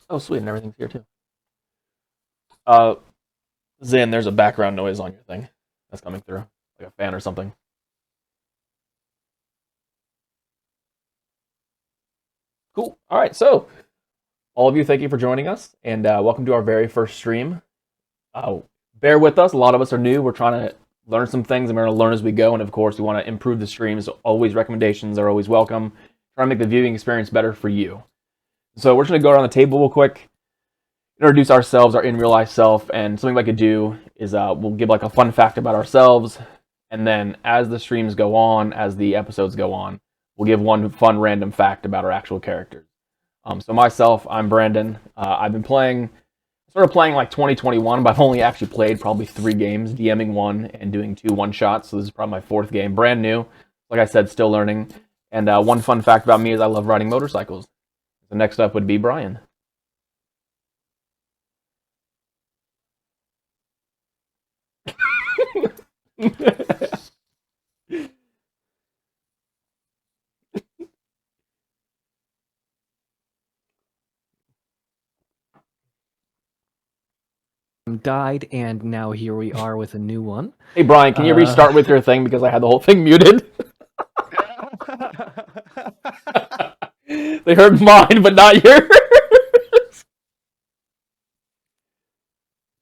Oh, sweet, and everything's here too. Uh, Zin, there's a background noise on your thing that's coming through, like a fan or something. Cool. All right, so all of you, thank you for joining us, and welcome to our very first stream. Uh, Bear with us. A lot of us are new. We're trying to learn some things, and we're going to learn as we go. And of course, we want to improve the streams. Always recommendations are always welcome. Try to make the viewing experience better for you. So we're just going to go around the table real quick, introduce ourselves, our in real life self, and something I could do is we'll give like a fun fact about ourselves, and then as the streams go on, as the episodes go on, we'll give one fun random fact about our actual characters. So myself, I'm Brandon. I've been playing, started playing like 2021, but I've only actually played probably 3 games, DMing one and doing 2 1 shots. So this is probably my 4th game, brand new. Like I said, still learning. And one fun fact about me is I love riding motorcycles. So next up would be Brian. Died, and now here we are with a new one. Hey Brian, can you restart with your thing because I had the whole thing muted? They heard mine, but not yours.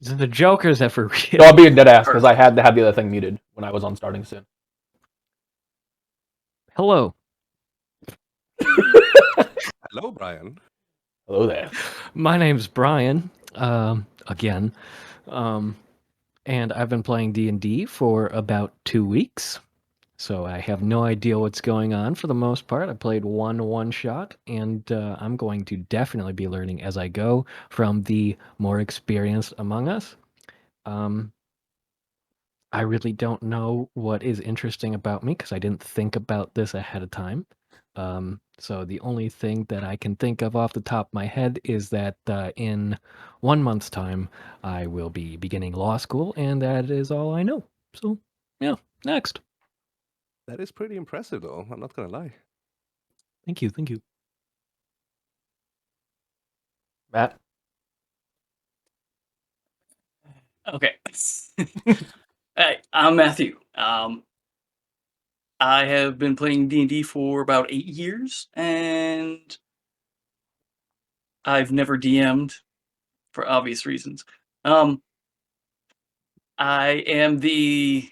The Joker's that for real. No, I'll be a dead ass because I had to have the other thing muted when I was on starting soon. Hello. Hello, Brian. Hello there. My name's Brian. Again. And I've been playing D&D for about 2 weeks. So I have no idea what's going on for the most part. I played one shot, and I'm going to definitely be learning as I go from the more experienced among us. I really don't know what is interesting about me because I didn't think about this ahead of time. So the only thing that I can think of off the top of my head is that in 1 month's time, I will be beginning law school, and that is all I know. So, yeah, next. That is pretty impressive, though. I'm not gonna lie. Thank you. Matt. Okay. Hey, I'm Matthew. I have been playing D&D for about 8 years, and I've never DM'd for obvious reasons. I am the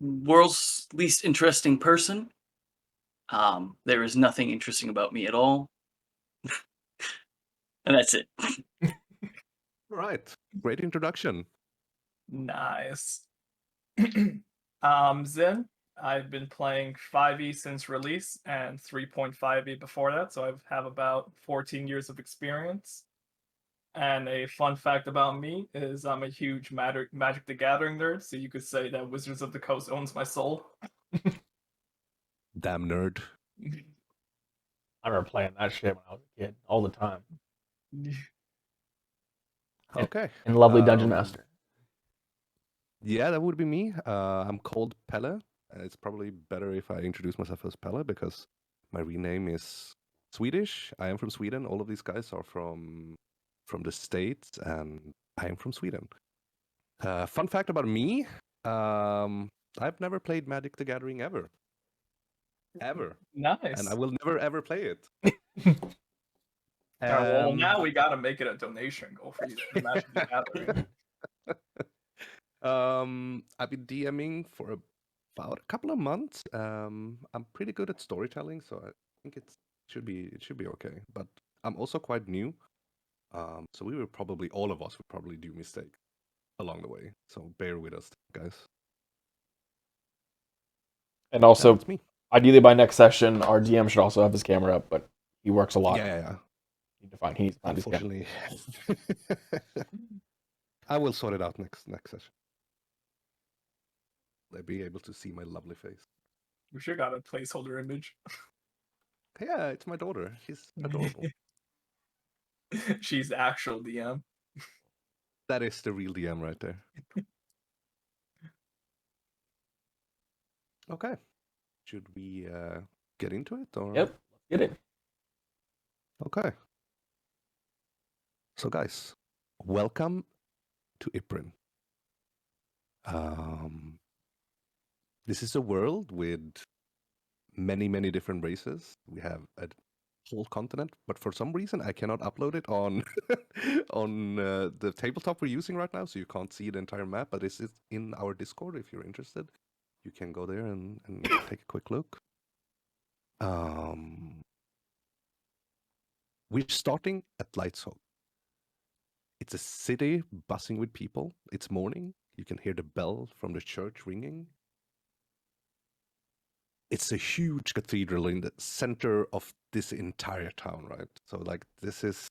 world's least interesting person. There is nothing interesting about me at all. And that's it. All right. Great introduction. Nice. Zen, I've been playing 5e since release and 3.5e before that, so I have about 14 years of experience. And a fun fact about me is I'm a huge Magic the Gathering nerd, so you could say that Wizards of the Coast owns my soul. Damn nerd. I remember playing that shit when I was a kid all the time. Okay. And lovely Dungeon Master. Yeah, that would be me. I'm called Pelle. It's probably better if I introduce myself as Pelle because my real name is Swedish. I am from Sweden. All of these guys are from the States, and I am from Sweden. Fun fact about me: I've never played Magic the Gathering ever. Ever. Nice. And I will never ever play it. Well, now we gotta make it a donation goal for you for Magic the Gathering. I've been DMing for about a couple of months. I'm pretty good at storytelling, so I think it should be okay. But I'm also quite new. So all of us will probably do mistakes along the way. So bear with us, guys. And also, That's me. ideally by next session, our DM should also have his camera up, but he works a lot. Yeah. He needs to find his camera. Unfortunately, I will sort it out next session. They'll be able to see my lovely face. We sure got a placeholder image. Yeah, it's my daughter. She's adorable. She's the actual DM. That is the real DM right there. Okay. Should we get into it? Or? Yep, let's get it. Okay. So, guys, welcome to Iprim. This is a world with many, many different races. We have a whole continent, but for some reason I cannot upload it on on the tabletop we're using right now, so you can't see the entire map. But this is in our Discord. If you're interested, you can go there and take a quick look. We're starting at Light's Hope. It's a city buzzing with people. It's morning. You can hear the bell from the church ringing. It's a huge cathedral in the center of this entire town, right? So, like, this is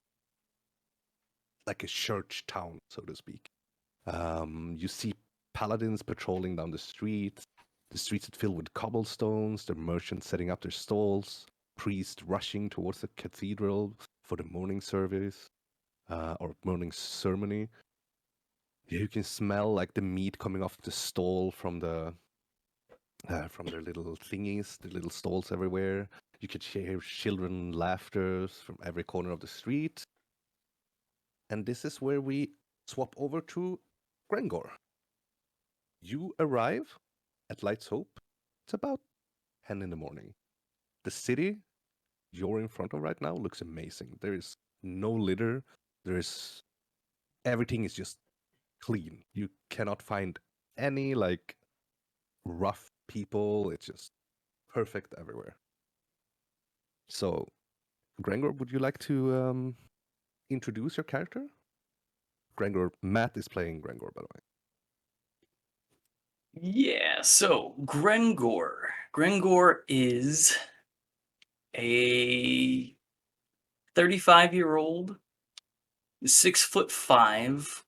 like a church town, so to speak. You see paladins patrolling down the streets. The streets are filled with cobblestones, the merchants setting up their stalls, priests rushing towards the cathedral for the morning service or morning ceremony. You can smell like the meat coming off the stall from their little thingies, the little stalls everywhere. You could hear children laughter from every corner of the street. And this is where we swap over to Grengor. You arrive at Light's Hope. It's about 10 in the morning. The city you're in front of right now looks amazing. There is no litter. Everything is just clean. You cannot find any like rough people. It's just perfect everywhere. So, Grengor, would you like to introduce your character? Grengor, Matt is playing Grengor, by the way. Yeah, so Grengor. Grengor is a 35-year-old, 6'5".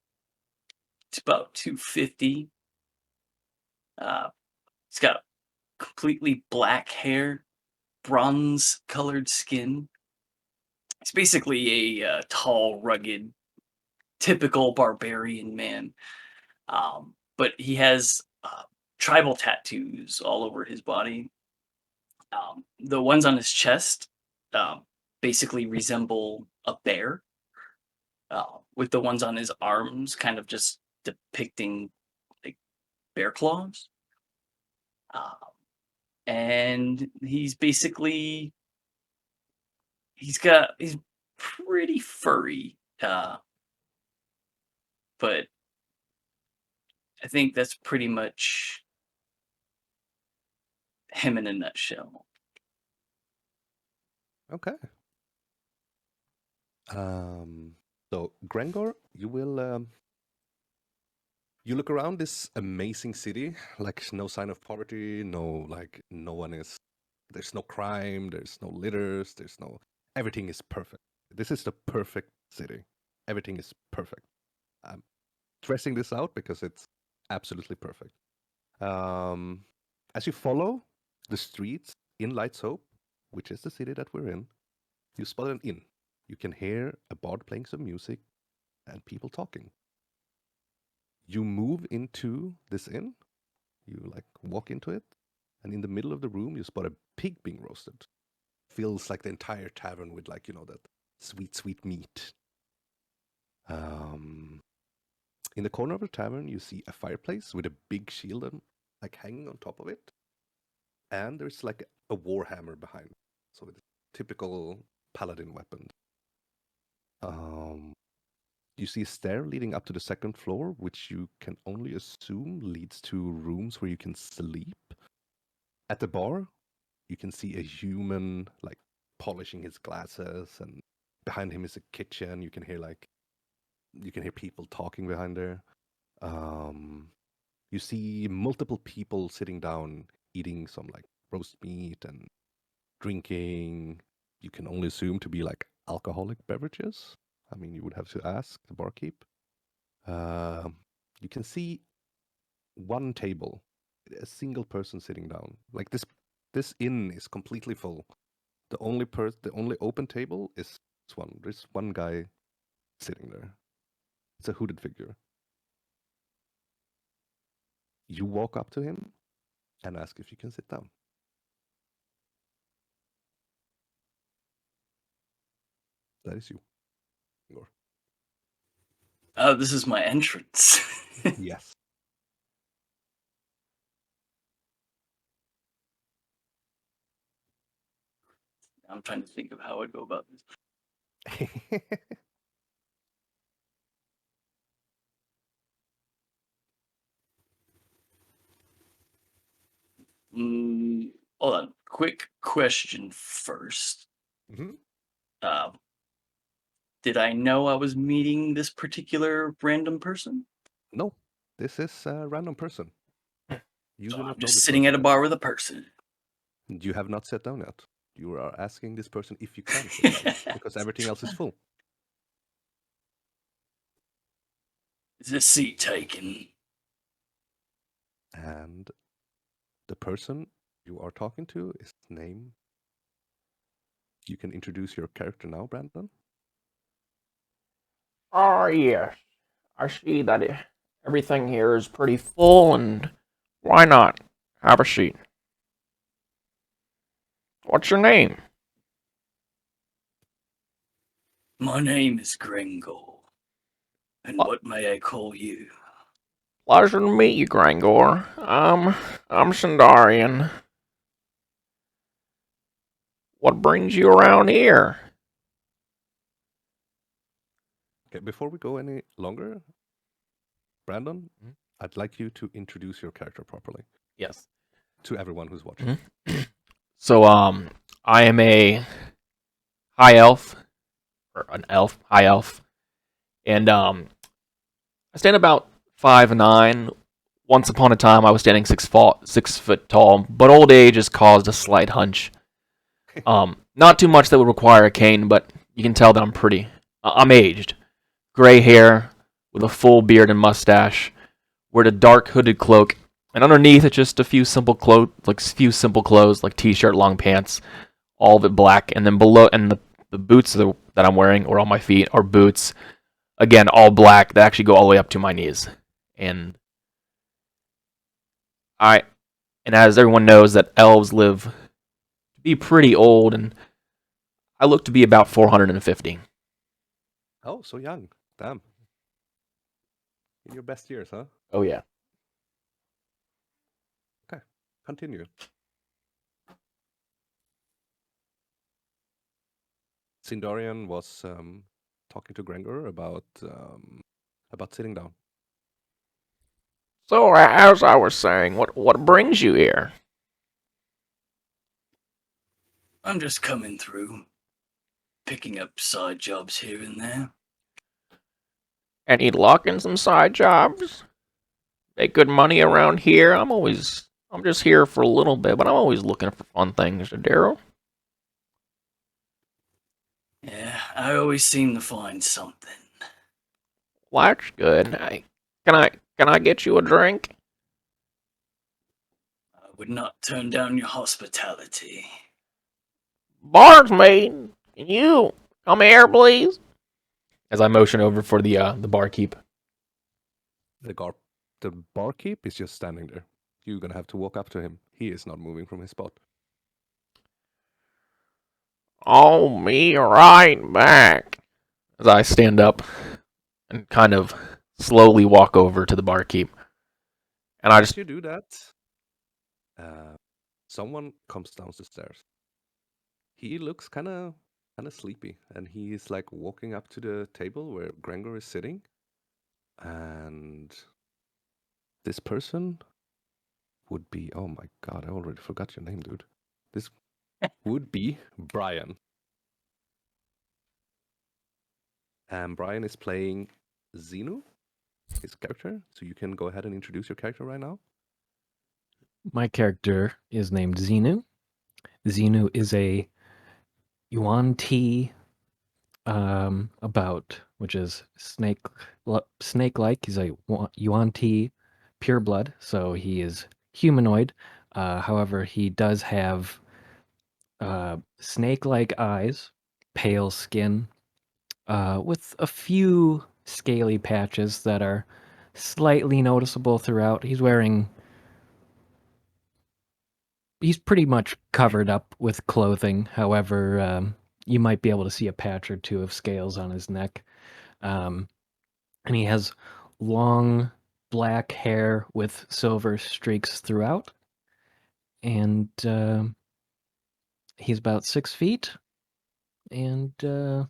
It's about 250. He's got completely black hair, bronze-colored skin. He's basically a tall, rugged, typical barbarian man. But he has tribal tattoos all over his body. The ones on his chest basically resemble a bear, with the ones on his arms kind of just depicting like bear claws. And he's pretty furry, but I think that's pretty much him in a nutshell. Okay. So Grengor, you will you look around this amazing city, like no sign of poverty, there's no crime, there's no litters, everything is perfect. This is the perfect city. Everything is perfect. I'm stressing this out because it's absolutely perfect. As you follow the streets in Light's Hope, which is the city that we're in, you spot an inn. You can hear a bard playing some music and people talking. You move into this inn, you like walk into it, and in the middle of the room you spot a pig being roasted. Fills like the entire tavern with like, that sweet, sweet meat. In the corner of the tavern you see a fireplace with a big shield like hanging on top of it. And there's like a warhammer behind. So it's typical paladin weapon. You see a stair leading up to the second floor, which you can only assume leads to rooms where you can sleep. At the bar, you can see a human like polishing his glasses, and behind him is a kitchen. You can hear people talking behind there. You see multiple people sitting down eating some like roast meat and drinking. You can only assume to be like alcoholic beverages. I mean, you would have to ask the barkeep. You can see one table, a single person sitting down. Like this inn is completely full. The only open table is this one. There's one guy sitting there. It's a hooded figure. You walk up to him and ask if you can sit down. That is you. Igor. Oh, this is my entrance. Yes. I'm trying to think of how I'd go about this. Hold on. Quick question first. Mhm. Um, did I know I was meeting this particular random person? No, this is a random person. You So do I'm not know just this sitting person at a yet. bar with a person. You have not sat down yet. You are asking this person if you can sit down because everything else is full. Is this seat taken? And the person you are talking to is named. You can introduce your character now, Brandon. Oh, yes. I see that everything here is pretty full, and why not? Have a seat. What's your name? My name is Gringor. And what may I call you? Pleasure to meet you, Grangor. I'm Sandarian. What brings you around here? Okay, before we go any longer, Brandon, Mhm. I'd like you to introduce your character properly Yes. to everyone who's watching. So, I am a high elf, or an elf, high elf, and I stand about 5'9". Once upon a time, I was standing 6 foot tall, but old age has caused a slight hunch. Not too much that would require a cane, but you can tell that I'm aged. Gray hair with a full beard and mustache. Wear a dark hooded cloak, and underneath it's just a few simple clothes like t-shirt, long pants, all of it black, and then below and the boots that I'm wearing or on my feet are boots, again all black that actually go all the way up to my knees. And I and as everyone knows that elves live to be pretty old, and I look to be about 450. Oh, so young. Damn. In your best years, huh? Oh yeah. Okay, continue. Sindarian was talking to Grangor about sitting down. So as I was saying, what brings you here? I'm just coming through, picking up side jobs here and there. Any luck in some side jobs? Make good money around here. I'm just here for a little bit, but I'm always looking for fun things to do. Yeah, I always seem to find something. Well, that's good. Can I get you a drink? I would not turn down your hospitality. Barmaid, can you come here, please? As I motion over for the barkeep. The barkeep is just standing there. You're gonna have to walk up to him. He is not moving from his spot. I'll be right back. As I stand up and kind of slowly walk over to the barkeep. And I As just you do that, someone comes down the stairs. He looks kind of sleepy, and he's like walking up to the table where Grangor is sitting. And this person would be, oh my god, I already forgot your name, dude. This would be Brian. And Brian is playing Xenu, his character. So you can go ahead and introduce your character right now. My character is named Xenu. Xenu is a Yuan Ti about, which is snake-like. He's a Yuan Ti pureblood, so he is humanoid. However, he does have snake-like eyes, pale skin, with a few scaly patches that are slightly noticeable throughout. He's pretty much covered up with clothing. However, you might be able to see a patch or two of scales on his neck. Um, and he has long black hair with silver streaks throughout. And he's about 6 feet. And I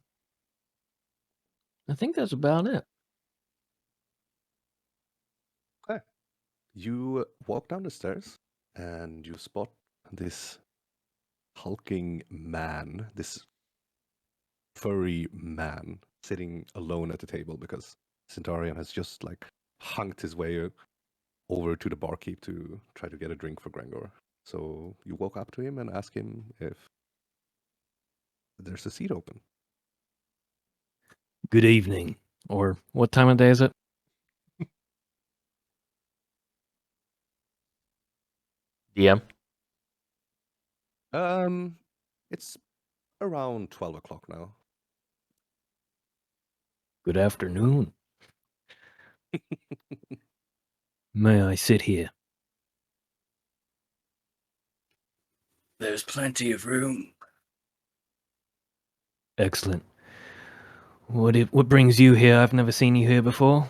think that's about it. Okay. You walk down the stairs and you spot this hulking man, this furry man sitting alone at the table because Centaurian has just like hunked his way over to the barkeep to try to get a drink for Grangor. So you walk up to him and ask him if there's a seat open. Good evening. Or what time of day is it? DM. It's around 12 o'clock now. Good afternoon. May I sit here? There's plenty of room. Excellent. What brings you here? I've never seen you here before.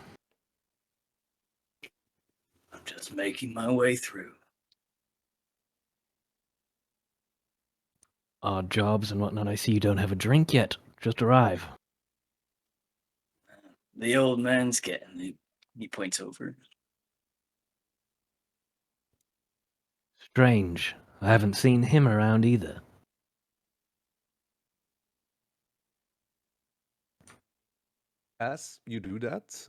I'm just making my way through. Odd jobs and whatnot. I see you don't have a drink yet. Just arrive. The old man's getting it. He points over. Strange. I haven't seen him around either. As you do that,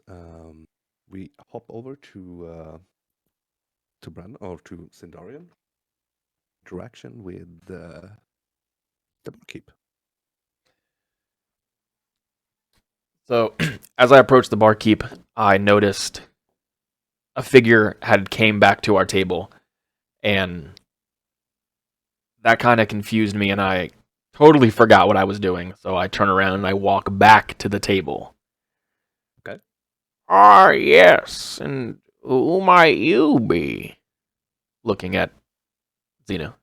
we hop over to Bran or to Sindarian. Interaction with the barkeep. So, as I approached the barkeep, I noticed a figure had came back to our table, and that kind of confused me, and I totally forgot what I was doing. So I turn around and I walk back to the table. Okay. Ah, yes, and who might you be? Looking at Xena.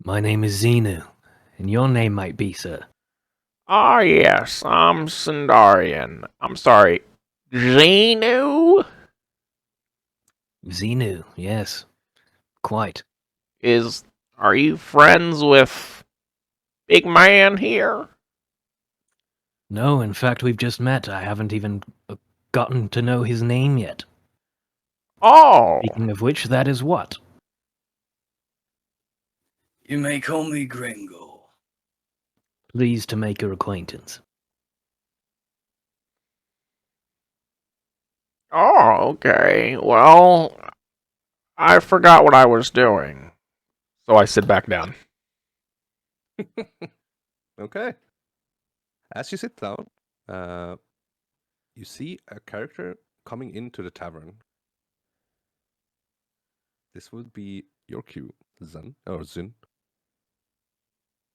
My name is Xenu, and your name might be, sir. Ah, yes, I'm Sindarian. I'm sorry, Xenu? Xenu, yes. Quite. Are you friends with Big Man here? No, in fact, we've just met. I haven't even gotten to know his name yet. Oh, Speaking of which, that is what? You may call me Gringo. Pleased to make your acquaintance. oh, okay. Well, I forgot what I was doing. So I sit back down. Okay. As you sit down, you see a character coming into the tavern. This would be your cue, Zun or Zun.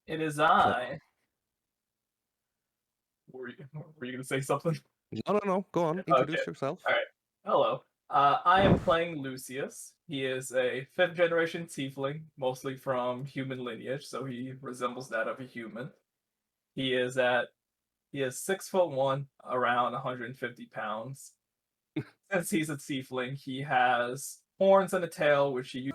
It is I. Were you going to say something? No. Go on. Introduce yourself. All right. Hello. I am playing Lucius. He is a 5th generation tiefling, mostly from human lineage, so he resembles that of a human. He is 6'1", around 150 pounds. Since he's a tiefling, he has horns and a tail, which he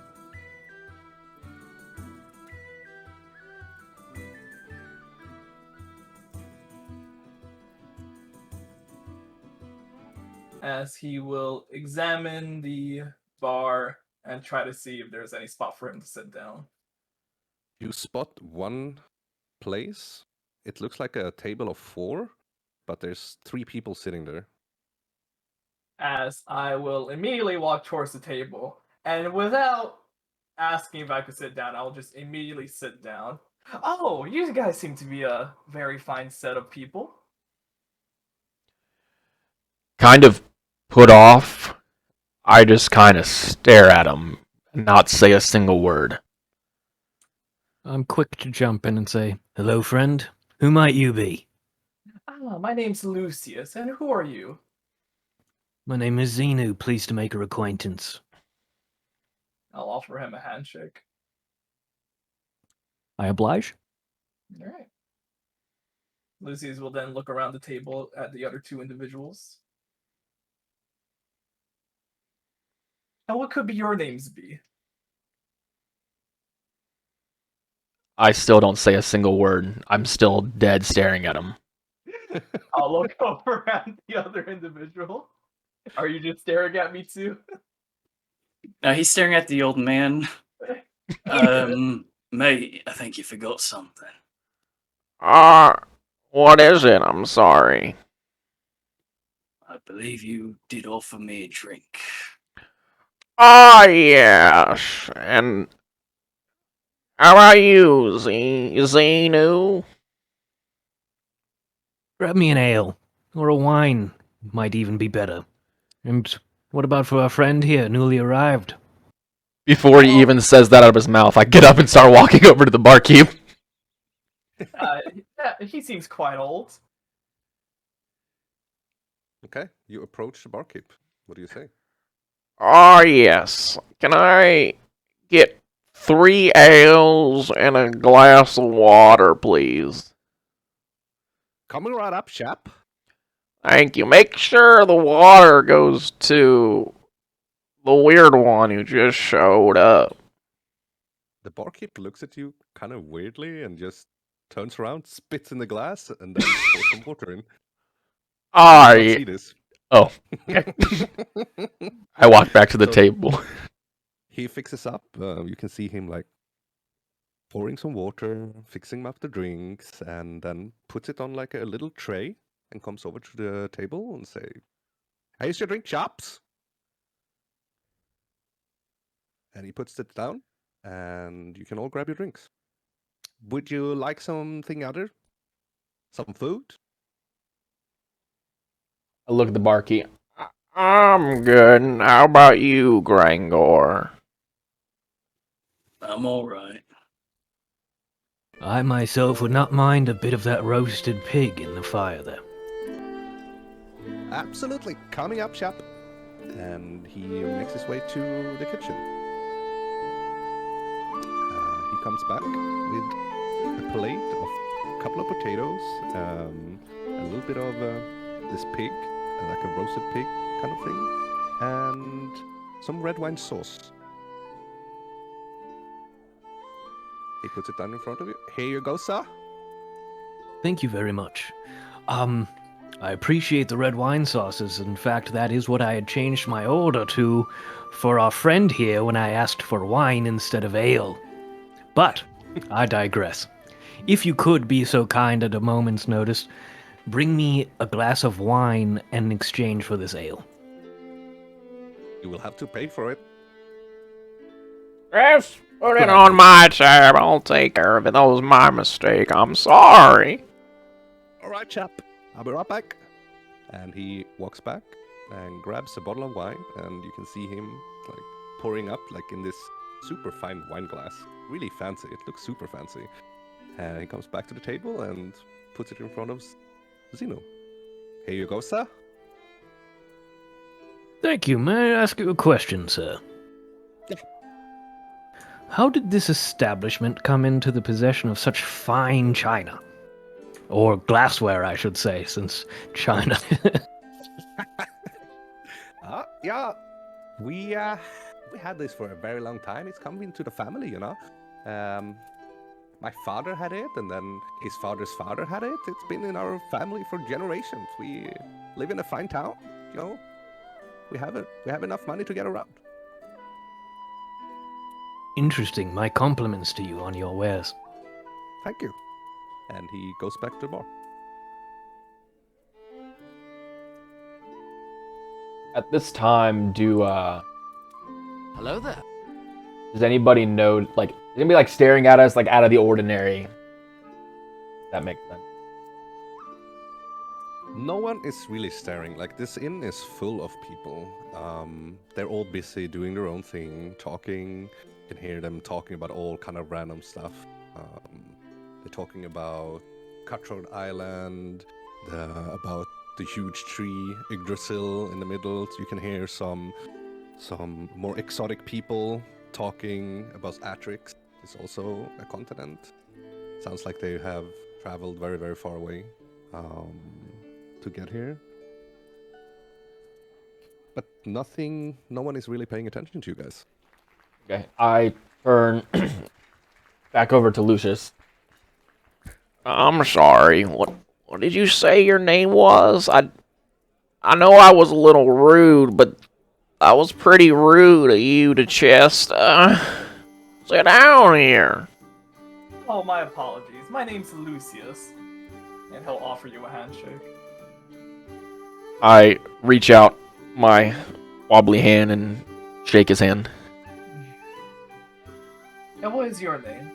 as he will examine the bar and try to see if there's any spot for him to sit down. You spot one place. It looks like a table of 4, but there's 3 people sitting there. As I will immediately walk towards the table, and without asking if I could sit down, I'll just immediately sit down. Oh, you guys seem to be a very fine set of people. Kind of put off, I just kind of stare at him and not say a single word. I'm quick to jump in and say, hello, friend. Who might you be? My name's Lucius, and who are you? My name is Xenu. Pleased to make your acquaintance. I'll offer him a handshake. I oblige. All right. Lucy's will then look around the table at the other two individuals. And what could be your names be? I still don't say a single word. I'm still dead staring at him. I'll look over at the other individual. Are you just staring at me too? Now he's staring at the old man. Mate, I think you forgot something. What is it? I'm sorry. I believe you did offer me a drink. Yes. And how about you, Zenu? Grab me an ale. Or a wine. Might even be better. And what about for our friend here, newly arrived? Before he even says that out of his mouth, I get up and start walking over to the barkeep. Yeah, he seems quite old. Okay, you approach the barkeep. What do you say? Yes. Can I get 3 ales and a glass of water, please? Coming right up, chap. Thank you. Make sure the water goes to the weird one who just showed up. The barkeep looks at you kind of weirdly and just turns around, spits in the glass, and then pours some water in. You cannot see this. Oh, okay. I walk back to the So- table. He fixes up. You can see him like pouring some water, fixing up the drinks, and then puts it on like a little tray and comes over to the table and say, "Here's your drink, chaps." And he puts it down, and you can all grab your drinks. Would you like something other? Some food? I look at the barkeep. I'm good. How about you, Grangor? I'm alright. I myself would not mind a bit of that roasted pig in the fire there. Absolutely. Coming up, chap. And he makes his way to the kitchen. He comes back with a plate of a couple of potatoes, a little bit of this pig, like a roasted pig kind of thing, and some red wine sauce. He puts it down in front of you. Here you go, sir. Thank you very much. I appreciate the red wine sauces. In fact, that is what I had changed my order to for our friend here when I asked for wine instead of ale. But I digress. If you could be so kind at a moment's notice, bring me a glass of wine in exchange for this ale. You will have to pay for it. Yes, put it on my tab. I'll take care of it. That was my mistake. I'm sorry. All right, chap. I'll be right back. And he walks back and grabs a bottle of wine, and you can see him like pouring up like in this super fine wine glass. Really fancy. It looks super fancy. And he comes back to the table and puts it in front of Zeno. Here you go, sir. Thank you. May I ask you a question, sir? Yeah. How did this establishment come into the possession of such fine china? Or glassware, I should say, since China. Yeah. We had this for a very long time. It's come into the family, you know. My father had it, and then his father's father had it. It's been in our family for generations. We live in a fine town, you know. We have enough money to get around. Interesting. My compliments to you on your wares. Thank you. And he goes back to the bar. At this time, Hello there. does anybody know, like, is anybody like staring at us like out of the ordinary? That makes sense. No one is really staring. Like, this inn is full of people. They're all busy doing their own thing, talking. You can hear them talking about all kind of random stuff. They're talking about Cutthroat Island, about the huge tree, Yggdrasil in the middle. So you can hear some more exotic people talking about Atrix. It's also a continent. Sounds like they have traveled very, very far away. um, to get here. But nothing, no one is really paying attention to you guys. Okay, I turn back over to Lucius. I'm sorry. What did you say your name was? I know I was a little rude, but that was pretty rude of you to just sit down here. Oh, my apologies. My name's Lucius. And he'll offer you a handshake. I reach out my wobbly hand and shake his hand. And what is your name?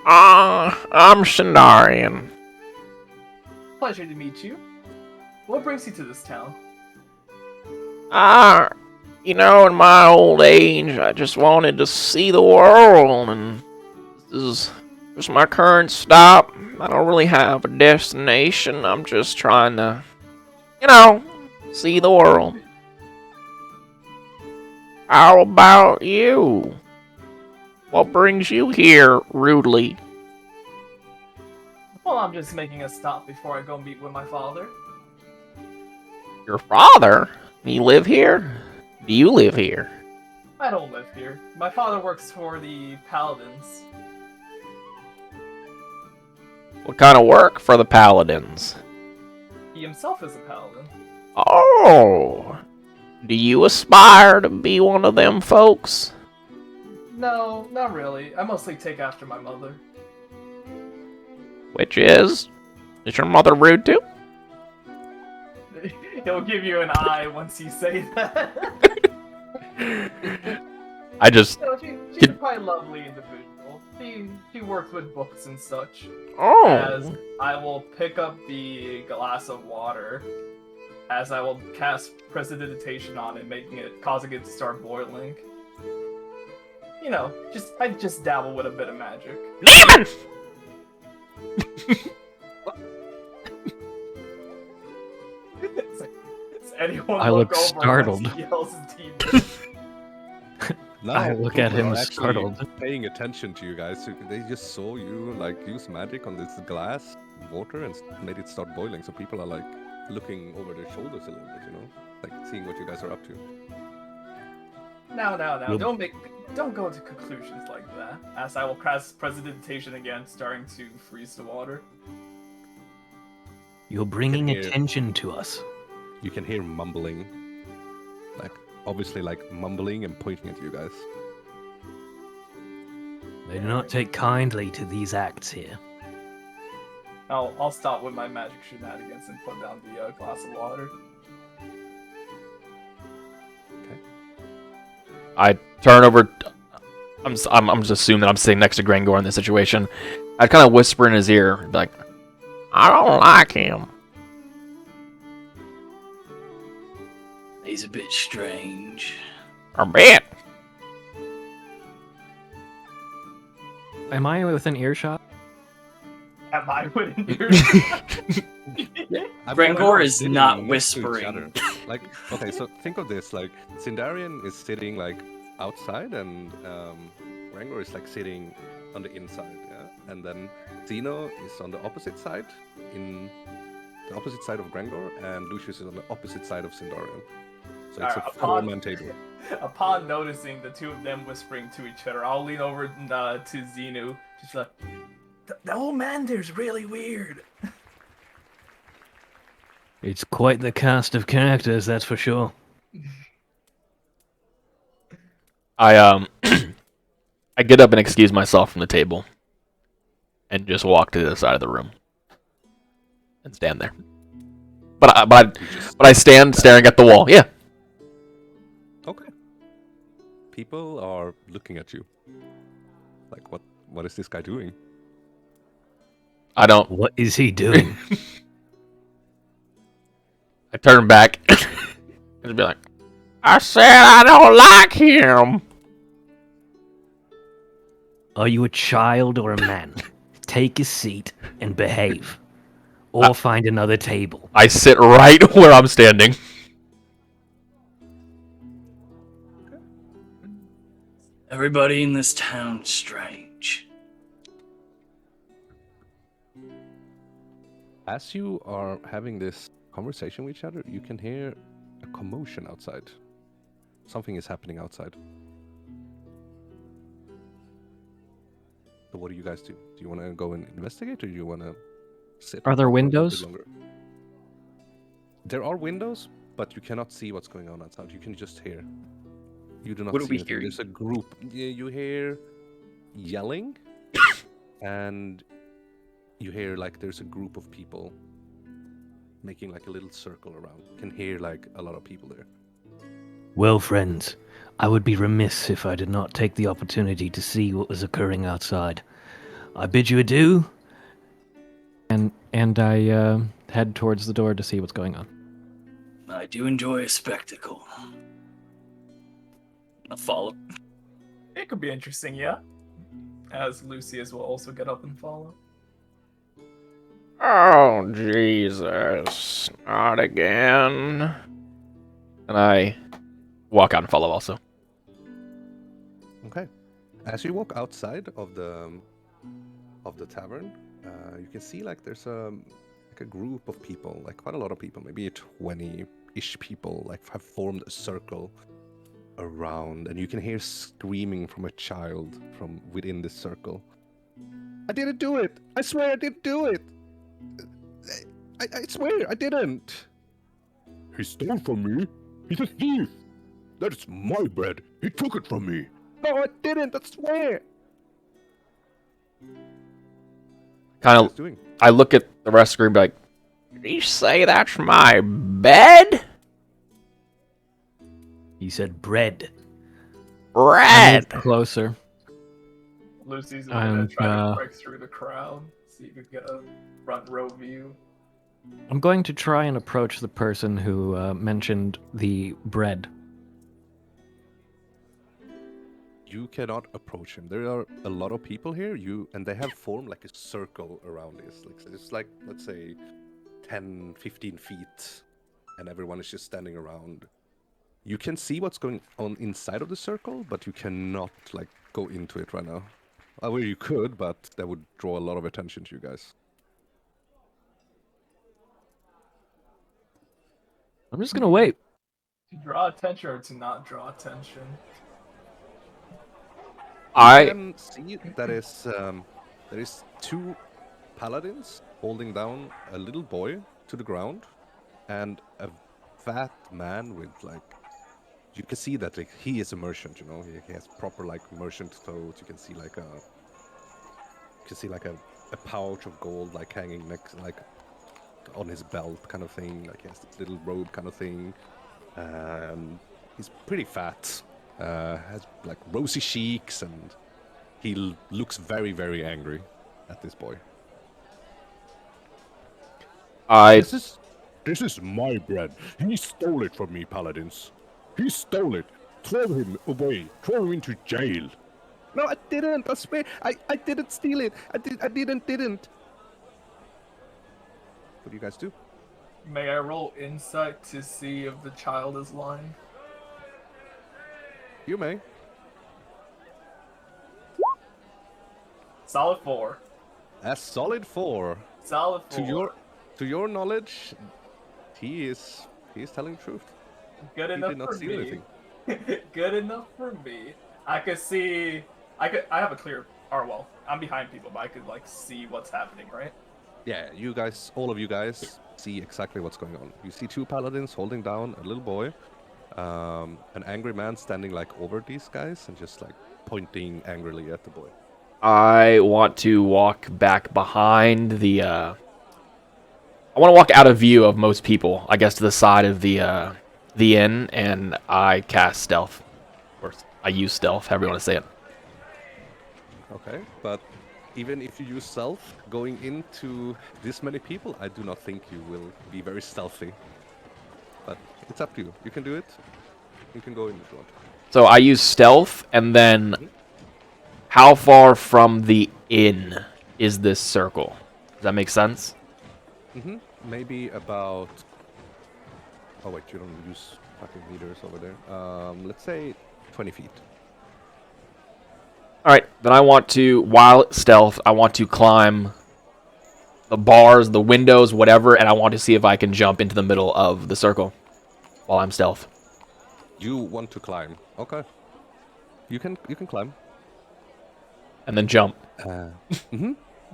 I'm Shandarian. Pleasure to meet you. What brings you to this town? In my old age, I just wanted to see the world, and this is just my current stop. I don't really have a destination. I'm just trying to, see the world. How about you? What brings you here, rudely? Well, I'm just making a stop before I go meet with my father. Your father? You live here? Do you live here? I don't live here. My father works for the Paladins. What kind of work for the Paladins? He himself is a paladin. Oh, do you aspire to be one of them folks? No, not really. I mostly take after my mother. Which is your mother rude too? He'll give you an eye once you say that. I just No, she's a quite lovely individual. She works with books and such. As Oh, I will pick up the glass of water, as I will cast prestidigitation on it, causing it to start boiling. You know, I just dabble with a bit of magic. demon! Does anyone I look look over startled. once he yells demon? Now I look at people him are actually startled. paying attention to you guys. So they just saw you use magic on this glass water and made it start boiling. So people are looking over their shoulders a little bit, seeing what you guys are up to. Now, You'll- don't go to conclusions like that. As I will cast prestidigitation again, starting to freeze the water. You're bringing hear- attention to us. You can hear mumbling, obviously mumbling and pointing at you guys. They do not take kindly to these acts here. I'll stop with my magic shenanigans and put down the glass of water. I turn over. I'm just assuming that I'm sitting next to Grangor in this situation. I kind of whisper in his ear, like, I don't like him. He's a bit strange. A bit. Am I within earshot? Am I within your Grangor is sitting not next to each whispering. other. Okay, so think of this: Sindarian is sitting outside, and Grangor is sitting on the inside, yeah. And then Zeno is on the opposite side, in the opposite side of Grangor, and Lucius is on the opposite side of Sindarian. So it's a Alright, four-man table. Upon noticing the two of them whispering to each other, I'll lean over to Xenu, just like, the old man there's really weird. It's quite the cast of characters, that's for sure. I I get up and excuse myself from the table, and just walk to the other side of the room, and stand there. But I stand staring at the wall. Yeah. Okay. People are looking at you. What is this guy doing? I don't. What is he doing? I turn back and be like, I said I don't like him. Are you a child or a man? Take a seat and behave. Or find another table. I sit right where I'm standing. Everybody in this town's strange. As you are having this conversation with each other, you can hear a commotion outside. Something is happening outside. So what do you guys do? Do you want to go and investigate, or do you want to sit? Are there for a little bit windows? longer? There are windows, but you cannot see what's going on outside. You can just hear. You do not What do see we anything. hear? There's a group. You hear yelling, and you hear like there's a group of people making like a little circle around. You can hear like a lot of people there. Well, friends, I would be remiss if I did not take the opportunity to see what was occurring outside. I bid you adieu, and I head towards the door to see what's going on. I do enjoy a spectacle. I'll follow. It could be interesting, yeah. As Lucius will also get up and follow. Oh, Jesus. Not again. And I walk out and follow also. Okay. As you walk outside of the tavern, you can see like there's a group of people, like quite a lot of people, maybe 20-ish people, like have formed a circle around, and you can hear screaming from a child from within this circle. I didn't do it! I swear I didn't do it! I swear I didn't! He stole from me. He's a thief. That's my bread. He took it from me. No, I didn't! I swear! Kind What's of, doing? I look at the rest of the group and be like, Did you say that's my bed? He said bread. Bread. I moved closer. Lucy's gonna And, try to uh, break through the crowd, see if we can get a front row view. I'm going to try and approach the person who mentioned the bread. You cannot approach him. There are a lot of people here, and they have formed like a circle around this. Like it's like, let's say 10, 15 feet, and everyone is just standing around. You can see what's going on inside of the circle, but you cannot like go into it right now. Well, you could, but that would draw a lot of attention to you guys. I'm just gonna wait. To draw attention or to not draw attention? I You can see that there is two paladins holding down a little boy to the ground, and a fat man with like, you can see that like he is a merchant. You know, he has proper like merchant clothes. You can see like a pouch of gold like hanging next, like on his belt kind of thing. Like he has this little robe kind of thing. He's pretty fat. Has like rosy cheeks, and he looks very, very angry at this boy. I This is my bread. He stole it from me, paladins. He stole it. Throw him away. Throw him into jail. No, I didn't. I swear, I didn't steal it. I didn't. What do you guys do? May I roll insight to see if the child is lying? You may. Solid 4. A solid 4. Solid 4. To your knowledge, he is telling the truth. Good He enough did not for steal me. anything. Good enough for me. I could see. I have a clear. Or well, I'm behind people, but I could like see what's happening, right? Yeah, you guys, all of you guys, see exactly what's going on. You see two paladins holding down a little boy, an angry man standing like over these guys and just like pointing angrily at the boy. I want to walk back behind the. I want to walk out of view of most people. I guess to the side of the inn, and I cast stealth, or I use stealth, however you want to say it. Okay, but even if you use stealth, going into this many people, I do not think you will be very stealthy. But it's up to you. You can do it. You can go in if you want. So I use stealth, and then how far from the inn is this circle? Does that make sense? Maybe about. Oh wait, you don't use fucking meters over there. Let's say 20 feet. All right, then I want to, while stealth, I want to climb the bars, the windows, whatever, and I want to see if I can jump into the middle of the circle while I'm stealth. You want to climb? Okay. You can climb. And then jump.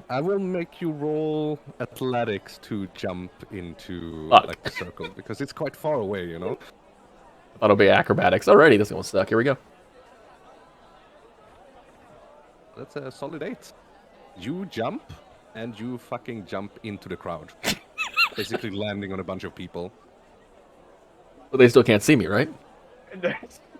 I will make you roll athletics to jump into Fuck. like the circle because it's quite far away, you know. I thought it'll be acrobatics. Alrighty, this one's stuck. Here we go. That's a solid 8. You jump, and you fucking jump into the crowd, basically landing on a bunch of people. But they still can't see me, right?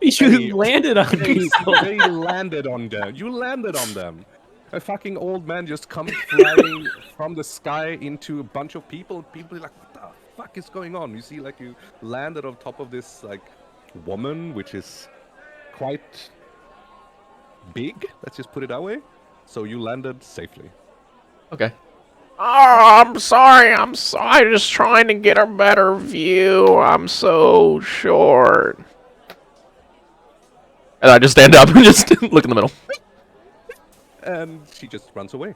You landed on They, people. they landed on them. You landed on them. A fucking old man just comes flying from the sky into a bunch of people. People are like, what the fuck is going on? You see, like, you landed on top of this, like, woman, which is quite big. Let's just put it that way. So you landed safely. Okay. Oh, I'm sorry. I'm just trying to get a better view. I'm so short. And I just stand up and just look in the middle. And she just runs away.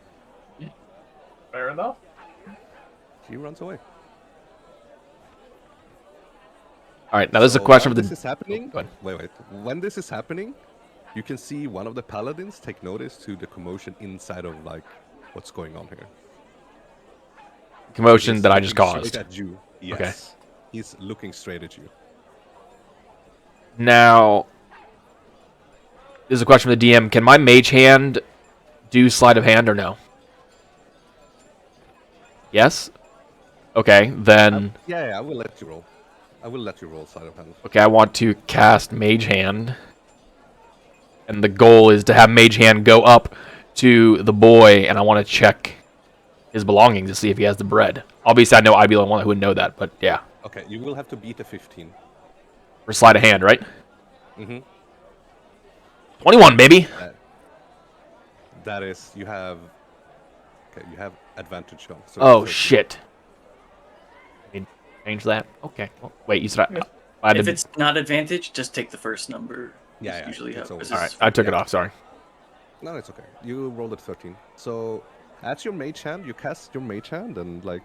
Fair enough. She runs away. Alright, now this is a So question when for this the... is happening. go ahead. Wait. When this is happening, you can see one of the paladins take notice to the commotion inside of like what's going on here. Commotion He's that I just looking caused. straight at you. Yes. He's looking straight at you. Now, this is a question for the DM. Can my mage hand do sleight of hand or no? Yes? Okay, then... Yeah, I will let you roll. I will let you roll sleight of hand. Okay, I want to cast Mage Hand. And the goal is to have Mage Hand go up to the boy, and I want to check his belongings to see if he has the bread. Obviously, I know I'd be the one who would know that, but yeah. Okay, you will have to beat a 15. For sleight of hand, right? Mm-hmm. 21, baby! That is, you have... Okay, you have advantage on. So Oh, 13. shit. I need to change that? Okay. Well, wait, you said I had If to... it's not advantage, just take the first number. Yeah, That's yeah, usually how it's always- Alright, I took it off, sorry. No, it's okay. You rolled at 13. So, at your mage hand, you cast your mage hand and, like,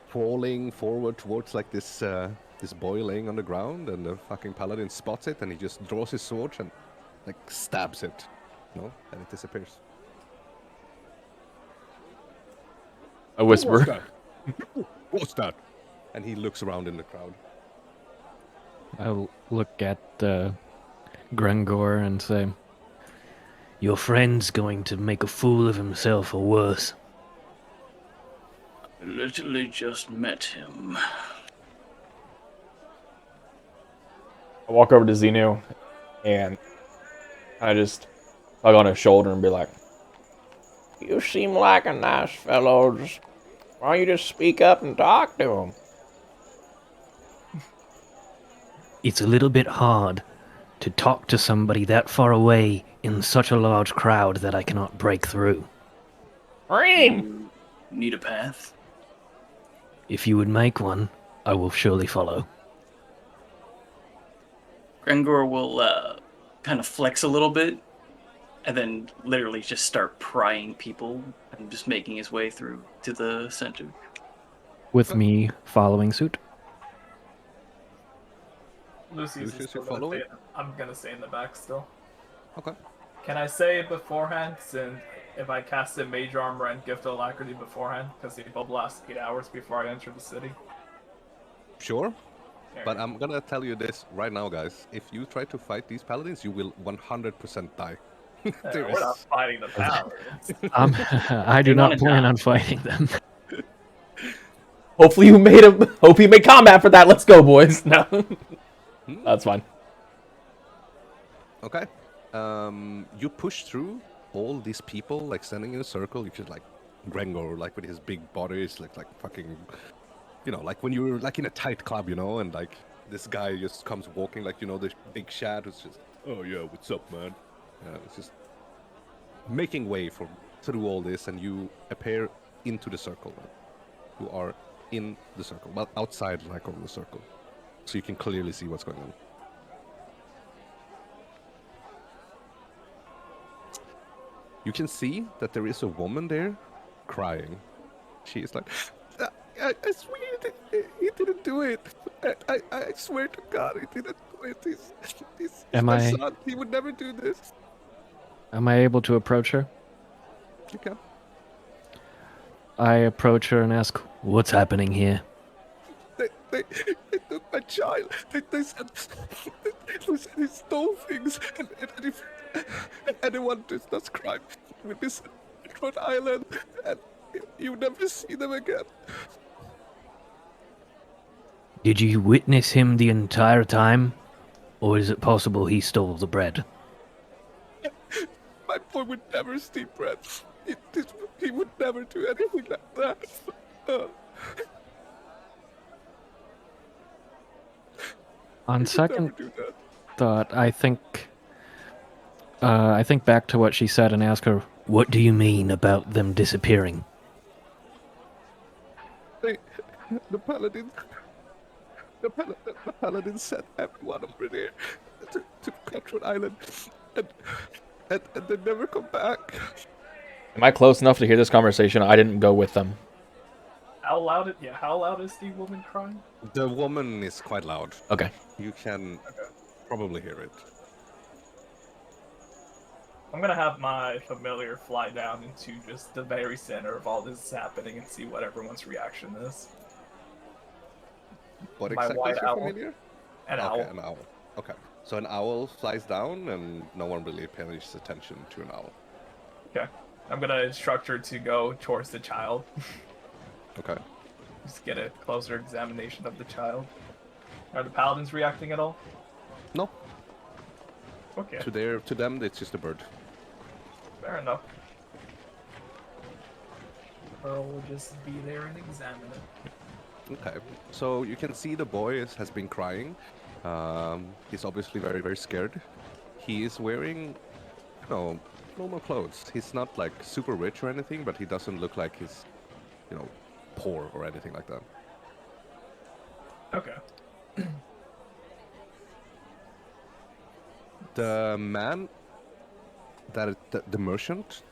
crawling forward towards, like, this boy laying on the ground, and the fucking paladin spots it, and he just draws his sword and, like, stabs it. No? And it disappears. I What's whisper. that? What's that? And he looks around in the crowd. I'll look at Grengor and say, "Your friend's going to make a fool of himself or worse." Literally just met him. I walk over to Xenu and I just hug on his shoulder and be like, You seem like a nice fellow. Why don't you just speak up and talk to him? It's a little bit hard to talk to somebody that far away in such a large crowd that I cannot break through. Iprim! Need a path? If you would make one, I will surely follow. Grengor will kind of flex a little bit, and then literally just start prying people and just making his way through to the center. With me following suit. Lucy's Lucius, still you gonna follow stay, it? I'm gonna stay in the back still. Okay. Can I say beforehand, since if I casted Mage Armor and Gift of Alacrity beforehand, because they both last 8 hours before I enter the city? Sure. There But you go. I'm gonna tell you this right now, guys. If you try to fight these paladins, you will 100% die. There We're not is- fighting the power. I do They not wanna plan die. on fighting them. hopefully you made a... Hope you made combat for that. Let's go, boys. No. That's fine. Okay. You push through all these people, like standing in a circle. You should like Grengor, like with his big body, is like fucking, you know, like when you're like in a tight club, you know, and like this guy just comes walking, like, you know, the big Shad who's just, Oh yeah, what's up, man? it's just making way for through all this, and you appear into the circle. You are in the circle, well, outside like of the circle, so you can clearly see what's going on. You can see that there is a woman there, crying. She is like, I swear he didn't do it. I swear to God he didn't do it. He's my son. He would never do this. Am I able to approach her? You can. I approach her and ask, "What's happening here?" They took my child. They said he stole things, and if anyone does that crime will be sent to Rhode Island, and you never see them again. Did you witness him the entire time? Or is it possible he stole the bread? My boy would never steal bread. He would never do anything like that. On second thought, I think back to what she said and ask her, "What do you mean about them disappearing?" The paladins sent everyone over there to Rhode Island, and they never come back. Am I close enough to hear this conversation? I didn't go with them. How loud is the woman crying? The woman is quite loud. Okay. You can probably hear it. I'm gonna have my familiar fly down into just the very center of all this happening and see what everyone's reaction is. What My exactly white is your owl. familiar? An Okay, owl. an owl. Okay, so an owl flies down, and no one really pays attention to an owl. Okay. I'm gonna instruct her to go towards the child. Okay. Just get a closer examination of the child. Are the paladins reacting at all? No. Okay. To them, it's just a bird. Fair enough. Well, we'll just be there and examine it. Okay, so you can see the boy has been crying. He's obviously very, very scared. He is wearing, normal clothes. He's not like super rich or anything, but he doesn't look like he's, poor or anything like that. Okay. The man, the merchant,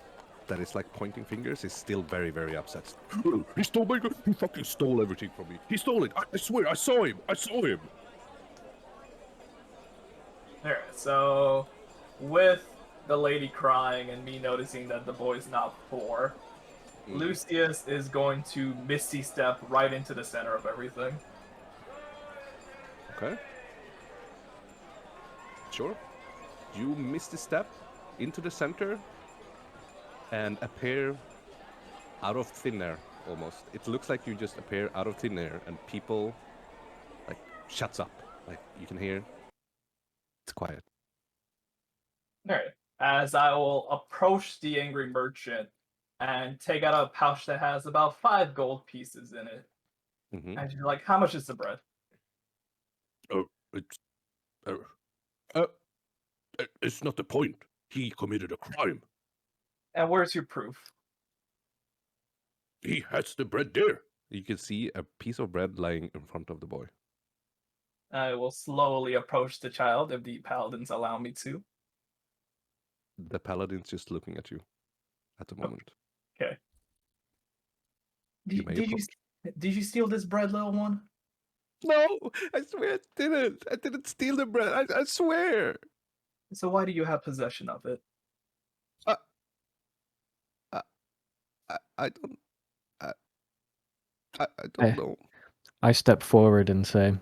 that is like pointing fingers, is still very, very upset. He stole my... He fucking stole everything from me. He stole it. I swear, I saw him. I saw him. Alright, so with the lady crying and me noticing that the boy's not poor, Lucius is going to Misty Step right into the center of everything. Okay. Sure. You Misty Step into the center and appear out of thin air, almost. It looks like you just appear out of thin air, and people, shuts up. Like, you can hear, it's quiet. Alright. As I will approach the angry merchant and take out a pouch that has about 5 gold pieces in it. Mm-hmm. And she's like, how much is the bread? It's not the point. He committed a crime. And where's your proof? He has the bread there. You can see a piece of bread lying in front of the boy. I will slowly approach the child if the paladins allow me to. The paladin's just looking at you at the moment. Okay. You may approach. Did you steal this bread, little one? No, I swear I didn't. I didn't steal the bread. I swear. So why do you have possession of it? I don't know. I step forward and say,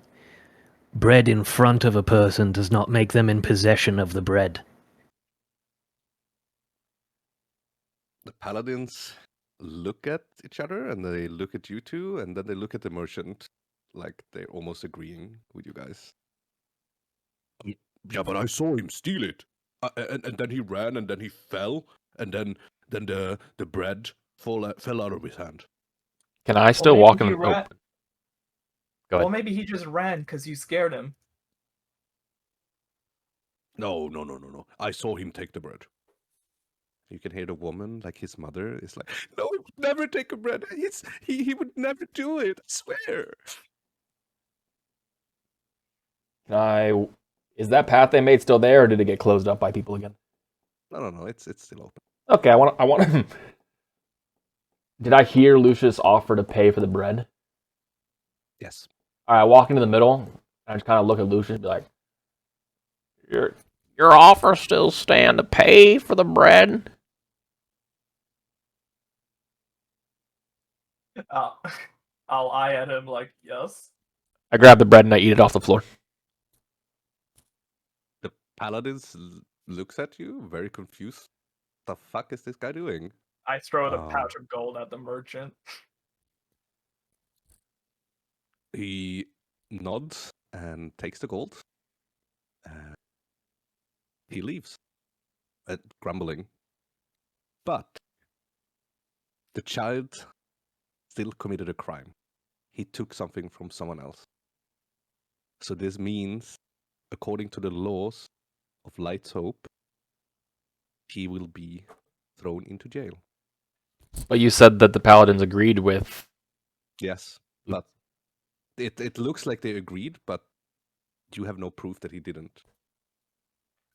"Bread in front of a person does not make them in possession of the bread." The paladins look at each other, and they look at you two, and then they look at the merchant, like they're almost agreeing with you guys. Yeah, but I saw him steal it. And then he ran, and then he fell, and then the bread fell out of his hand. Can I still walk in? Go ahead. Well, maybe he just ran because you scared him. No. I saw him take the bread. You can hear the woman, like his mother, is like, "No, he would never take a bread. He would never do it. I swear." Is that path they made still there, or did it get closed up by people again? No. It's still open. Okay, I want Did I hear Lucius offer to pay for the bread? Yes. All right, I walk into the middle, and I just kind of look at Lucius and be like, Your offer still stand to pay for the bread? Uh, I'll eye at him like, yes. I grab the bread and I eat it off the floor. The paladin looks at you, very confused. The fuck is this guy doing? I throw the Um, pouch of gold at the merchant. He nods and takes the gold. He leaves, grumbling. But the child still committed a crime. He took something from someone else. So this means, according to the laws of Light's Hope, he will be thrown into jail. But you said that the paladins agreed with. Yes, but it looks like they agreed, but you have no proof that he didn't.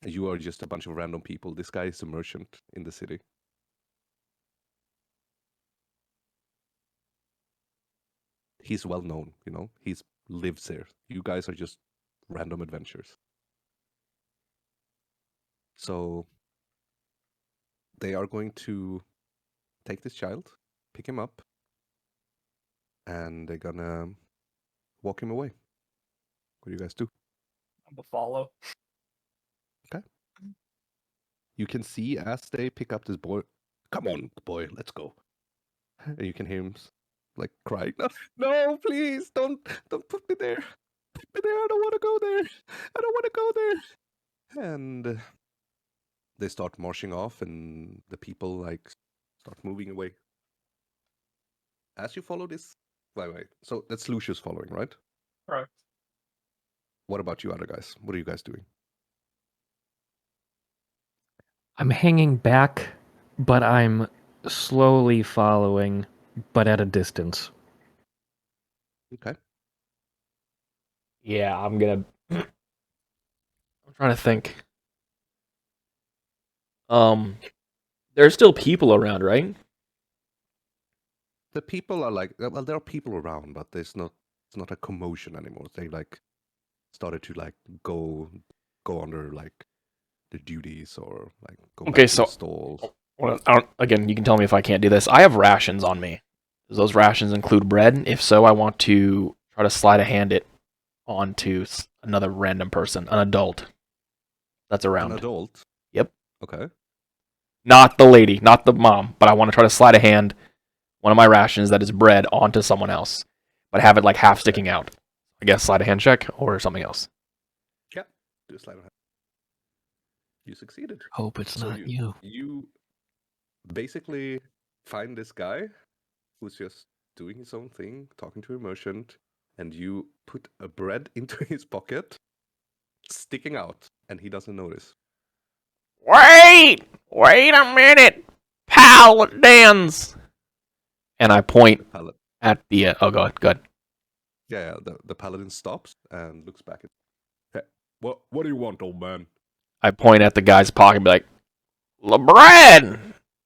You are just a bunch of random people. This guy is a merchant in the city. He's well known, you know. He's lives there. You guys are just random adventurers. So they are going to take this child, pick him up, and they're gonna walk him away. What do you guys do? I'm a follow. You can see as they pick up this boy, come on, boy, let's go. And you can hear him like crying, no, no, please, don't put me there. Put me there, I don't want to go there. I don't want to go there. And they start marching off, and the people like start moving away. As you follow this, wait. So that's Lucius following, right? Correct. What about you other guys? What are you guys doing? I'm hanging back, but I'm slowly following, but at a distance. Okay. Yeah, I'm gonna. I'm trying to think. There's still people around, right? The people are like, well, there are people around, but it's not a commotion anymore. They like started to like go under like the duties or like go Okay, back to so the stalls. well, again, you can tell me if I can't do this. I have rations on me. Does those rations include bread? If so, I want to try to slide a hand it onto another random person, an adult that's around. An adult. Yep. Okay. Not the lady, not the mom, but I want to try to slide a hand, one of my rations that is bread, onto someone else, but have it like half sticking out. I guess slide a hand check or something else. Yeah. Do a slide of hand. You succeeded. Hope it's So not you. You basically find this guy who's just doing his own thing, talking to a merchant, and you put a bread into his pocket, sticking out, and he doesn't notice. Wait a minute, paladins. And I point Paladin. at the. Oh, go ahead. Yeah, the paladin stops and looks back at. Hey, what do you want, old man? I point at the guy's pocket and be like, The bread!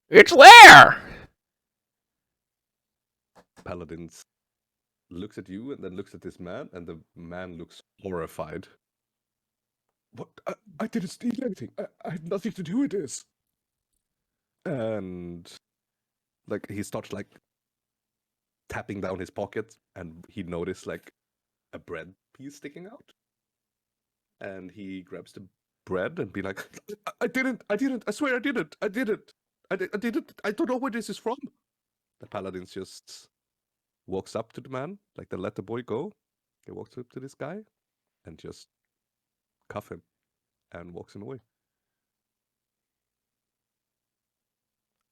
It's there! Paladin looks at you and then looks at this man, and the man looks horrified. What? I didn't steal anything. I had nothing to do with this. And like he starts like tapping down his pocket, and he noticed like a bread piece sticking out. And he grabs the bread and be like, I didn't, I swear I didn't, I didn't, I don't know where this is from. The paladin just walks up to the man, like they let the boy go. He walks up to this guy and just cuff him and walks him away.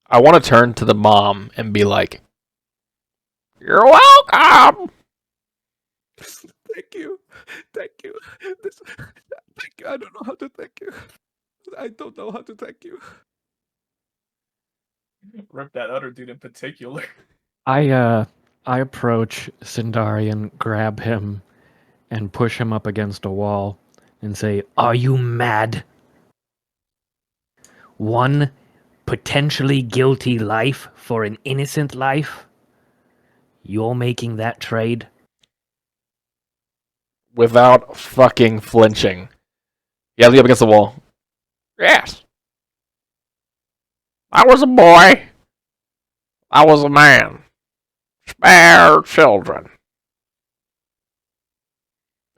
I want to turn to the mom and be like, You're welcome! Thank you. Thank you. Thank you. I don't know how to thank you. I don't know how to thank you. Rip that other dude in particular. I approach Sindarian, grab him, and push him up against a wall and say, "Are you mad? One potentially guilty life for an innocent life? You're making that trade? Without fucking flinching. Yeah, lean up against the wall. Yes. I was a boy. I was a man. Spare children.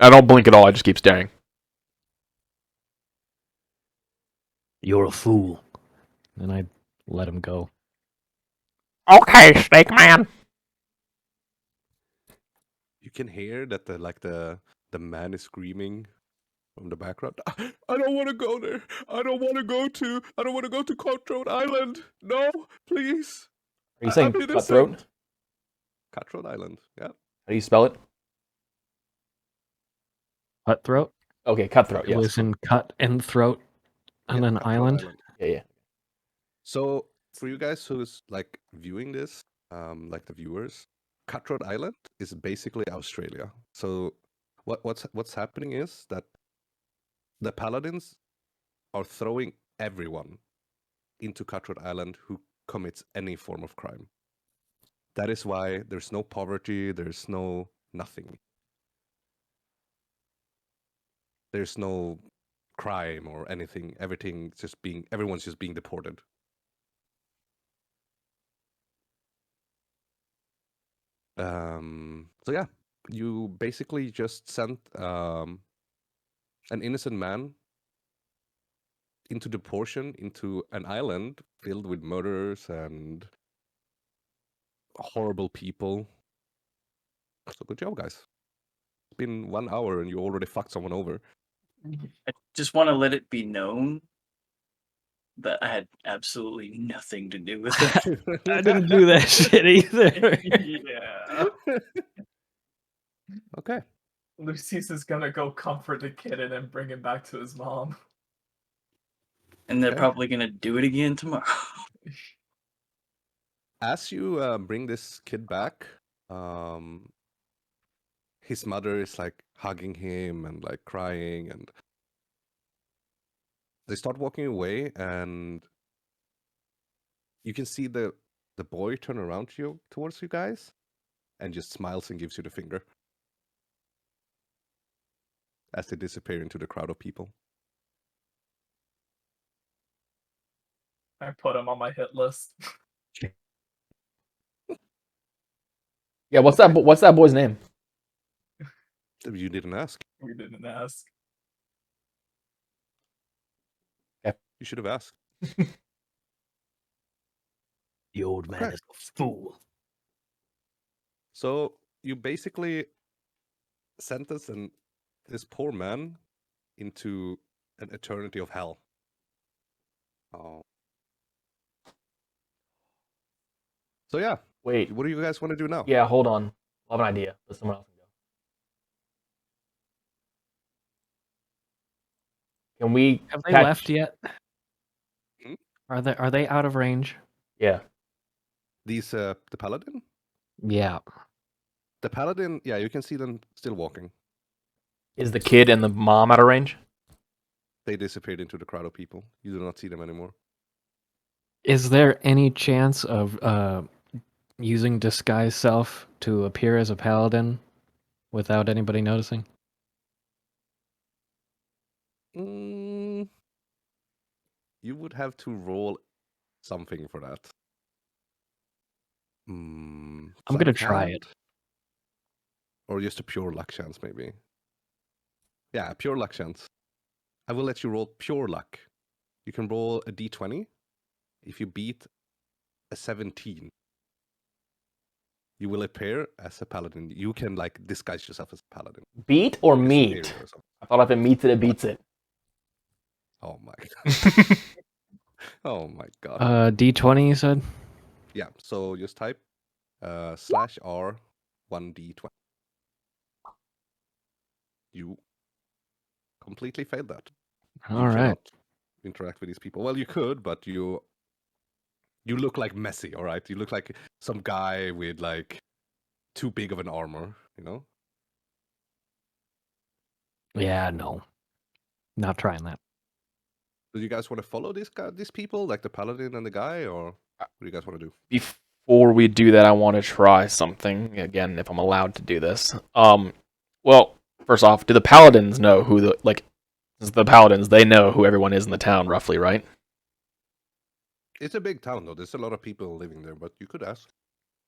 I don't blink at all. I just keep staring. You're a fool. And I let him go. Okay, Snake Man. You can hear that the man is screaming from the background. I don't want to go there. I don't want to go to Cutthroat Island. No, please. Are you saying I'm cutthroat? innocent. Cutthroat Island. Yeah. How do you spell it? Cutthroat? Okay, cutthroat. It Yes. was in cut and throat on Yeah, an Cutthroat island. Yeah. So for you guys who's like viewing this, like the viewers, Cutthroat Island is basically Australia. So what's happening is that the paladins are throwing everyone into Cutthroat Island who commits any form of crime. That is why there's no poverty, there's no nothing. There's no crime or anything. Everyone's just being deported. So yeah, you basically just sent an innocent man into deportation into an island filled with murderers and horrible people. So good job, guys. It's been 1 hour and you already fucked someone over. I just want to let it be known that I had absolutely nothing to do with it. I didn't do that shit either. Yeah. Okay. Lucius is gonna go comfort the kid and then bring him back to his mom. And they're Okay. probably gonna do it again tomorrow. As you bring this kid back, his mother is like hugging him and like crying, and they start walking away, and you can see the boy turn around to you towards you guys and just smiles and gives you the finger as they disappear into the crowd of people. I put him on my hit list. Yeah. What's that? What's that boy's name? You didn't ask. We didn't ask. You should have asked. The old man Okay. is a fool. So you basically sentence this poor man into an eternity of hell. Oh. So yeah, Wait. what do you guys want to do now? Yeah. Hold on. I have an idea. Let someone else go. Can we Have they catch- left yet? Hmm? Are they out of range? Yeah. These the paladin? Yeah. The paladin, yeah, you can see them still walking. Is the kid and the mom out of range? They disappeared into the crowd of people. You do not see them anymore. Is there any chance of using disguise self to appear as a paladin without anybody noticing? You would have to roll something for that. I'm gonna try it. hand? Or just a pure luck chance, maybe. Yeah, pure luck chance. I will let you roll pure luck. You can roll a d20. If you beat a 17, you will appear as a paladin. You can like disguise yourself as a paladin. Beat or Like a meat? superior or something. I thought if it meets it, it beats it. Oh my Oh my god. D20 you said? Yeah, so just type /R 1d20. You completely failed that. All You right. cannot interact with these people. Well, you could, but you look like messy, all right? You look like some guy with like too big of an armor, you know? Yeah, no. Not trying that. Do you guys want to follow these people, like the paladin and the guy, or what do you guys want to do? Before we do that, I want to try something again, if I'm allowed to do this. Well, first off, do the paladins know who the paladins? They know who everyone is in the town, roughly, right? It's a big town, though. There's a lot of people living there, but you could ask,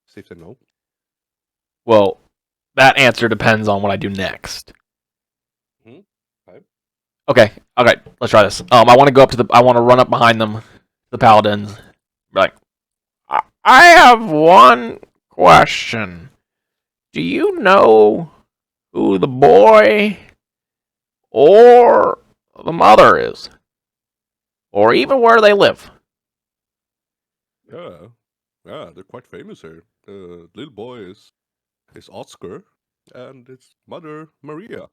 see if they know. Well, that answer depends on what I do next. Okay. Okay, let's try this. I want to go up to I want to run up behind them, the paladins. Be like, I have one question. Do you know who the boy or the mother is? Or even where they live? Yeah, they're quite famous here. The little boy is Oscar, and his mother Maria.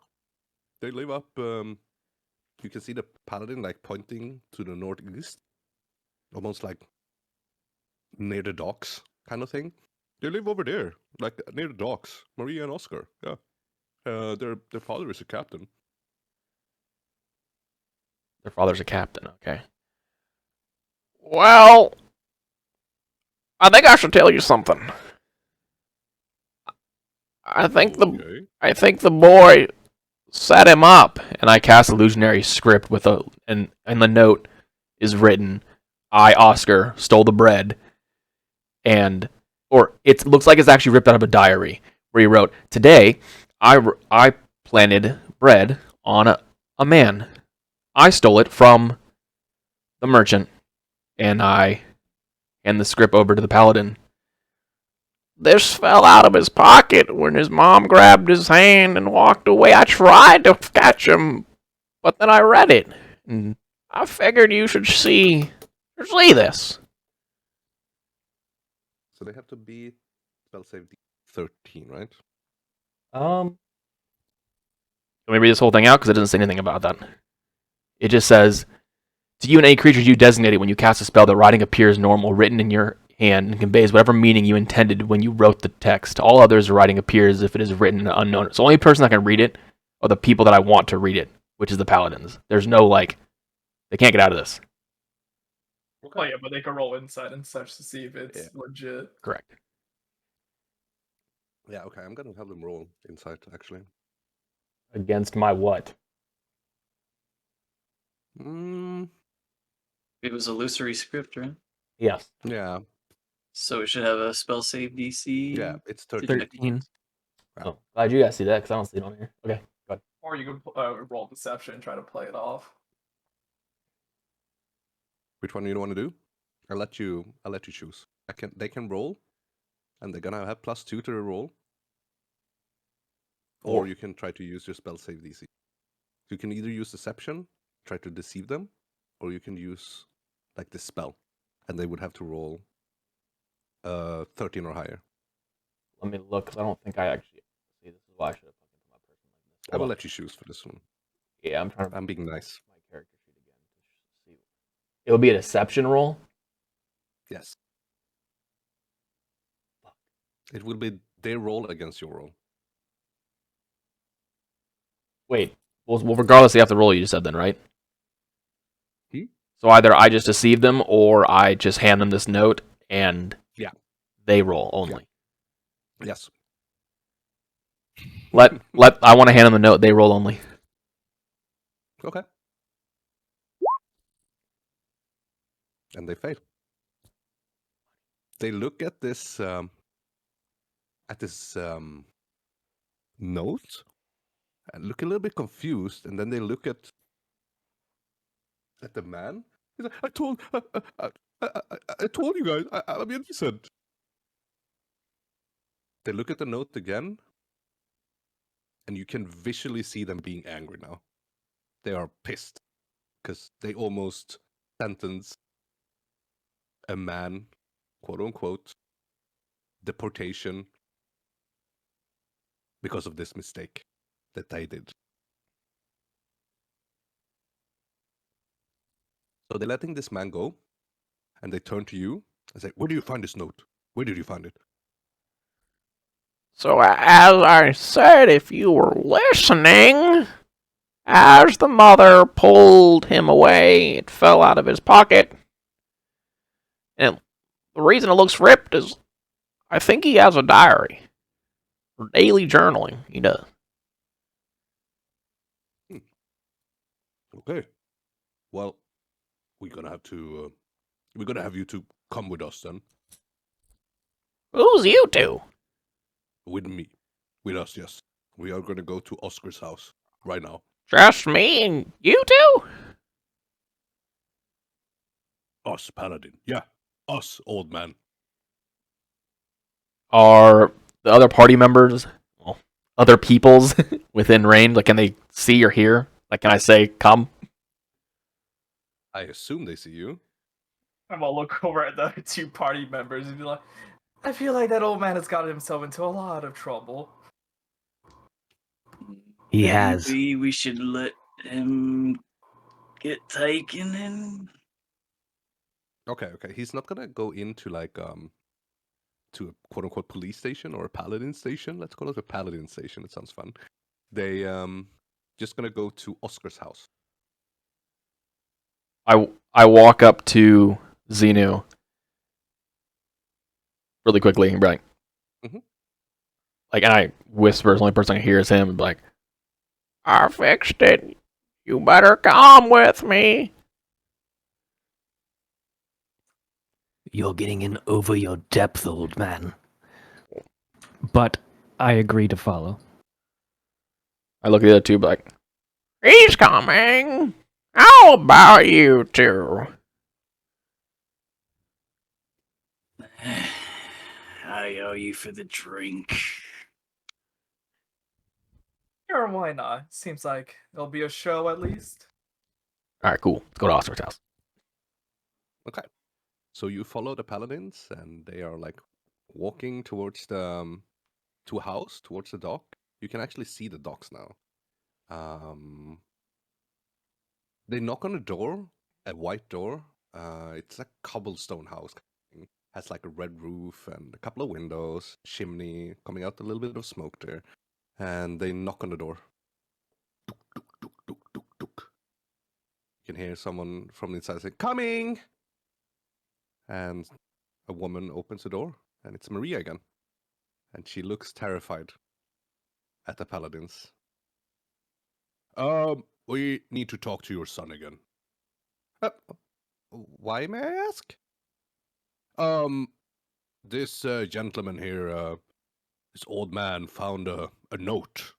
They live up. You can see the paladin like pointing to the northeast, almost like near the docks, kind of thing. They live over there, like near the docks. Maria and Oscar. Yeah, their father is a captain. Their father's a captain, okay. Well, I think I should tell you something. I think the boy set him up, and I cast illusionary script with and the note is written, I, Oscar, stole the bread, or it looks like it's actually ripped out of a diary, where he wrote, today, I planted bread on a man. I stole it from the merchant, and I hand the script over to the paladin. This fell out of his pocket when his mom grabbed his hand and walked away. I tried to catch him, but then I read it, and I figured you should see this. So they have to be spell save 13, right? Let me read this whole thing out because it doesn't say anything about that. It just says, to you and any creatures you designated when you cast a spell, the writing appears normal, written in your hand, and conveys whatever meaning you intended when you wrote the text. To all others, the writing appears as if it is written in unknown. So the only person that can read it are the people that I want to read it, which is the paladins. There's no, they can't get out of this. Oh yeah, but they can roll insight and such to see if it's legit. Correct. Yeah, okay, I'm gonna have them roll insight, actually. Against my what? It was illusory script, right? Yes. Yeah. So it should have a spell save DC. Yeah, it's 13. 13. Oh, glad you guys see that because I don't see it on here. Okay, go ahead. Or you could roll deception and try to play it off. Which one do you want to do? I'll let you choose. They can roll, and they're gonna have +2 to the roll. Or you can try to use your spell save DC. You can either use deception, try to deceive them, or you can use like this spell, and they would have to roll 13 or higher. Let me look because I don't think I actually see. This is why I should have fucking put my person like this. I will let you choose for this one. Yeah, I'm trying to. I'm being nice. My character sheet again to see. It will be a deception roll. Yes. It will be their roll against your roll. Wait. Well, regardless, they have to roll. You just said then, right? So either I just deceive them, or I just hand them this note, and they roll only. Yeah. Yes. I want to hand them the note. They roll only. Okay. And they fail. They look at this note and look a little bit confused, and then they look at the man. He's like, I told you guys, I'm innocent. They look at the note again, and you can visually see them being angry now. They are pissed because they almost sentenced a man, quote unquote, deportation because of this mistake that they did. So they're letting this man go, and they turn to you and say, where do you find this note? Where did you find it? So, as I said, if you were listening, As the mother pulled him away, it fell out of his pocket. And the reason it looks ripped is I think he has a diary. For daily journaling, he does. Okay. Well, we're gonna have to. We're gonna have you to come with us then. Who's you two? With me. With us, yes. We are gonna go to Oscar's house right now. Just me and you two? Us, Paladin. Yeah. Us, old man. Are the other party members, well, other peoples within range? Like, can they see or hear? Like, can I say, come? I assume they see you. I'm gonna look over at the two party members and be like, I feel like that old man has gotten himself into a lot of trouble. He has. Maybe we should let him get taken in. Okay. He's not gonna go into like to a quote unquote police station or a paladin station. Let's call it a paladin station. It sounds fun. They just gonna go to Oscar's house. I walk up to Xenu really quickly and be like, Mhm. like, and I whisper, the only person I can hear is him, and be like, I fixed it. You better come with me. You're getting in over your depth, old man. But I agree to follow. I look at the other two, be like, He's coming. How about you two? I owe you for the drink. Or why not? Seems like there'll be a show at least. all right, cool. Let's go to Oscar's house. Okay. So you follow the paladins, and they are like walking towards the to a house towards the dock. You can actually see the docks now. They knock on a door, a white door. It's a cobblestone house. Has like a red roof and a couple of windows, chimney coming out a little bit of smoke there. And they knock on the door. Tuk, tuk, tuk, tuk, tuk, tuk. You can hear someone from the inside say, "Coming!" And a woman opens the door, and it's Maria again. And she looks terrified at the paladins. We need to talk to your son again. Why, may I ask? This gentleman here, this old man found a note.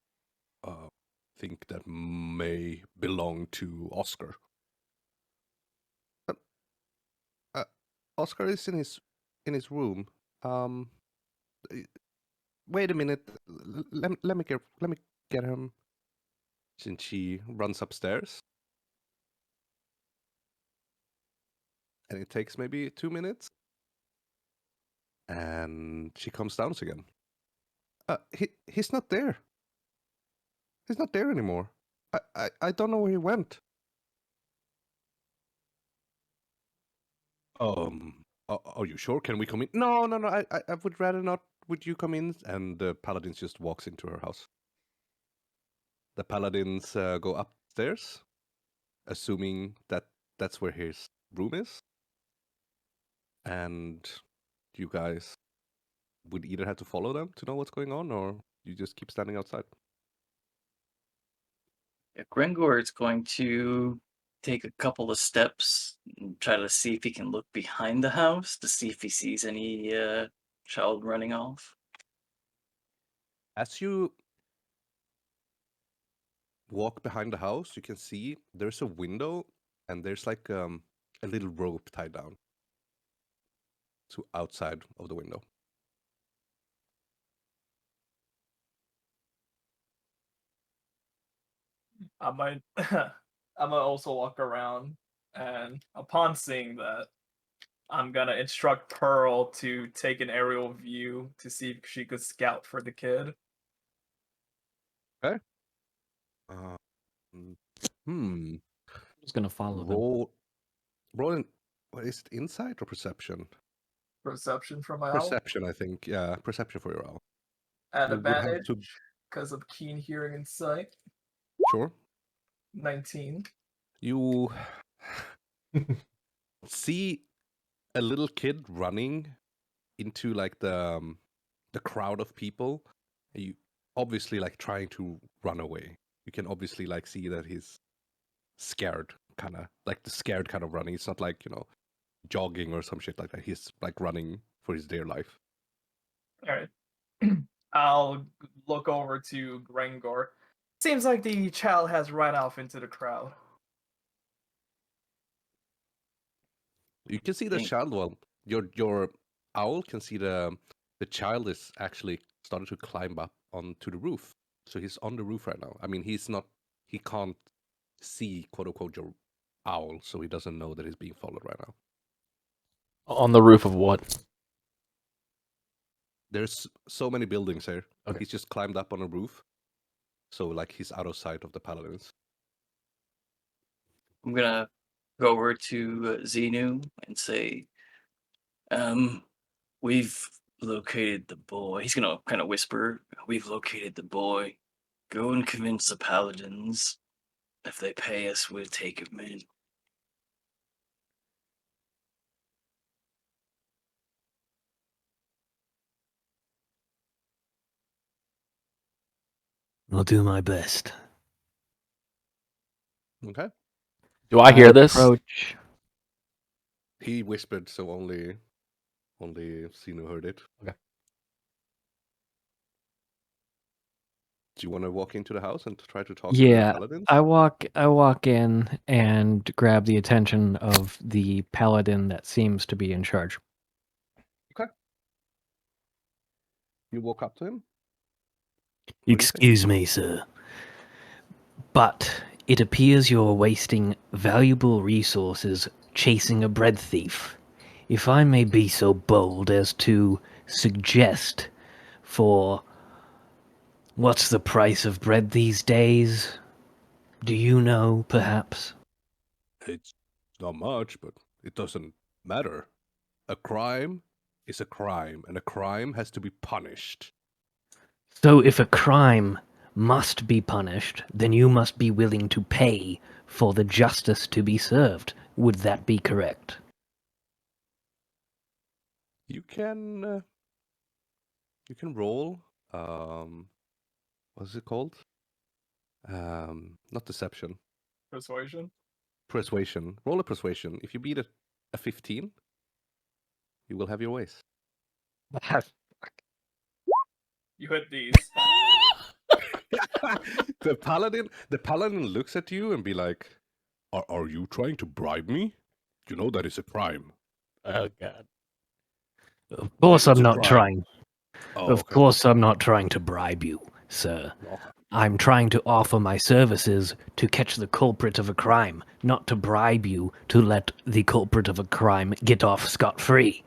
Think that may belong to Oscar. Oscar is in his room. Wait a minute. Let me get him. Since she runs upstairs, and it takes maybe 2 minutes, and she comes down again. He's not there. He's not there anymore. I don't know where he went. Are you sure? Can we come in? No. I would rather not. Would you come in? And the paladins just walks into her house. The paladins go upstairs, assuming that that's where his room is. And you guys would either have to follow them to know what's going on, or you just keep standing outside. Yeah, Grengor is going to take a couple of steps and try to see if he can look behind the house to see if he sees any child running off. As you walk behind the house, you can see there's a window, and there's like a little rope tied down to outside of the window. I might I'm gonna also walk around, and upon seeing that, I'm gonna instruct Pearl to take an aerial view to see if she could scout for the kid. Okay. Hmm. I'm just gonna follow them. Roll in. What is it? Insight or perception? Perception for my owl. Perception, I think. Yeah, perception for your owl. At You would have advantage to- because of keen hearing and sight. Sure. 19. You see a little kid running into like the crowd of people. You obviously like trying to run away. You can obviously like see that he's scared, kind of like the scared kind of running. It's not like jogging or some shit like that. He's like running for his dear life. All right. I'll look over to Grengor. Seems like the child has run off into the crowd. You can see the Think- child. Well, your owl can see the child is actually started to climb up onto the roof. So he's on the roof right now. I mean, he can't see quote unquote your owl, so he doesn't know that he's being followed right now. On the roof of what? There's so many buildings here. Okay. He's just climbed up on a roof, so like he's out of sight of the paladins. I'm gonna go over to Xenu and say, we've located the boy. He's gonna kind of whisper, we've located the boy. Go and convince the paladins. If they pay us, we'll take him in. I'll do my best. Okay. Do I hear this? Approach. He whispered, so only Sinu heard it. Okay. Do you want to walk into the house and try to talk to the Yeah, paladins? I walk in and grab the attention of the paladin that seems to be in charge. You walk up to him. What do you say? Excuse me, sir, but it appears you're wasting valuable resources chasing a bread thief. If I may be so bold as to suggest for what's the price of bread these days? Do you know, perhaps? It's not much, but it doesn't matter. A crime is a crime, and a crime has to be punished. So if a crime must be punished, then you must be willing to pay for the justice to be served. Would that be correct? You can roll. What's it called? Not deception. Persuasion. Persuasion. Roll a persuasion. If you beat a 15, you will have your ways. You hit these. the paladin looks at you and be like, "Are you trying to bribe me? You know that is a crime." Oh god. Of course It's I'm a not crime. trying. Oh, Of okay. course I'm not trying to bribe you, sir. Okay. I'm trying to offer my services to catch the culprit of a crime, not to bribe you to let the culprit of a crime get off scot-free.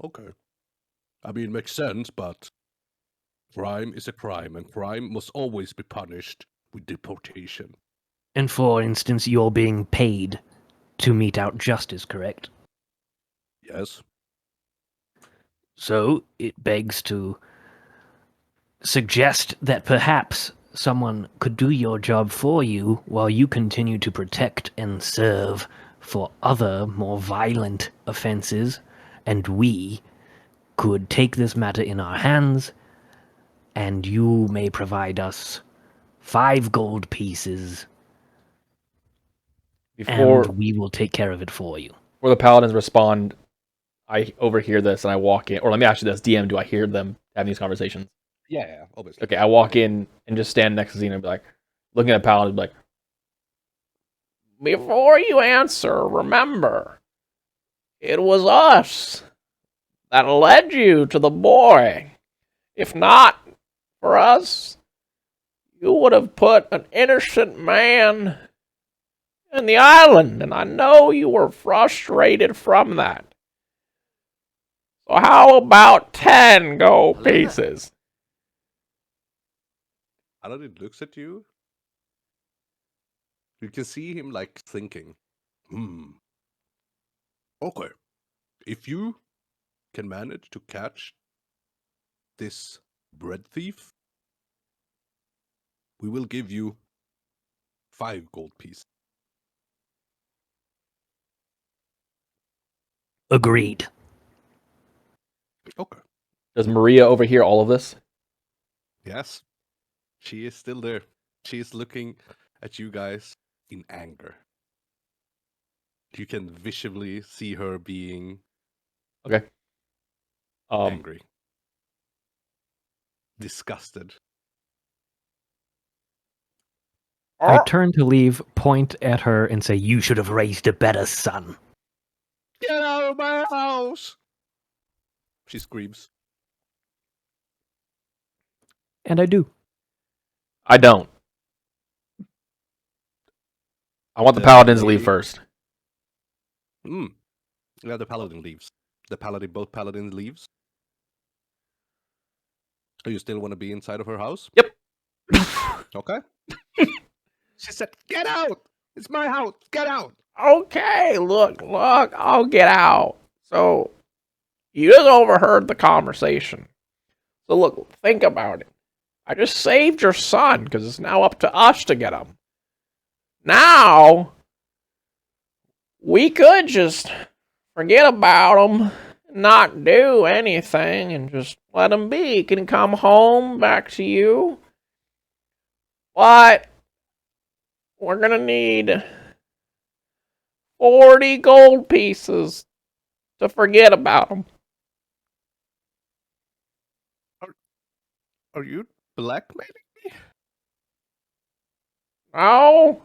Okay. I mean, it makes sense, but crime is a crime, and crime must always be punished with deportation. And for instance, you're being paid to mete out justice, correct? Yes. So it begs to suggest that perhaps someone could do your job for you while you continue to protect and serve for other, more violent offenses, and we could take this matter in our hands, and you may provide us 5 gold pieces, Before and we will take care of it for you. the paladins respond, I overhear this and I walk in. Or let me ask you this, DM, do I hear them having these conversations? Yeah, obviously. Okay, I walk in and just stand next to Xena and be like, looking at the paladin, be like, Before you answer, remember, it was us that led you to the boy. If not for us, you would have put an innocent man in the island, and I know you were frustrated from that. So how about 10 gold pieces? Paladin looks at you. You can see him like thinking, okay, if you can manage to catch this bread thief, we will give you 5 gold pieces. Agreed. Okay. Does Maria overhear all of this? Yes. She is still there. She is looking at you guys in anger. You can visibly see her being Okay. angry. Disgusted. I turn to leave, point at her, and say, "You should have raised a better son." Get out of my house! She screams. And I do. I don't. I want the The paladins to leave lady- first. Yeah, the paladin leaves. Both paladins leaves. Do you still want to be inside of her house? Yep. Okay. She said, "Get out! It's my house. Get out!" Okay, look, I'll get out. So, you just overheard the conversation. So, look, think about it. I just saved your son because it's now up to us to get him. Now, we could just forget about him, not do anything, and just let him be. He can come home back to you. But we're gonna need 40 gold pieces to forget about him. Are you blackmailing me? No.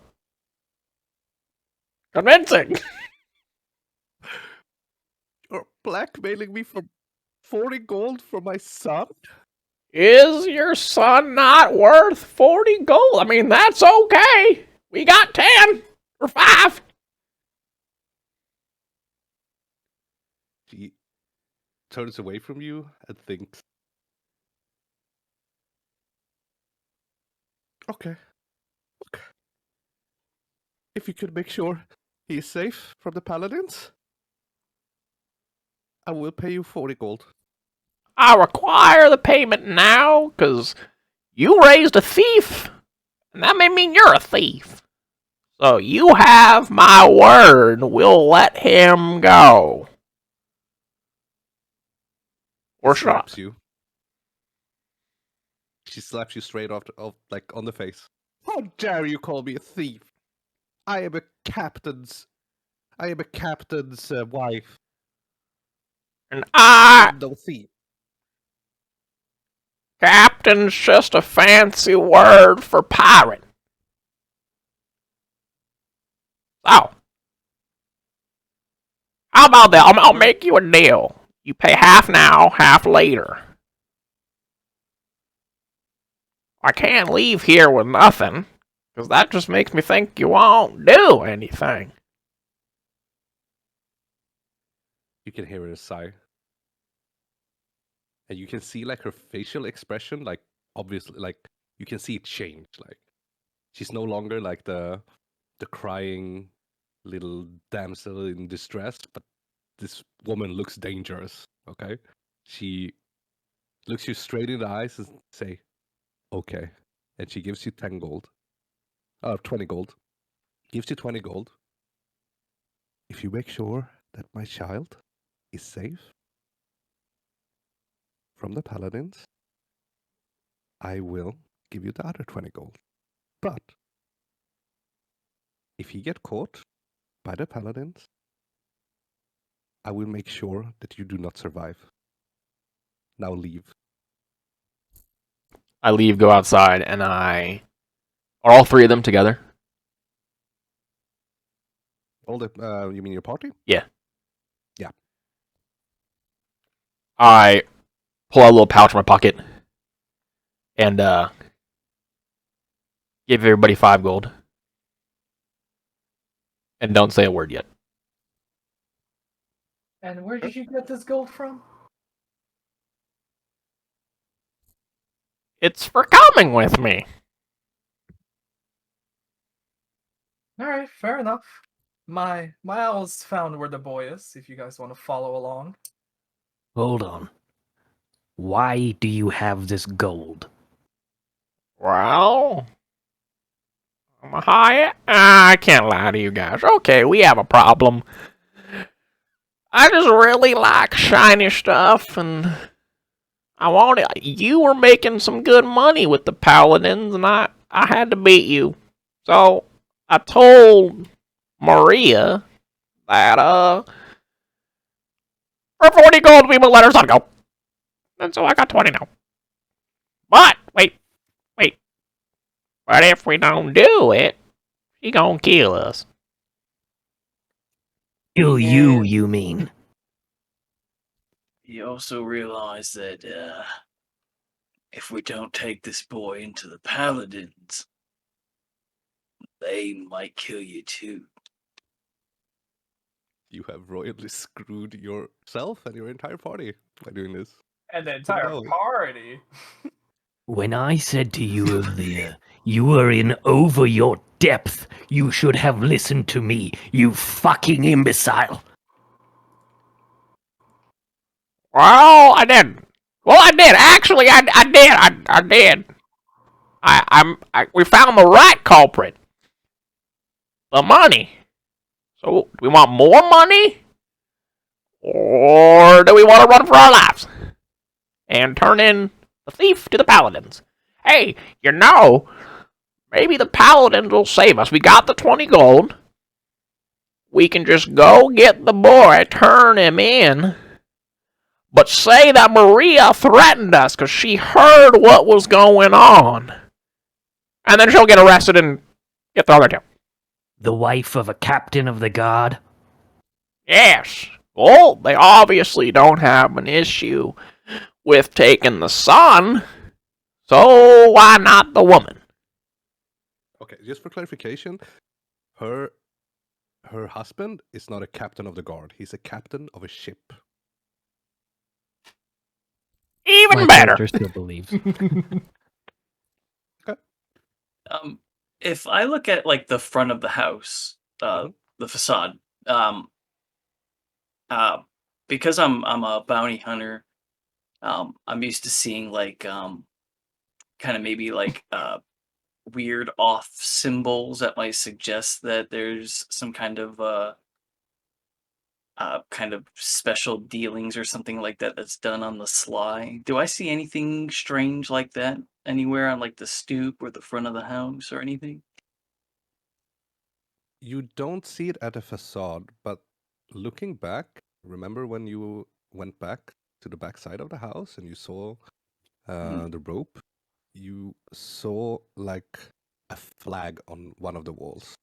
Convincing. You're blackmailing me for 40 gold for my son? Is your son not worth 40 gold? I mean, that's okay. We got 10 or 5. She turns away from you and thinks, okay. If you could make sure he is safe from the paladins, I will pay you 40 gold. I require the payment now because you raised a thief. And that may mean you're a thief. So you have my word. We'll let him go. Or She should I? slaps you. She slaps you straight like on the face. How dare you call me a thief? I am a captain's wife. And I, I'm no thief. captain's just a fancy word for pirate. So, how about that? I'll make you a deal. You pay half now, half later. I can't leave here with nothing, because that just makes me think you won't do anything. You can hear her sigh. And you can see like her facial expression, like obviously like you can see it change. Like she's no longer like the crying little damsel in distress, but this woman looks dangerous, okay? She looks you straight in the eyes and say, okay. And she gives you 10 gold. 20 gold. Gives you 20 gold. If you make sure that my child is safe from the paladins, I will give you the other 20 gold. But if you get caught by the paladins, I will make sure that you do not survive. Now leave. I leave, go outside, and are all 3 of them together? All the you mean your party? I pull out a little pouch from my pocket and give everybody 5 gold. And don't say a word yet. And where did you get this gold from? It's for coming with me. Alright, fair enough. My owls found where the boy is, if you guys want to follow along. Hold on. Why do you have this gold? Well, I can't lie to you guys. Okay, we have a problem. I just really like shiny stuff, and you were making some good money with the paladins, and I had to beat you. So I told Maria that for 40 gold we will let her son go. And so I got 20 now. But wait. But if we don't do it, she gonna kill us. Kill you, you mean? You also realize that if we don't take this boy into the paladins, they might kill you too. You have royally screwed yourself and your entire party by doing this. And the entire No. party. When I said to you earlier, you were in over your depth, you should have listened to me, you fucking imbecile. Well, I did. Actually, I did. We found the right culprit. The money. So, do we want more money? Or do we want to run for our lives? And turn in the thief to the paladins? Hey, maybe the paladins will save us. We got the 20 gold. We can just go get the boy, turn him in, but say that Maria threatened us because she heard what was going on. And then she'll get arrested and get thrown in jail. The wife of a captain of the guard? Yes. Well, they obviously don't have an issue with taking the son, so why not the woman? Okay, just for clarification, her husband is not a captain of the guard. He's a captain of a ship. Even My better. character still believes. If I look at like the front of the house, the facade, because I'm a bounty hunter, I'm used to seeing like kind of maybe like weird off symbols that might suggest that there's some kind of special dealings or something like that that's done on the sly. Do I see anything strange like that anywhere on like the stoop or the front of the house or anything? You don't see it at a facade, but looking back, remember when you went back to the back side of the house and you saw the rope? You saw like a flag on one of the walls.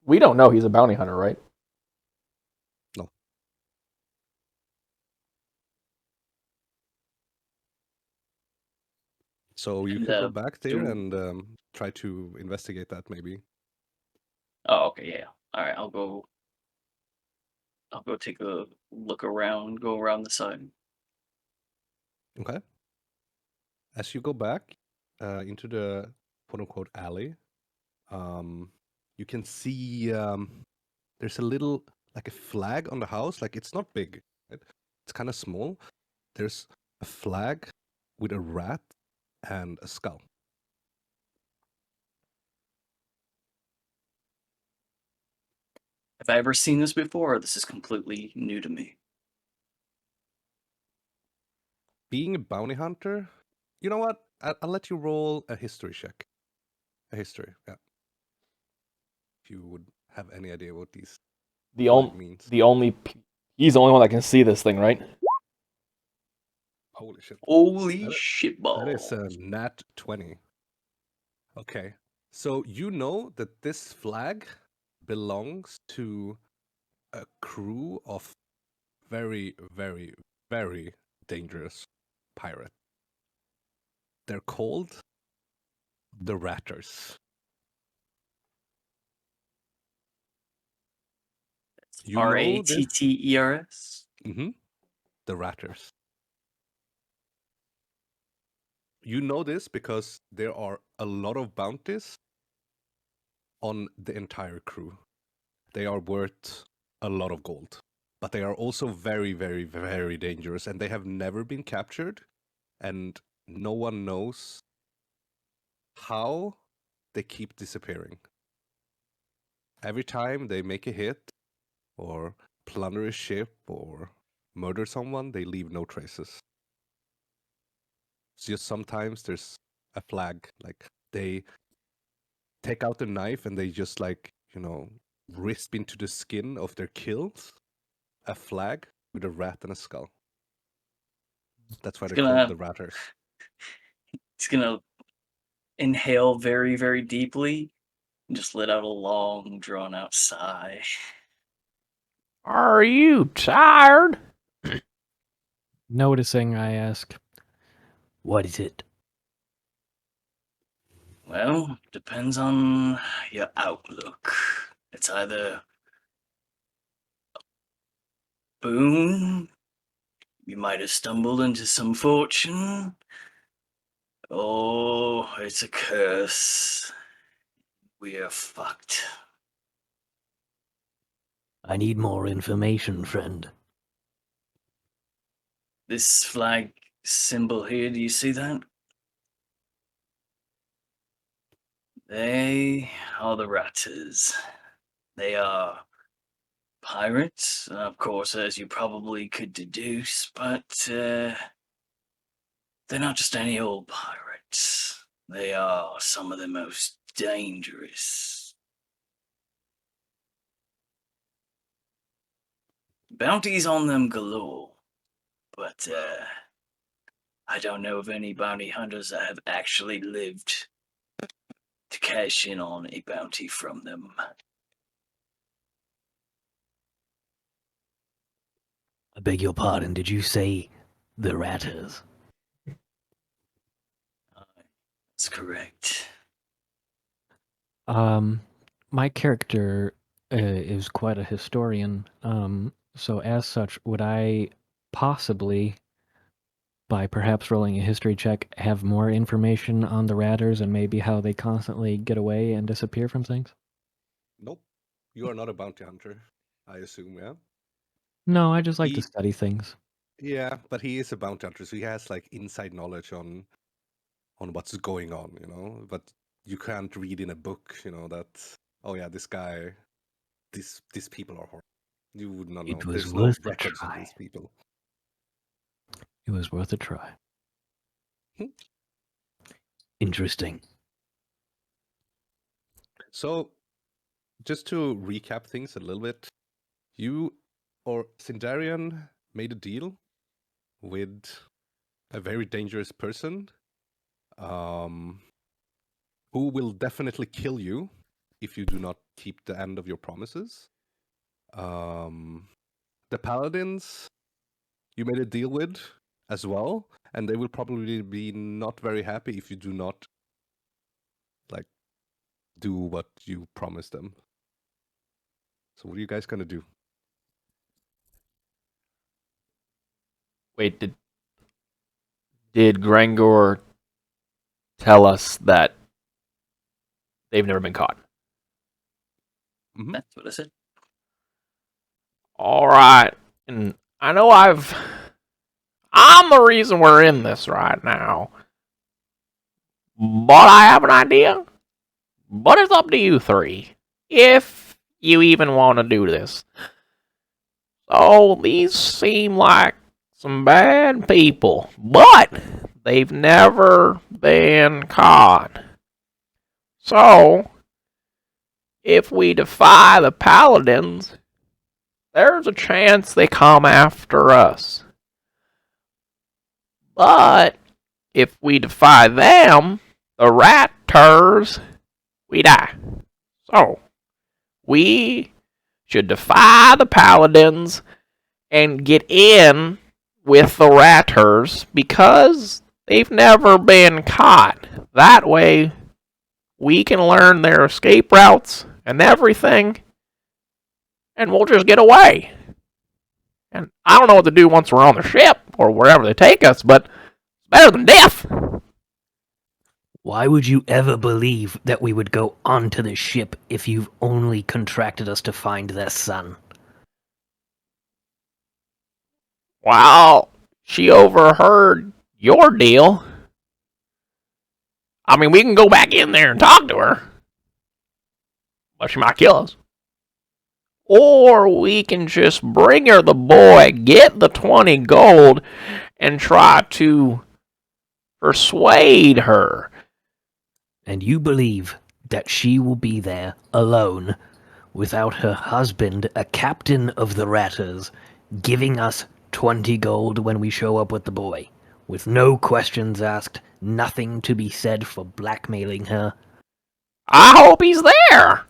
We don't know he's a bounty hunter, right? No. So you And, can go back there do- and try to investigate that maybe. Oh, okay, yeah. All right, I'll go take a look around, go around the side. Okay. As you go back into the quote unquote alley, you can see there's a little like a flag on the house. Like it's not big, right? It's kind of small. There's a flag with a rat and a skull. Have I ever seen this before, or this is completely new to me? Being a bounty hunter, you know what? I'll let you roll a history check. A history, yeah. If you would have any idea what these flag means. He's the only one that can see this thing, right? Holy shit. Holy shit That is balls. a nat 20. Okay. So you know that this flag belongs to a crew of very, very, very dangerous pirates. They're called the Ratters. You know this? Ratters? Mm-hmm. The Ratters. You know this because there are a lot of bounties on the entire crew. They are worth a lot of gold. But they are also very, very, very dangerous, and they have never been captured, and no one knows how they keep disappearing. Every time they make a hit, or plunder a ship, or murder someone, they leave no traces. It's just sometimes there's a flag, like they take out the knife and they just risp into the skin of their kills a flag with a rat and a skull. That's why He's they're called gonna the Ratters. he's gonna inhale very, very deeply and just let out a long, drawn out sigh. Are you tired? Noticing, I ask, "What is it?" Well, depends on your outlook. It's either boon, you might have stumbled into some fortune, or it's a curse. We are fucked. I need more information, friend. This flag symbol here, do you see that? They are the Ratters. They are pirates, of course, as you probably could deduce, but they're not just any old pirates. They are some of the most dangerous. Bounties on them galore, but I don't know of any bounty hunters that have actually lived to cash in on a bounty from them. I beg your pardon, did you say the Ratters? That's correct. My character is quite a historian. So as such, would I possibly, by perhaps rolling a history check, have more information on the Ratters and maybe how they constantly get away and disappear from things? Nope. You are not a bounty hunter, I assume, yeah? No, I just like to He, study things. yeah, but he is a bounty hunter, so he has like inside knowledge on what's going on, But you can't read in a book, that oh yeah, this guy, these people are horrible. You would not know. It was There's no worth a records of try. these people. It was worth a try. Hmm. Interesting. So, just to recap things a little bit, you or Sindarian made a deal with a very dangerous person, who will definitely kill you if you do not keep the end of your promises. The paladins you made a deal with as well, and they will probably be not very happy if you do not like do what you promised them. So what are you guys gonna do? Wait, did Grangor tell us that they've never been caught? Mm-hmm. That's what I said. All right. And I know I'm the reason we're in this right now. But I have an idea. But it's up to you three. If you even want to do this. So these seem like some bad people. But they've never been caught. So, if we defy the paladins, there's a chance they come after us. But if we defy them, the Ratters, we die. So, we should defy the paladins and get in with the Ratters because they've never been caught. That way, we can learn their escape routes and everything, and we'll just get away. And I don't know what to do once we're on the ship or wherever they take us, but it's better than death. Why would you ever believe that we would go onto the ship if you've only contracted us to find their son? Well, she overheard your deal. I mean, we can go back in there and talk to her, but she might kill us. Or we can just bring her the boy, get the 20 gold, and try to persuade her. And you believe that she will be there alone, without her husband, a captain of the Ratters, giving us 20 gold when we show up with the boy, with no questions asked, nothing to be said for blackmailing her? I hope he's there.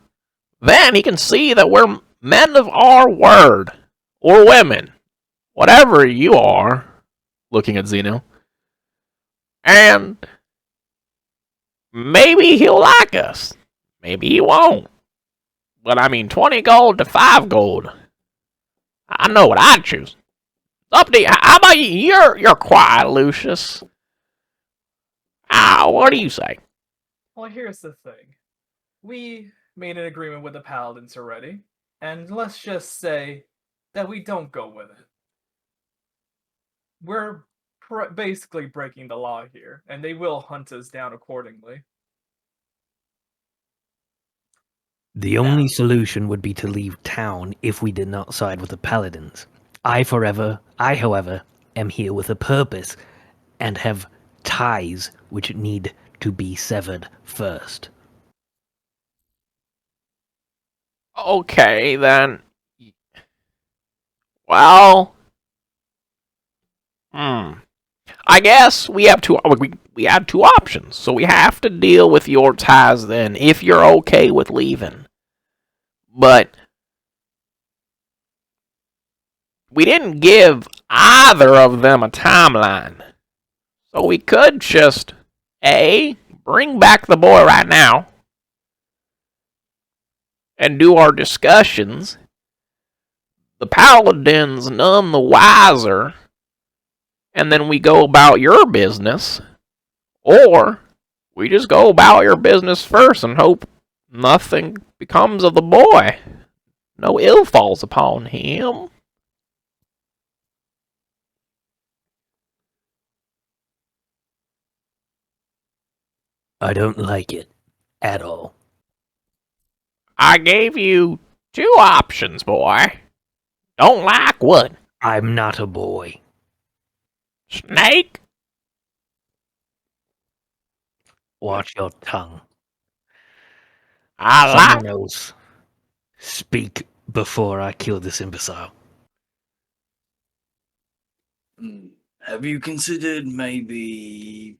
Then he can see that we're men of our word, or women, whatever you are, looking at Zeno. And maybe he'll like us. Maybe he won't. But I mean, 20 gold to 5 gold. I know what I'd choose. Up to you. How about you? You're quiet, Lucius. What do you say? Well, here's the thing. We made an agreement with the Paladins already, and let's just say that we don't go with it. We're basically breaking the law here, and they will hunt us down accordingly. The only solution would be to leave town if we did not side with the Paladins. I, however, am here with a purpose, and have ties which need to be severed first. Okay, then. Well, I guess we have we had two options, so we have to deal with your ties then, if you're okay with leaving. But we didn't give either of them a timeline, so we could just bring back the boy right now and do our discussions. The Paladins none the wiser, and then we go about your business, or we just go about your business first and hope nothing becomes of the boy. No ill falls upon him. I don't like it at all. I gave you two options, boy. Don't like what? I'm not a boy. Snake? Watch your tongue. I like. Someone else speak before I kill this imbecile. Have you considered maybe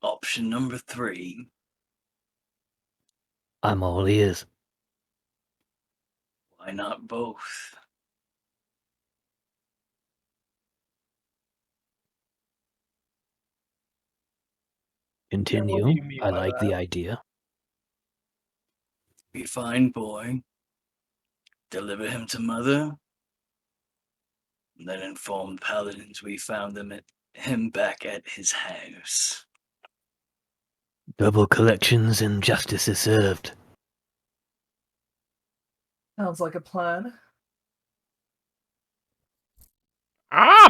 option number 3? I'm all ears. Why not both? Continue. What do you mean I by like that? the idea. We find boy, deliver him to mother, and then inform Paladins we found him back at his house. Double collections and justice is served. Sounds like a plan.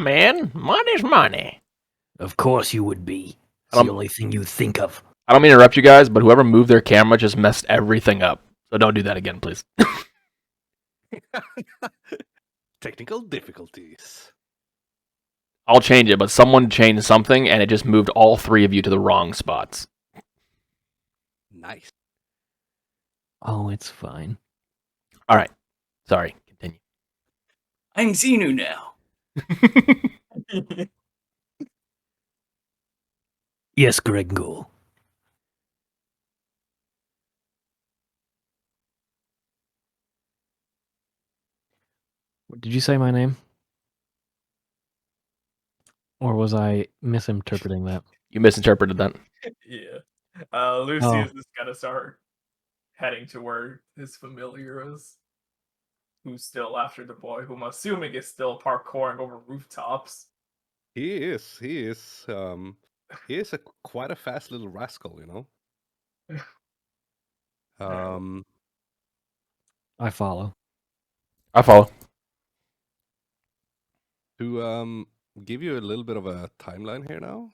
Man, money's money. Of course you would be. It's the only thing you think of. I don't mean to interrupt you guys, but whoever moved their camera just messed everything up. So don't do that again, please. Technical difficulties. I'll change it, but someone changed something and it just moved all three of you to the wrong spots. Nice. Oh, it's fine. All right. Sorry. Continue. I'm Xenu now. Yes, Gregor. Did you say my name? Or was I misinterpreting that? You misinterpreted that. Yeah. Lucius is gonna start heading to where his familiar is. Who's still after the boy, who I'm assuming is still parkouring over rooftops. He is. He is. He is quite a fast little rascal, you know. I follow. I follow. To give you a little bit of a timeline here now.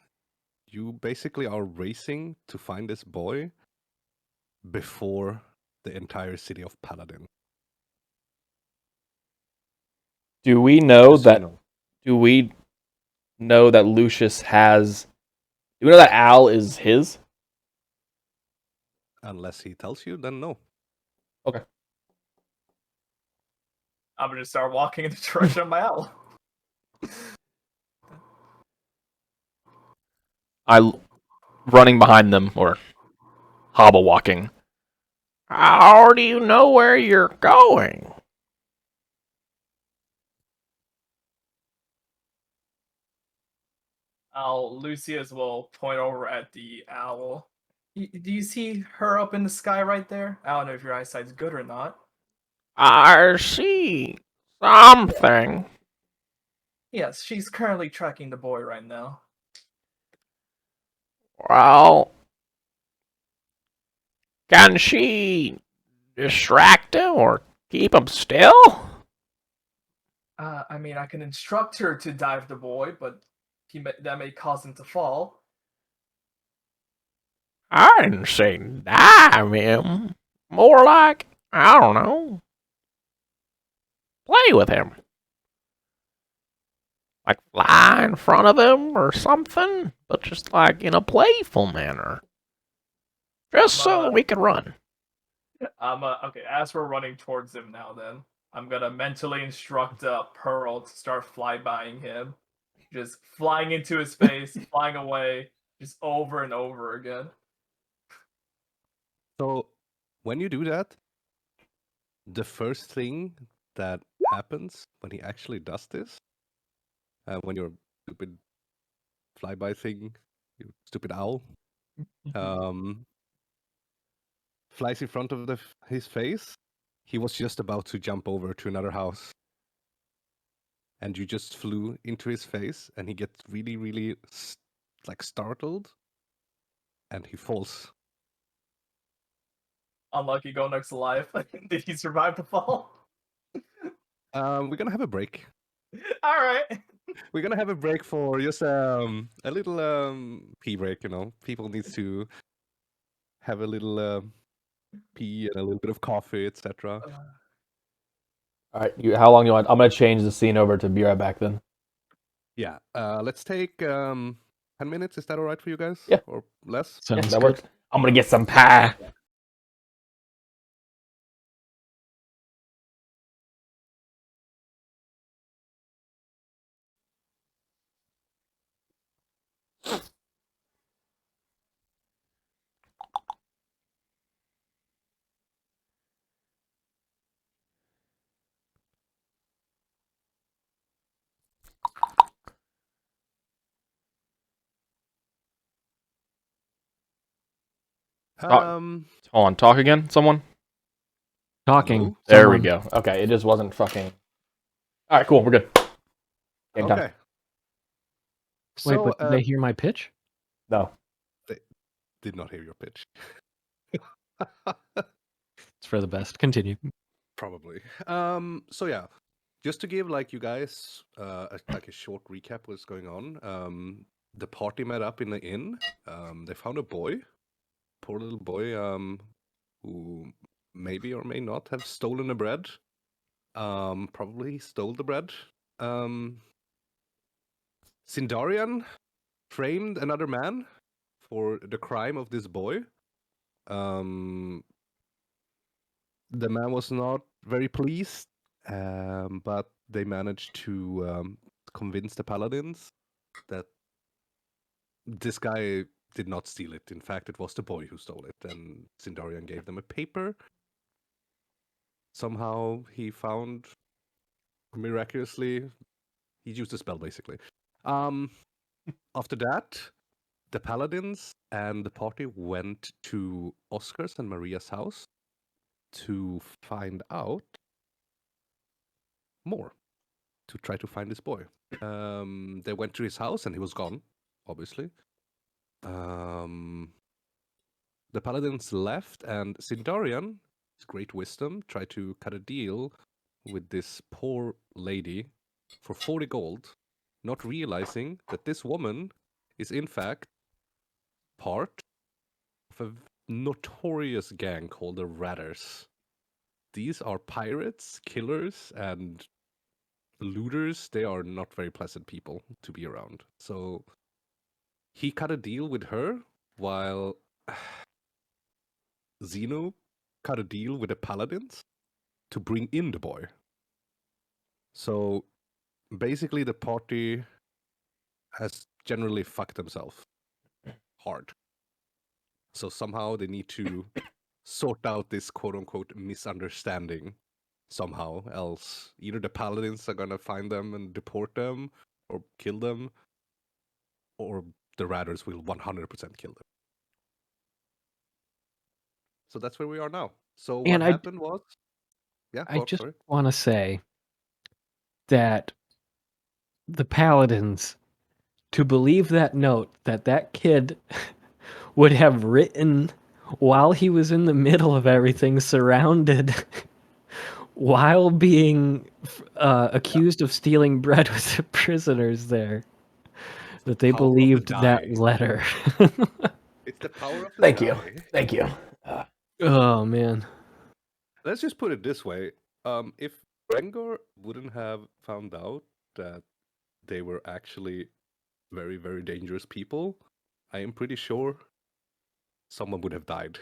you basically are racing to find this boy before the entire city of Paladin. Do we know Just so you that? know. Do we know that Lucius has? Do we know that Al is his? Unless he tells you, then no. Okay. I'm gonna start walking in the direction of my owl. Running behind them or hobble walking. How do you know where you're going? Lucius will point over at the owl. Do you see her up in the sky right there? I don't know if your eyesight's good or not. I see something. Yes, she's currently tracking the boy right now. Well, can she distract him or keep him still? I mean, I can instruct her to dive the boy, but that may cause him to fall. I didn't say dive him. More like, I don't know, play with him. Like fly in front of him or something, but just like in a playful manner. Just so that we can run. Okay, as we're running towards him now, then I'm gonna mentally instruct Pearl to start flybying him, just flying into his face, flying away, just over and over again. So when you do that, the first thing that happens when he actually does this, when your stupid flyby thing, you stupid owl, flies in front of his face, he was just about to jump over to another house. And you just flew into his face, and he gets really, really startled, and he falls. Unlucky Go next to life. Did he survive the fall? We're gonna have a break. All right. We're gonna have a break for just a little pee break. You know, people need to have a little pee and a little bit of coffee, etc. All right. How long do you want? I'm gonna change the scene over to be right back then. Yeah. Let's take 10 minutes. Is that all right for you guys? Yeah. Or less? Yeah, Sounds that good. works. I'm gonna get some pie. Um. Hold on. Talk again. Someone. Talking. Hello? There we Someone. go. Okay. It just wasn't fucking. All right. Cool. We're good. Game time. Okay. Wait, So, but did they hear my pitch? No. did not hear your pitch. It's for the best. Continue. Probably. So yeah, just to give like you guys like a short recap what's going on. The party met up in the inn. They found a boy, poor little boy, who maybe or may not have stolen the bread. Probably he stole the bread. Sindarian framed another man for the crime of this boy. The man was not very pleased, but they managed to convince the paladins that this guy did not steal it. In fact, it was the boy who stole it, and Sindarian gave them a paper. Somehow he found, miraculously, he used a spell basically. After that, the paladins and the party went to Oscar's and Maria's house to find out more, to try to find this boy. They went to his house and he was gone, obviously. The paladins left, and Sindarian, his great wisdom, tried to cut a deal with this poor lady for 40 gold, not realizing that this woman is in fact part of a notorious gang called the Ratters. These are pirates, killers, and looters. They are not very pleasant people to be around. So he cut a deal with her while Zeno cut a deal with the paladins to bring in the boy. So basically, the party has generally fucked themselves hard. So somehow they need to sort out this quote unquote misunderstanding somehow, else either the paladins are gonna find them and deport them or kill them, or the Ratters will 100% kill them. So that's where we are now. So what And happened was, yeah, I go on, just sorry. want to say that the Paladins, to believe that note that kid would have written while he was in the middle of everything, surrounded, while being accused of stealing bread with the prisoners there, that they Power of the believed that die. letter. It's the power of the Thank you. die. Thank you. Oh, man. Let's just put it this way. If Rengor wouldn't have found out that they were actually very, very dangerous people, I am pretty sure someone would have died.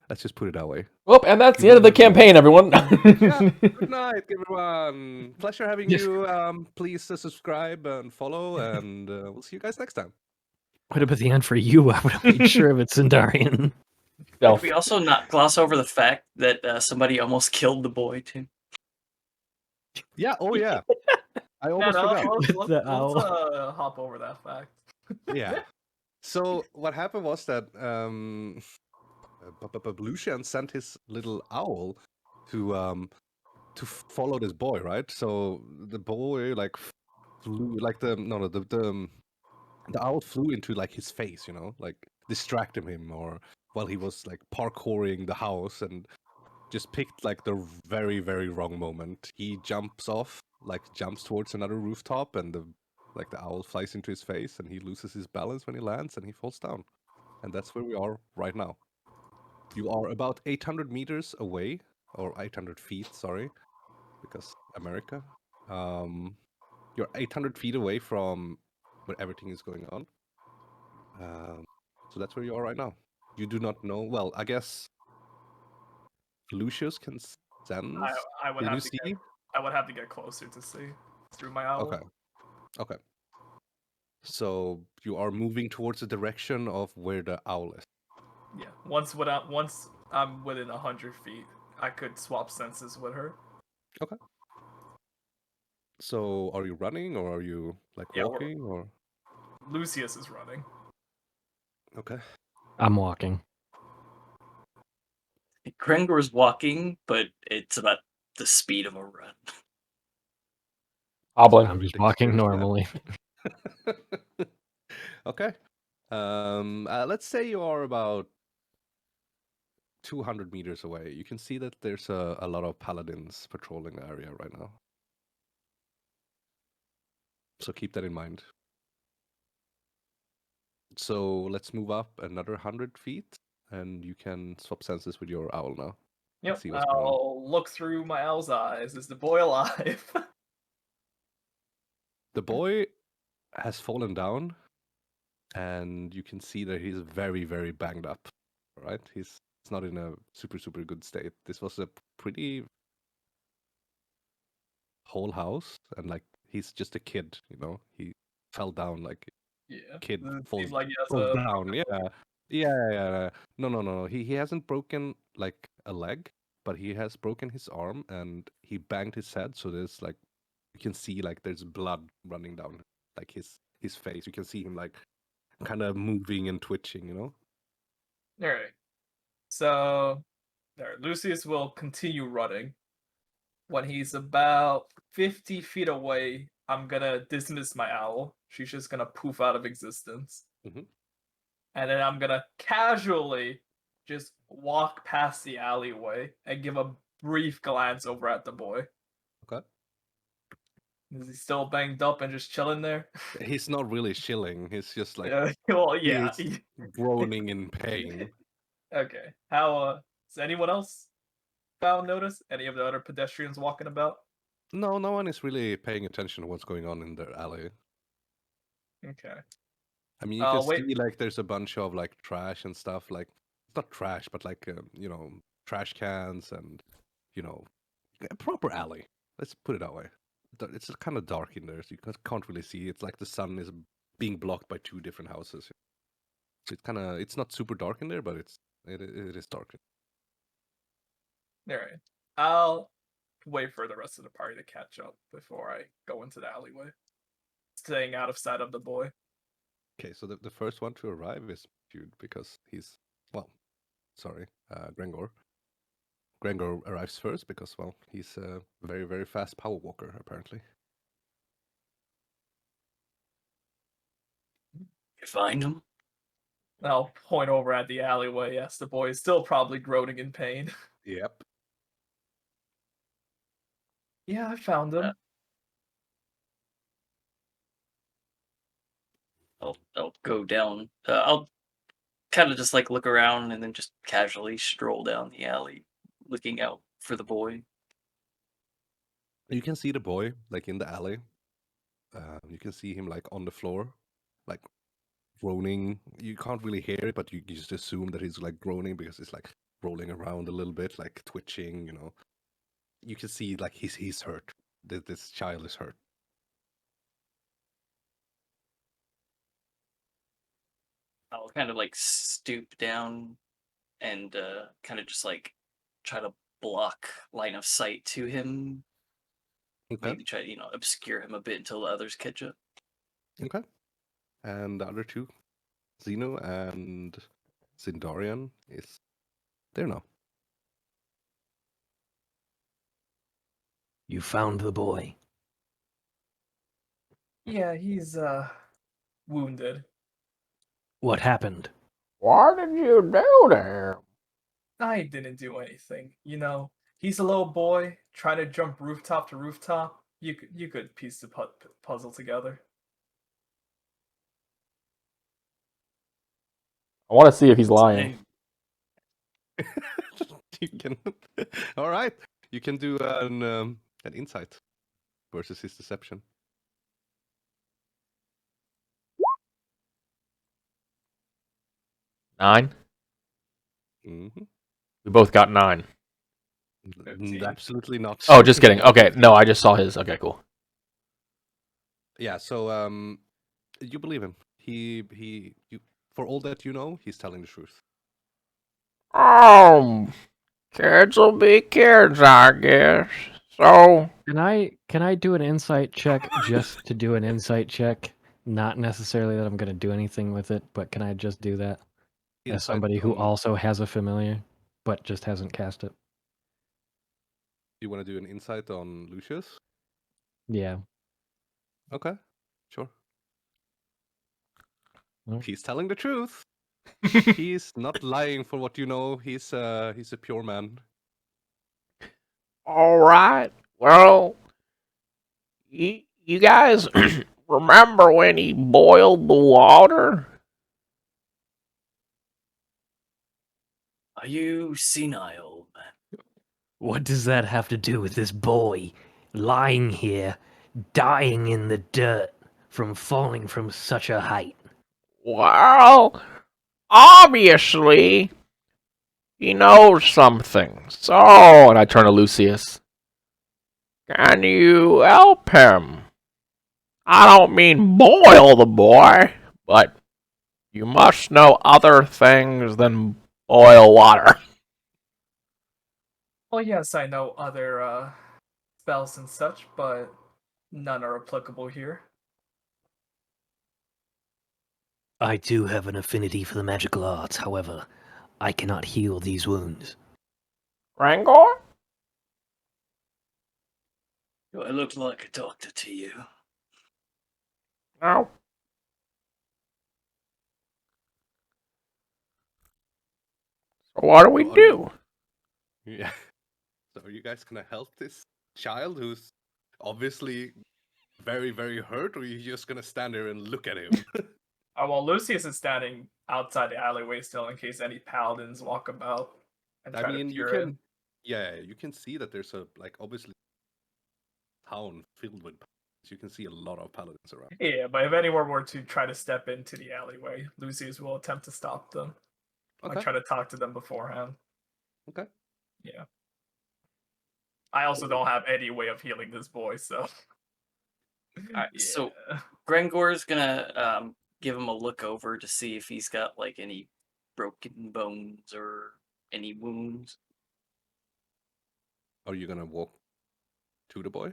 Let's just put it that way. Well, and that's You the end of the wouldn't have known. campaign, everyone. Yeah, good night, everyone. Pleasure having Yes. you. Please subscribe and follow, and we'll see you guys next time. Would have been the end for you. I would have made sure of it, Sindarian. Stealth. Could we also not gloss over the fact that somebody almost killed the boy too? Yeah, oh yeah. I Yeah, almost no, forgot. The owl. let's hop over that fact. Yeah. So what happened was that Lucian sent his little owl to follow this boy, right? So the boy like flew like the owl flew into like his face, you know, like distracting him, or while he was like parkouring the house, and just picked like the very, very wrong moment. He jumps towards another rooftop, and the owl flies into his face, and he loses his balance when he lands, and he falls down. And that's where we are right now. You are about 800 meters away, or 800 feet, sorry, because America. You're 800 feet away from where everything is going on. So that's where you are right now. You do not know. Well, I guess Lucius can sense. I would Can you have to see? I would have to get closer to see through my owl. Okay. Okay. So you are moving towards the direction of where the owl is. Yeah. Once I'm within 100 feet, I could swap senses with her. Okay. So are you running, or are you like Yeah, walking, or Lucius is running. okay? I'm walking. Krengor's walking, but it's about the speed of a run. Hobbling. I'm just walking normally. Okay. Let's say you are about 200 meters away. You can see that there's a lot of paladins patrolling the area right now. So keep that in mind. So let's move up another 100 feet, and you can swap senses with your owl now. Yep. See what's going on. I'll look through my owl's eyes. Is the boy alive? The boy has fallen down, and you can see that he's very, very banged up. Right? He's not in a super, super good state. This was a pretty whole house, and like he's just a kid, you know. He fell down like Yeah. kid It falls, seems like he has falls a down. Yeah. No. He hasn't broken like a leg, but he has broken his arm, and he banged his head. So there's like you can see like there's blood running down like his face. You can see him like kind of moving and twitching, you know. All right. So, there. Lucius will continue running. When he's about 50 feet away, I'm gonna dismiss my owl. She's just gonna poof out of existence. Mhm. And then I'm gonna casually just walk past the alleyway and give a brief glance over at the boy. Okay. Is he still banged up and just chilling there? He's not really chilling. He's just like Yeah. Well, yeah. he's groaning in pain. Okay. How does anyone else found notice? Any of the other pedestrians walking about? No, no one is really paying attention to what's going on in their alley. Okay. I mean, you can Wait. see like there's a bunch of like trash and stuff. Like it's not trash, but like trash cans and you know, a proper alley. Let's put it that way. It's kind of dark in there, so you can't really see. It's like the sun is being blocked by two different houses. So it's not super dark in there, but it is dark. All right. I'll wait for the rest of the party to catch up before I go into the alleyway, staying out of sight of the boy. Okay, so the first one to arrive is Jude because he's sorry, Grengor. Grengor arrives first because he's a very very fast power walker apparently. You find him? I'll point over at the alleyway. Yes, the boy is still probably groaning in pain. Yep. Yeah, I found him. I'll go down. I'll kind of just like look around and then just casually stroll down the alley, looking out for the boy. You can see the boy like in the alley. You can see him like on the floor, like groaning. You can't really hear it, but you just assume that he's like groaning because he's like rolling around a little bit, like twitching. You can see like he's hurt. This child is hurt. I'll kind of like stoop down and kind of just like try to block line of sight to him. Okay. Maybe try to obscure him a bit until the others catch up. Okay. And the other two, Zeno and Zindarian, is there now. You found the boy. Yeah, he's wounded. What happened? What did you do there? I didn't do anything. He's a little boy trying to jump rooftop to rooftop. You could piece the puzzle together. I want to see if he's lying. You can. All right. You can do an insight versus his deception. 9. Mm-hmm. We both got 9. 15. Absolutely not. Oh, just kidding. Okay, no, I just saw his. Okay, cool. Yeah. So you believe him. For all that you know, he's telling the truth. Kids will be kids, I guess. So, Can I do an insight check just to do an insight check? Not necessarily that I'm going to do anything with it, but can I just do that as Insight somebody who on- also has a familiar but just hasn't cast it? You want to do an insight on Lucius? Yeah. Okay, sure. Well, He's telling the truth. He's not lying for what you know. He's a pure man. all right. Well, you guys remember when he boiled the water? Are you senile, man? what does that have to do with this boy lying here, dying in the dirt from falling from such a height? Well, obviously, he knows something. So, And I turn to Lucius. can you help him? I don't mean boil the boy, but you must know other things than boil water. Well, yes, I know other spells and such, but none are applicable here. I do have an affinity for the magical arts, however, I cannot heal these wounds. Rangor? Do I look like a doctor to you? No. So what do we So are do? Yeah. So are you guys gonna help this child who's obviously very, very hurt, or are you just gonna stand there and look at him? Oh, well, Lucius is standing outside the alleyway still in case any paladins walk about and I try to mean, you peer in. can, yeah, you can see that there's a like obviously town filled with. You can see a lot of paladins around. Yeah, but if anyone were to try to step into the alleyway, Lucius will attempt to stop them. Okay. Like try to talk to them beforehand. Okay. Yeah. I also don't have any way of healing this boy, so. Alright, so Yeah. Grengor's gonna give him a look over to see if he's got like any broken bones or any wounds. Are you gonna walk to the boy?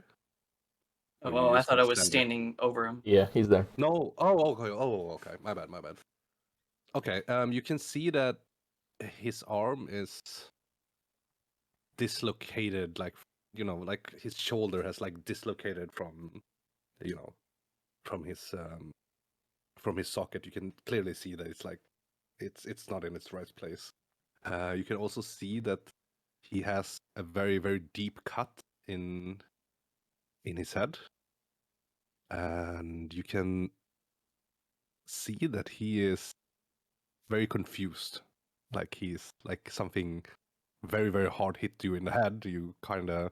Or Oh, you I just thought I gonna was stand there? standing over him. Yeah, he's there. No. Oh, okay. Oh, okay. My bad. My bad. Okay. You can see that his arm is dislocated, like like his shoulder has like dislocated from, from his socket. You can clearly see that it's like it's not in its right place. You can also see that he has a very, very deep cut in his head, and you can see that he is very confused. Like he's like something very, very hard hit you in the head. You kind of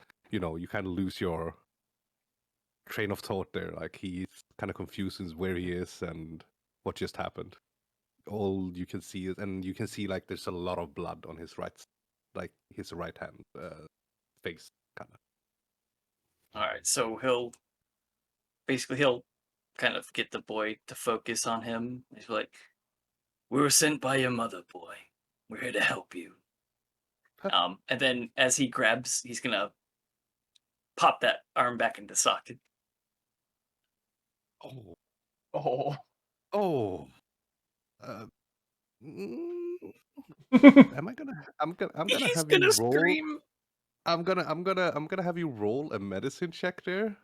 lose your train of thought there. Like he's kind of confused as where he is and what just happened. All you can see is, and you can see like there's a lot of blood on his like his right hand face, kind of. Alright, so he'll kind of get the boy to focus on him. He's like, "We were sent by your mother, boy. We're here to help you." And then as he's gonna pop that arm back into socket. Oh, Oh. oh. Uh, mm, am I gonna? I'm gonna He's have you gonna roll. scream. I'm gonna have you roll a medicine check there,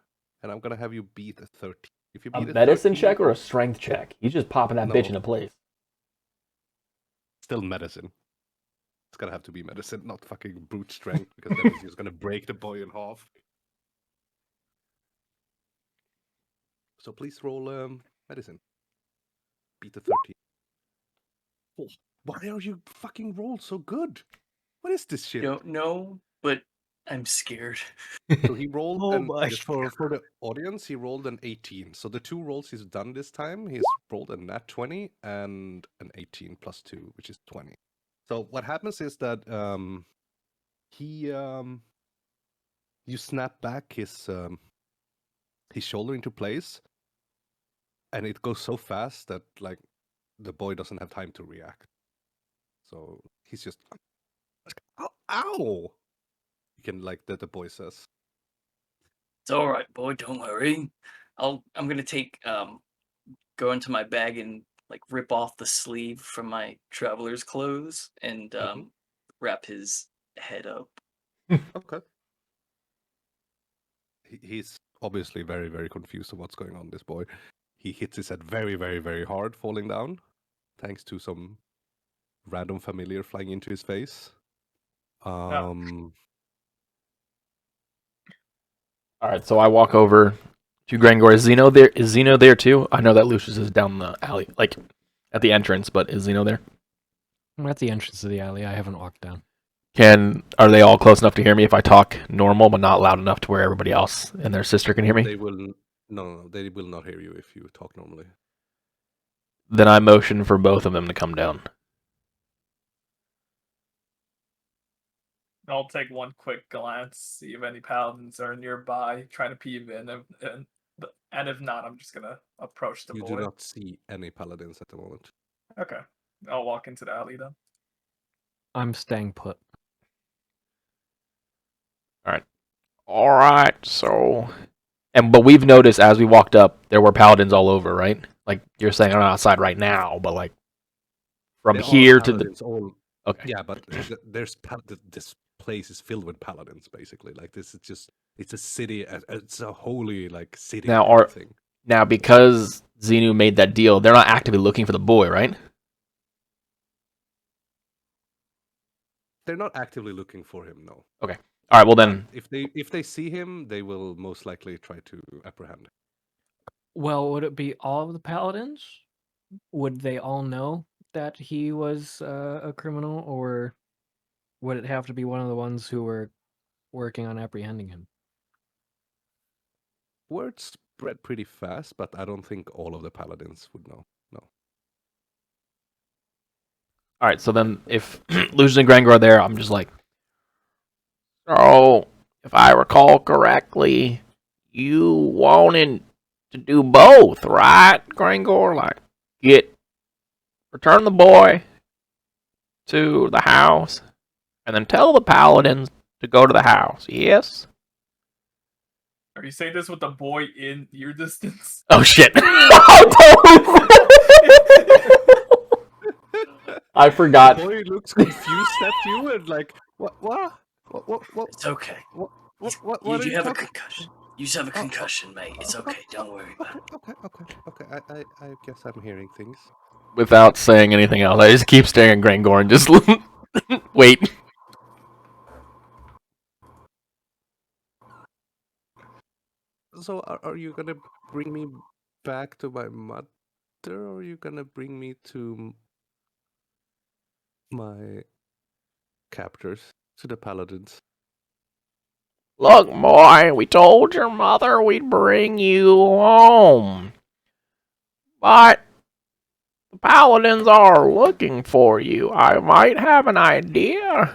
and I'm gonna have you beat a 13. If you A beat a medicine 13, check or a strength check? He's just popping that bitch No. into place. Still medicine. It's gonna have to be medicine, not fucking brute strength, because then he's just gonna break the boy in half. So please roll medicine. Beat the 13. Oh, why are you fucking roll so good? What is this shit? Don't know, but I'm scared. So he rolled, Oh and my just for the audience, he rolled an 18. So the two rolls he's done this time, he's rolled a nat 20 and an 18 plus 2, which is 20. So what happens is that you snap back his shoulder into place, and it goes so fast that like the boy doesn't have time to react. So he's just, ow, ow! You can like that the boy says. It's alright, boy, don't worry. I'm gonna go into my bag and like rip off the sleeve from my traveler's clothes and wrap his head up. Okay. He's obviously very, very confused on what's going on, this boy. He hits his head very, very, very hard, falling down, thanks to some random familiar flying into his face. All right, so I walk over to Grangor. Is Zeno there? Is Zeno there too? I know that Lucius is down the alley, like at the entrance, but is Zeno there? I'm at the entrance of the alley. I haven't walked down. Are they all close enough to hear me if I talk normal, but not loud enough to where everybody else and their sister can hear me? They will no, they will not hear you if you talk normally. Then I motion for both of them to come down. I'll take one quick glance, see if any paladins are nearby, trying to peep in, and if not, I'm just gonna approach the You boy. do not see any paladins at the moment. Okay, I'll walk into the alley then. I'm staying put. All right, so But we've noticed as we walked up, there were paladins all over, right? Like you're saying, I'm not outside right now, but like from There are here to the. paladins all. Okay. Yeah, but this place is filled with paladins, basically. Like this is just, it's a city, it's a holy like city. Now, kind of thing. Now, because Xenu made that deal, they're not actively looking for the boy, right? They're not actively looking for him, no. Okay. All right. Well then, If they see him, they will most likely try to apprehend him. Well, would it be all of the paladins? Would they all know that he was a criminal, or would it have to be one of the ones who were working on apprehending him? Word spread pretty fast, but I don't think all of the paladins would know. No. All right, so then if Lucian and Grangor are there, I'm just like, So, if I recall correctly, you wanted to do both, right, Grangor? Like, return the boy to the house, and then tell the paladins to go to the house, yes? Are you saying this with the boy in ear distance? oh shit. I forgot. The boy looks confused at you and like, what? It's okay. What are You you have a talking? concussion. You just have a concussion, mate. It's okay. Don't worry about it. Okay. I guess I'm hearing things. Without saying anything else, I just keep staring at Grangor and just wait. So are you gonna bring me back to my mother, or are you gonna bring me to my captors, to the paladins? Look, boy, we told your mother we'd bring you home. But the paladins are looking for you. I might have an idea.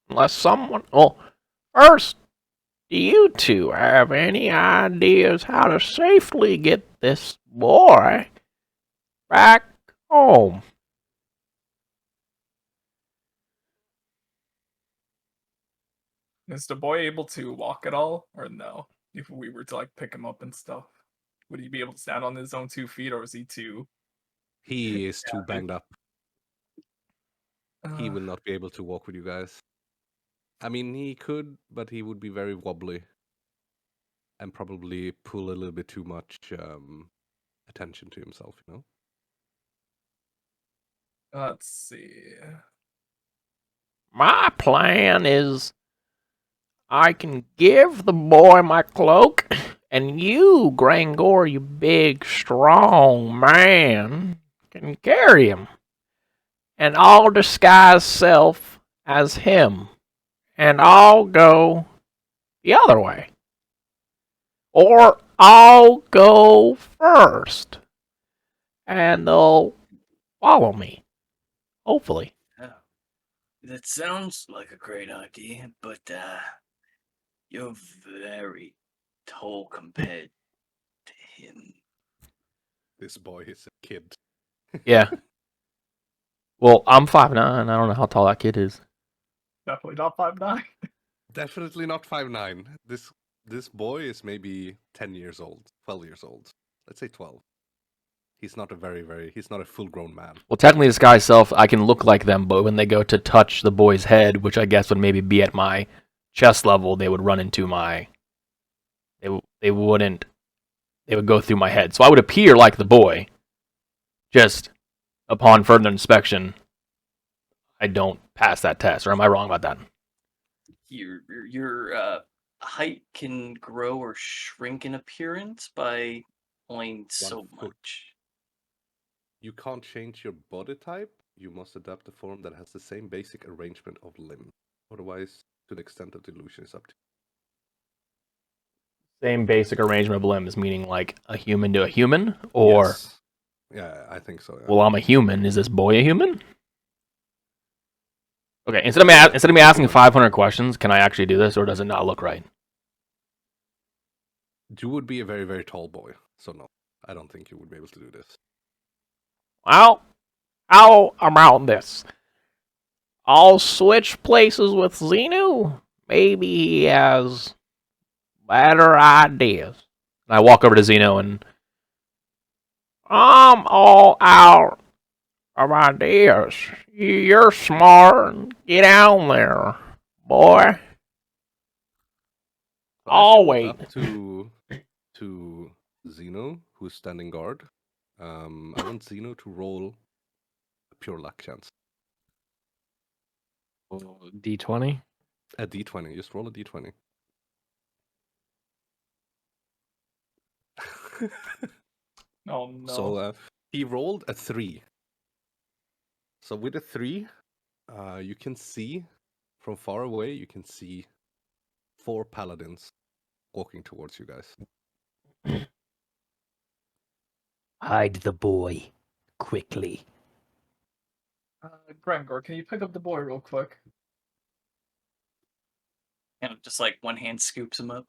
Unless someone... Well, first, do you two have any ideas how to safely get this boy back home? Is the boy able to walk at all, or no? If we were to like pick him up and stuff, would he be able to stand on his own 2 feet, or is he too? He is too banged up. He Uh, will not be able to walk with you guys. I mean, he could, but he would be very wobbly and probably pull a little bit too much attention to himself, you know? let's see. My plan is I can give the boy my cloak, and you, Grangor, you big, strong man, can carry him. And I'll disguise self as him, and I'll go the other way. Or I'll go first, and they'll follow me, hopefully. Yeah. That sounds like a great idea, but you're very tall compared to him. This boy is a kid. Yeah. Well, I'm 5'9". I don't know how tall that kid is. Definitely not 5'9". Definitely not 5'9". This boy is maybe 10 years old, 12 years old. Let's say 12. He's not he's not a full-grown man. Well, technically, disguise self, I can look like them, but when they go to touch the boy's head, which I guess would maybe be at my chest level, they would run into my... They wouldn't... They would go through my head. So I would appear like the boy. Just, upon further inspection, I don't pass that test. Or am I wrong about that? Your height can grow or shrink in appearance by only so 1 foot. much. You can't change your body type. You must adapt a form that has the same basic arrangement of limb. Otherwise, to the extent of the illusion is up to Same basic arrangement of limbs, meaning like a human to a human? Or, Yes. Yeah, I think so. Yeah. well, I'm a human. Is this boy a human? Okay, instead of me asking 500 questions, can I actually do this, or does it not look right? You would be a very, very tall boy. So no, I don't think you would be able to do this. Well, how about this? I'll switch places with Xenu. Maybe he has better ideas. And I walk over to Zeno and... I'm all out of ideas. You're smart. Get out there, boy. So as you I'll walk wait. up to Zeno, who's standing guard. I want Zeno to roll a pure luck chance. D20. A d20. Just roll a d20. Oh no. So he rolled a 3. So with a 3, you can see from far away, you can see 4 paladins walking towards you guys. Hide the boy quickly. Grengor, can you pick up the boy real quick? And just like one hand scoops him up.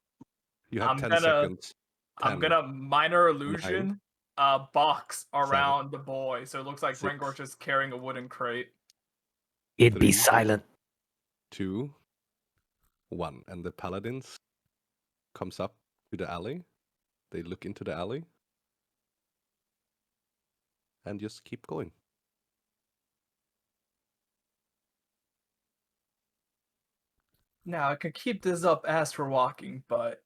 You have I'm 10 gonna- seconds. I'm 10, gonna minor illusion box around the boy, so it looks like 6, Grengor's just carrying a wooden crate. It'd be 3, silent. 2, 1. And the paladins comes up to the alley. They look into the alley. And just keep going. Now I can keep this up as we're walking, but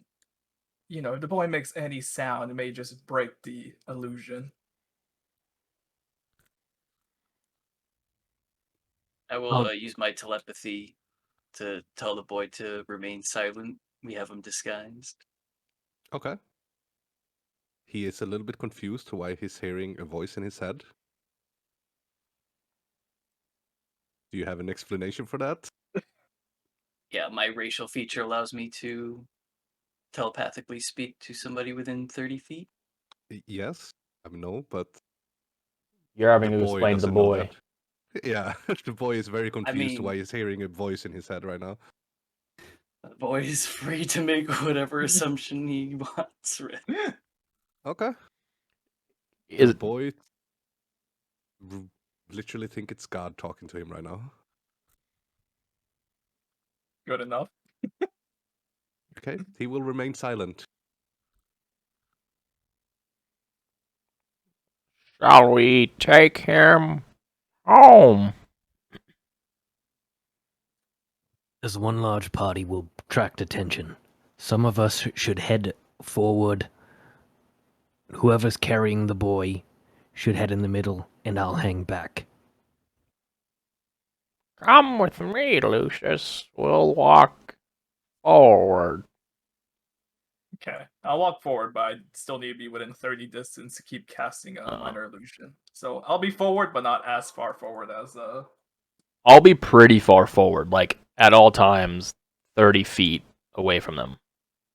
if the boy makes any sound, it may just break the illusion. I will use my telepathy to tell the boy to remain silent. We have him disguised. Okay. He is a little bit confused to why he's hearing a voice in his head. Do you have an explanation for that? Yeah, my racial feature allows me to telepathically speak to somebody within 30 feet. Yes, I know, but You're having the to boy explain to the doesn't know boy. that. Yeah, the boy is very confused mean- why he's hearing a voice in his head right now. The boy is free to make whatever assumption he wants. Right? Okay. Is The boy literally think it's God talking to him right now. Good enough. Okay, he will remain silent. Shall we take him home? As one large party will attract attention, some of us should head forward. Whoever's carrying the boy should head in the middle, and I'll hang back. Come with me, Lucius. We'll walk forward. Okay, I'll walk forward, but I still need to be within 30 distance to keep casting a Oh. minor illusion. So I'll be forward, but not as far forward as I'll be pretty far forward, like at all times, 30 feet away from them,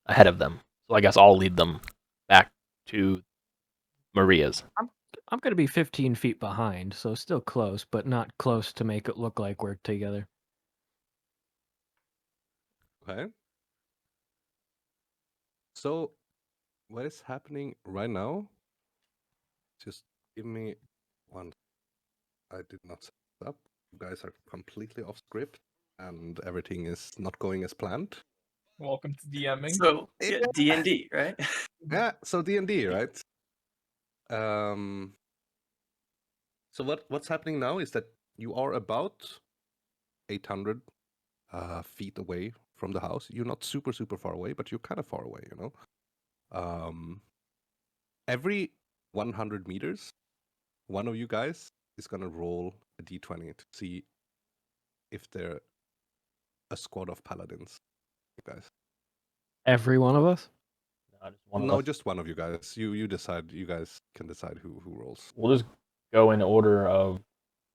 ahead of them. So I guess I'll lead them back to Maria's. I'm going to be 15 feet behind, so still close, but not close to make it look like we're together. Okay. So, what is happening right now? Just give me one. I did not set it up. You guys are completely off script, and everything is not going as planned. welcome to DMing. So yeah, D&D, right? Yeah, so D&D, right? So what's happening now is that you are about 800 feet away from the house. You're not super far away, but you're kind of far away, you know. Every 100 meters, one of you guys is gonna roll a d20 to see if they're a squad of paladins. You guys. Every one of us? Just one of No, us. just one of you guys. You decide. You guys can decide who rolls. We'll just go in order of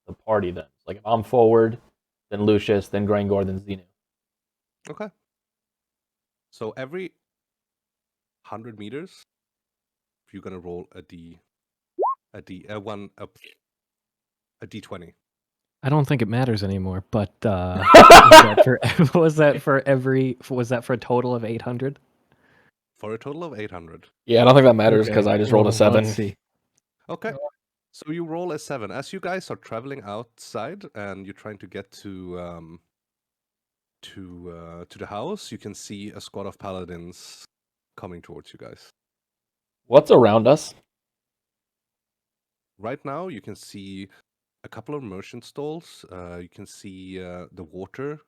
the party then. Like if I'm forward, then Lucius, then Grangor, then Xenu. Okay. So every 100 meters, you're gonna roll a d20. I don't think it matters anymore, but was that for a total of 800? For a total of 800. Yeah, I don't think that matters Okay, because I just rolled a well, 7. Let's see. Okay. So you roll a 7. As you guys are traveling outside and you're trying to get to the house, you can see a squad of paladins coming towards you guys. What's around us? Right now, you can see a couple of merchant stalls. You can see the water.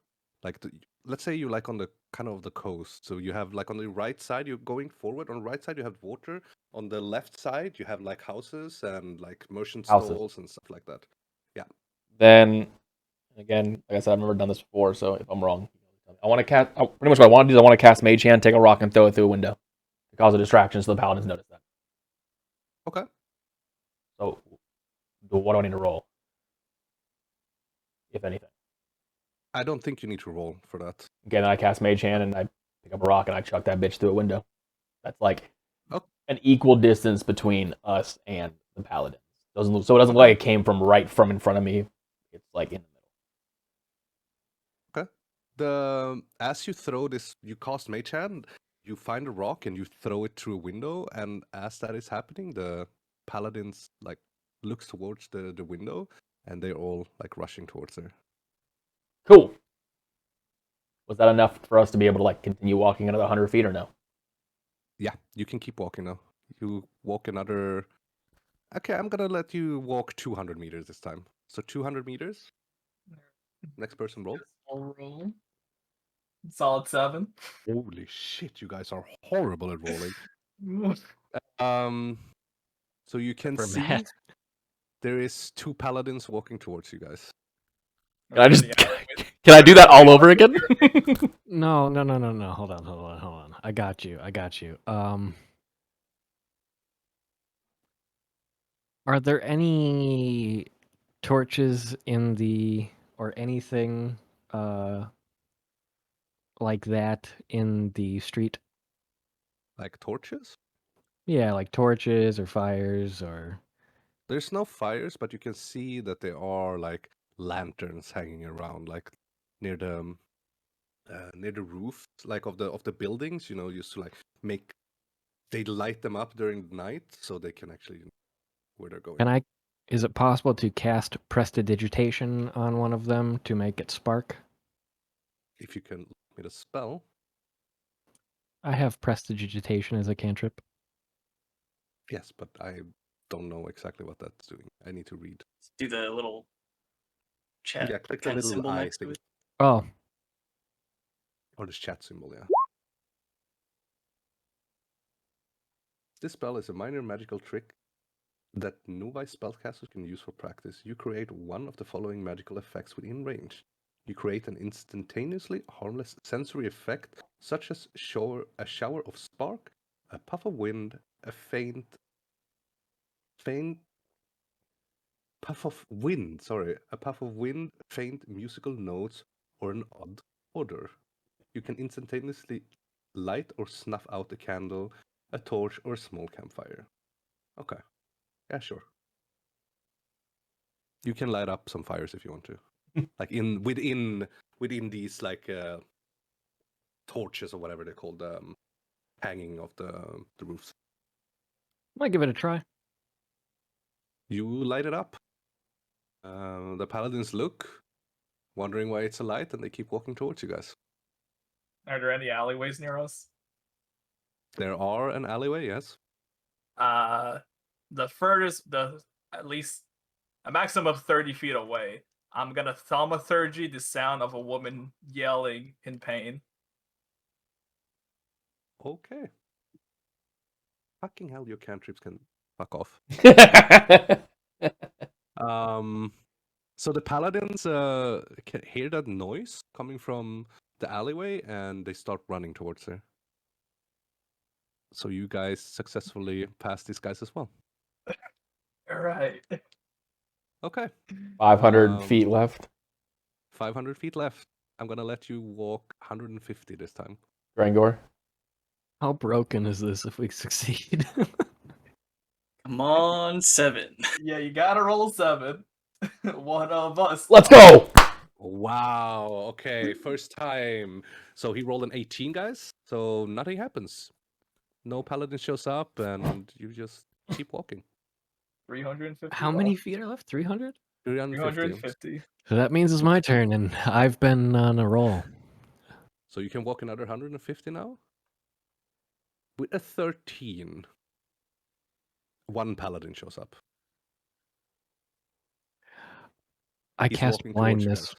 Like let's say you're like on the kind of the coast. So you have like on the right side, you're going forward. On the right side, you have water. On the left side, you have like houses and like merchant Houses. stalls and stuff like that. Yeah. Then, again, like I said, I've never done this before, so if I'm wrong, I want to cast. Pretty much what I want to do is I want to cast Mage Hand, take a rock, and throw it through a window to cause a distraction so the paladins notice that. Okay. So, what do I need to roll, if anything? I don't think you need to roll for that. Again, I cast Mage Hand and I pick up a rock and I chuck that bitch through a window. That's like an equal distance between us and the paladins. So it doesn't look like it came from in front of me. It's like in the middle. Okay. As you throw this, you cast Mage Hand, you find a rock and you throw it through a window, and as that is happening, the paladins like looks towards the window, and they're all like rushing towards her. Cool. Was that enough for us to be able to like continue walking another 100 feet or no? Yeah, you can keep walking now. You walk another. Okay, I'm gonna let you walk 200 meters this time. So 200 meters. Next person roll. I'll roll. Solid 7. Holy shit, you guys are horrible at rolling. So you can For see Matt. there is 2 paladins walking towards you guys. Can I just can I do that all over again? No. Hold on. I got you. Are there any torches in the or anything like that in the street? Like torches? Yeah, like torches or fires or There's no fires, but you can see that there are like lanterns hanging around, like near the roofs, like of the buildings. You know, used to like they light them up during the night so they can actually where they're going. is it possible to cast prestidigitation on one of them to make it spark? If you can look me the spell. I have prestidigitation as a cantrip. Yes, but I don't know exactly what that's doing. I need to read. Do the little chat Yeah, click the kind of little symbol eye next to thing. it. Oh, Or this chat symbol, yeah. This spell is a minor magical trick that novice spellcasters can use for practice. You create one of the following magical effects within range. You create an instantaneously harmless sensory effect, such as a shower of spark, a puff of wind, a faint puff of wind, faint musical notes, or an odd odor. You can instantaneously light or snuff out a candle, a torch, or a small campfire. Okay. Yeah, sure. You can light up some fires if you want to. Like within these like torches or whatever they're called, hanging off the roofs. might give it a try. You light it up. The paladins look, wondering why it's a light, and they keep walking towards you guys. Are there any alleyways near us? There are an alleyway, yes. The furthest, at least a maximum of 30 feet away, I'm gonna thaumaturgy the sound of a woman yelling in pain. Okay. Fucking hell, your cantrips can fuck off. So the paladins can hear that noise coming from the alleyway, and they start running towards her. So you guys successfully pass these guys as well. All right. Okay. 500 feet left. 500 feet left. I'm gonna let you walk 150 this time. Drangor. How broken is this if we succeed? Come on, 7. Yeah, you gotta roll 7. One of us. Let's go. Wow. Okay. First time. So he rolled an 18, guys. So nothing happens. No paladin shows up, and you just keep walking. 350. How many feet are left? 300? 350. 350. So that means it's my turn, and I've been on a roll. So you can walk another 150 now. With a 13, one paladin shows up. I He's cast walking towards you blindness.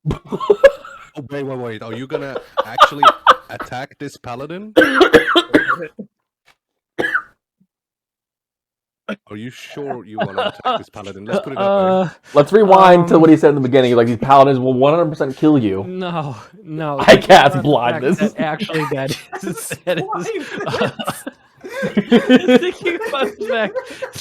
guys. Oh, wait. Are you gonna actually attack this paladin? Are you sure you want to attack this paladin? Let's put it that way. Let's rewind to what he said in the beginning. Like, these paladins will 100% kill you. No. I cast blindness. Actually, that is Thinking about the fact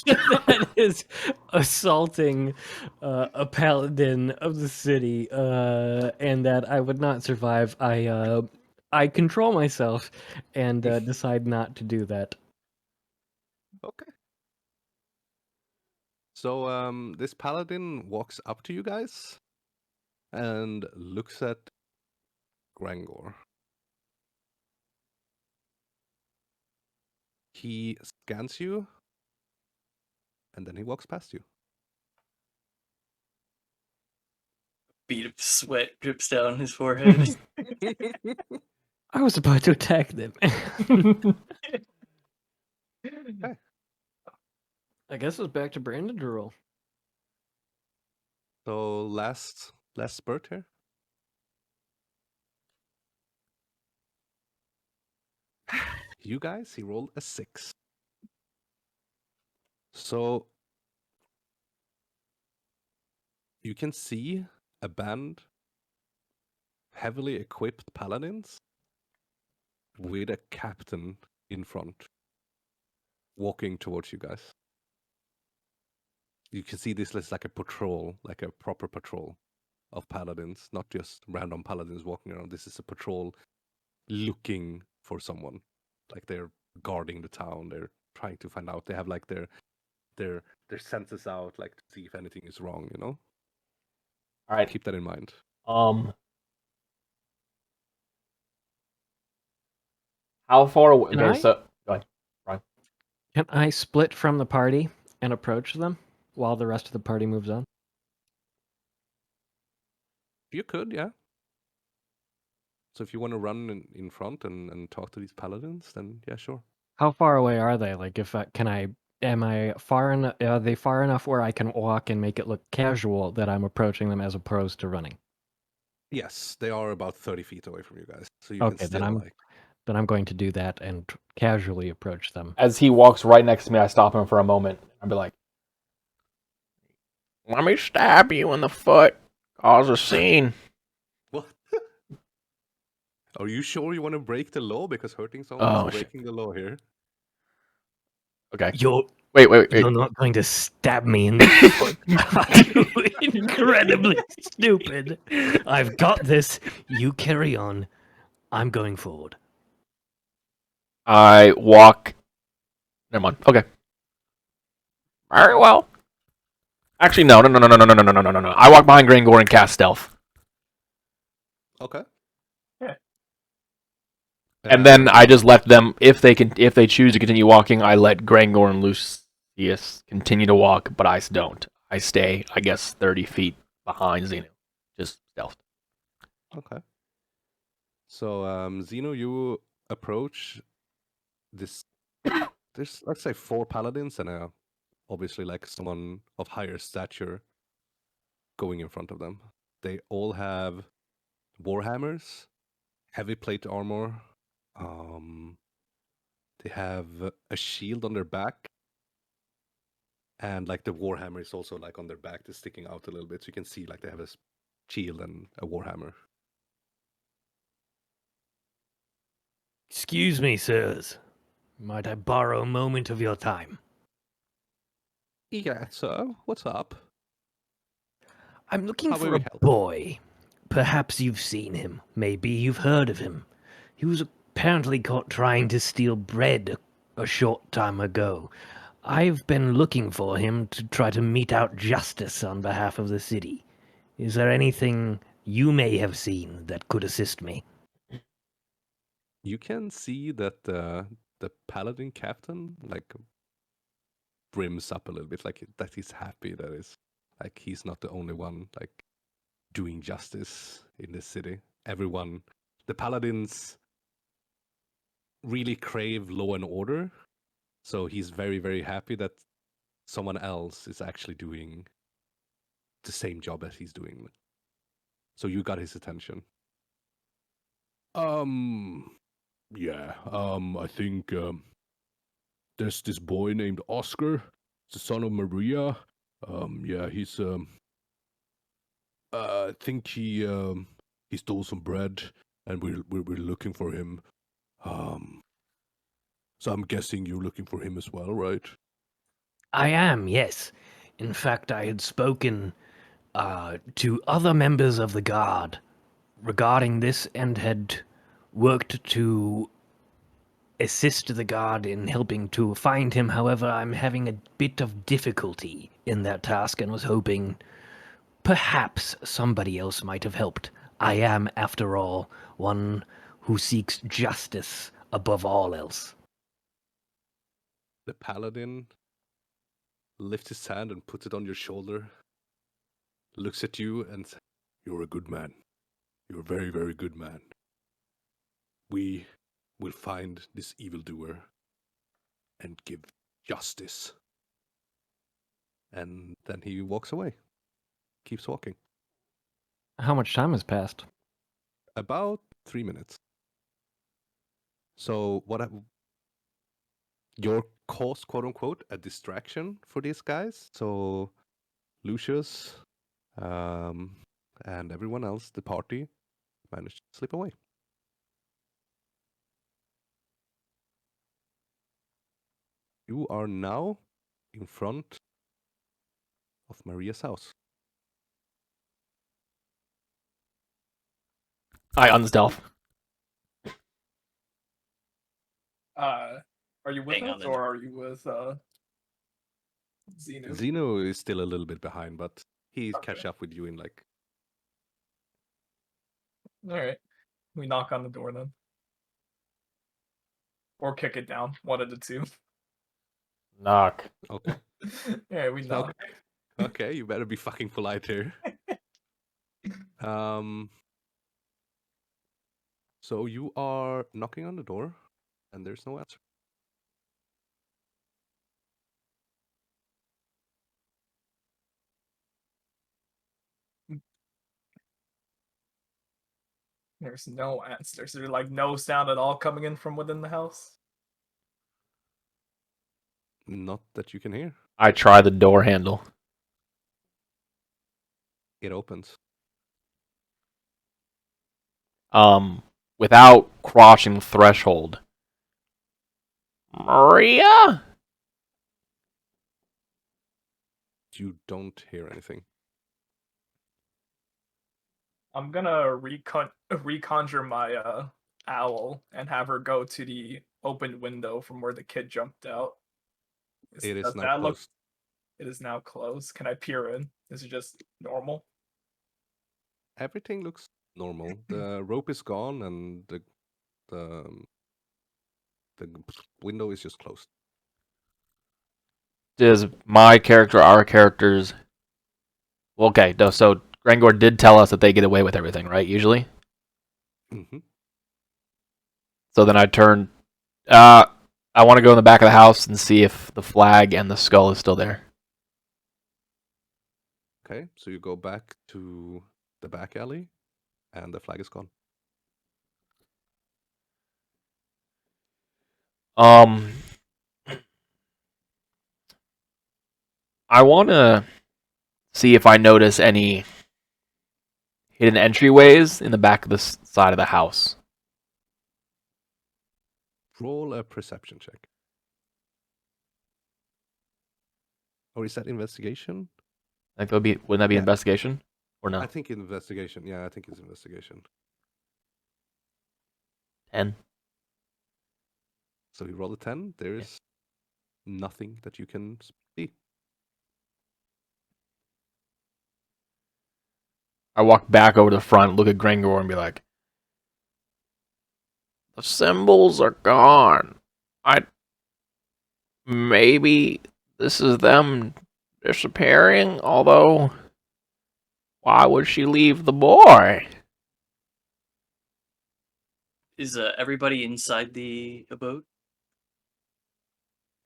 that is assaulting a paladin of the city, and that I would not survive, I control myself and decide not to do that. Okay. So this paladin walks up to you guys and looks at Grangor. He scans you, and then he walks past you. Bead of sweat drips down his forehead. I was about to attack them. I guess it's back to Brandon to roll. So last spurt here. You guys, he rolled a 6. So you can see a band heavily equipped paladins with a captain in front walking towards you guys. You can see this is like a patrol, like a proper patrol of paladins, not just random paladins walking around. This is a patrol looking for someone. Like they're guarding the town. They're trying to find out. They have like their senses out, like to see if anything is wrong, you know? All right. Keep that in mind. How far away? Can Okay, I? so go ahead. Can I split from the party and approach them while the rest of the party moves on? You could, yeah. So if you want to run in front and talk to these paladins, then yeah, sure. How far away are they? Like, if am I far enough? Are they far enough where I can walk and make it look casual that I'm approaching them as opposed to running? Yes, they are about 30 feet away from you guys, so you Okay, can then still I'm going to do that and casually approach them. As he walks right next to me, I stop him for a moment. I'll be like, Let me stab you in the foot. Cause a scene. What? Are you sure you want to break the law? Because hurting someone is breaking the law here. okay. Wait. Wait. You're not going to stab me in the foot. Incredibly stupid. I've got this. You carry on. I'm going forward. I walk. Never mind. Okay. Very well. Actually, no. I walk behind Grangor and cast stealth, Okay. and then I just let them. If they choose to continue walking, I let Grangor and Lucius continue to walk, but I don't. I stay, I guess, 30 feet behind Xenu, just stealth. Okay. So, Zeno, you approach this. There's, let's say, 4 paladins and obviously like someone of higher stature going in front of them. They all have warhammers, heavy plate armor. They have a shield on their back, and like the warhammer is also like on their back, just sticking out a little bit, so you can see like they have a shield and a warhammer. Excuse me, sirs. Might I borrow a moment of your time? Yeah, so what's up? I'm looking How may for we a help? boy. Perhaps you've seen him. Maybe you've heard of him. He was apparently caught trying to steal bread a short time ago. I've been looking for him to try to mete out justice on behalf of the city. Is there anything you may have seen that could assist me? You can see that the paladin captain like brims up a little bit, like that he's happy that is like he's not the only one like doing justice in this city. Everyone, the paladins really crave law and order, so he's very, very happy that someone else is actually doing the same job as he's doing. So you got his attention. Yeah, I think there's this boy named Oscar, the son of Maria. Yeah, he's I think he stole some bread, and we're looking for him. So I'm guessing you're looking for him as well, right? I am, yes. In fact, I had spoken to other members of the guard regarding this and had worked to assist the guard in helping to find him. However, I'm having a bit of difficulty in that task and was hoping perhaps somebody else might have helped. I am, after all, one who seeks justice above all else. The paladin lifts his hand and puts it on your shoulder, looks at you and says, "You're a good man. You're a very, very good man. We will find this evildoer and give justice." And then he walks away, keeps walking. How much time has passed? About 3 minutes. So your caused, quote unquote, a distraction for these guys. So Lucius and everyone else, the party, managed to slip away. You are now in front of Maria's house. I unstealth. Are you with Hang on us then. or are you with Xenu? Zeno is still a little bit behind, but he's Okay. catch up with you in like. All right. We knock on the door then. Or kick it down. One of the two. Knock. Okay. Yeah, we knock. Okay, you better be fucking polite here. So you are knocking on the door, and there's no answer. There's no answers. There's like no sound at all coming in from within the house. Not that you can hear. I try the door handle. It opens. Without crossing the threshold. Maria? You don't hear anything. I'm gonna reconjure my owl and have her go to the open window from where the kid jumped out. It is Does now that look? closed. It is now closed. Can I peer in? Is it just normal? Everything looks normal. The rope is gone, and the window is just closed. Does my character, our characters... Okay, so Grangor did tell us that they get away with everything, right, usually? Mm-hmm. So then I turn... I want to go in the back of the house and see if the flag and the skull is still there. Okay, so you go back to the back alley, and the flag is gone. I want to see if I notice any hidden entryways in the back of the side of the house. Roll a perception check. Or is that investigation? I think wouldn't that be Yeah. investigation? Or no? I think investigation. Yeah, I think it's investigation. 10. So you roll a 10. There is nothing that you can see. I walk back over to the front, look at Grangor, and be like, the symbols are gone. Maybe this is them disappearing, although why would she leave the boy? Is everybody inside the abode?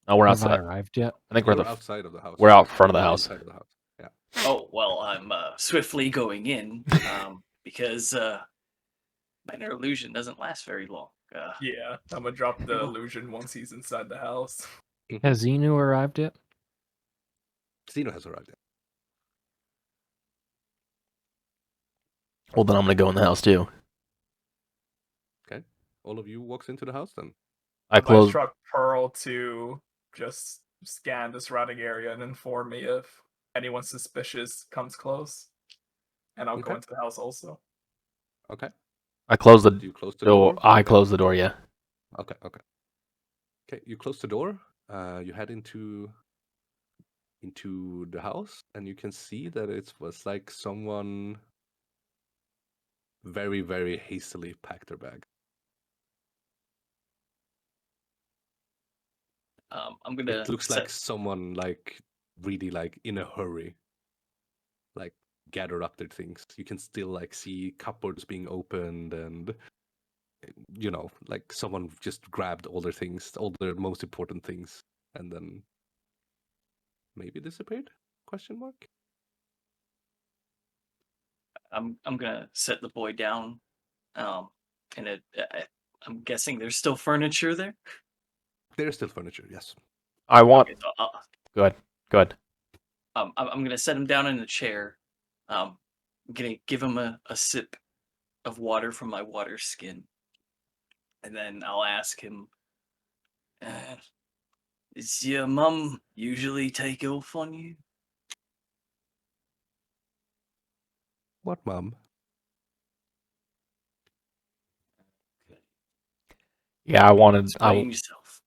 Oh, we're Have I outside. arrived yet? I think we're You're the outside of the house. we're out front of You're the not house. inside of the house. Yeah. Oh well, I'm swiftly going in because minor illusion doesn't last very long. Yeah, I'm gonna drop the illusion once he's inside the house. Has Xenu arrived yet? Zeno has arrived. Yet. Well, then I'm gonna go in the house too. Okay. All of you walks into the house then. I I close. instruct Pearl to just scan the surrounding area and inform me if anyone suspicious comes close. And I'll go Okay. into the house also. Okay. I close the Do you close the door. door? I close the door. Yeah. Okay. Okay. Okay. You close the door. You head into the house, and you can see that it was like someone very, very hastily packed their bag. I'm gonna It looks set like someone like really like in a hurry, like gather up their things. You can still like see cupboards being opened, and like someone just grabbed all their things, all their most important things, and then maybe disappeared? Question mark. I'm gonna set the boy down. And I'm guessing there's still furniture there. There's still furniture. Yes. I want. Okay, so Good. Good. I'm gonna set him down in a chair. I'm gonna give him a sip of water from my water skin, and then I'll ask him, "Does your mum usually take off on you?" What, mom? Yeah, I wanted. Explain yourself.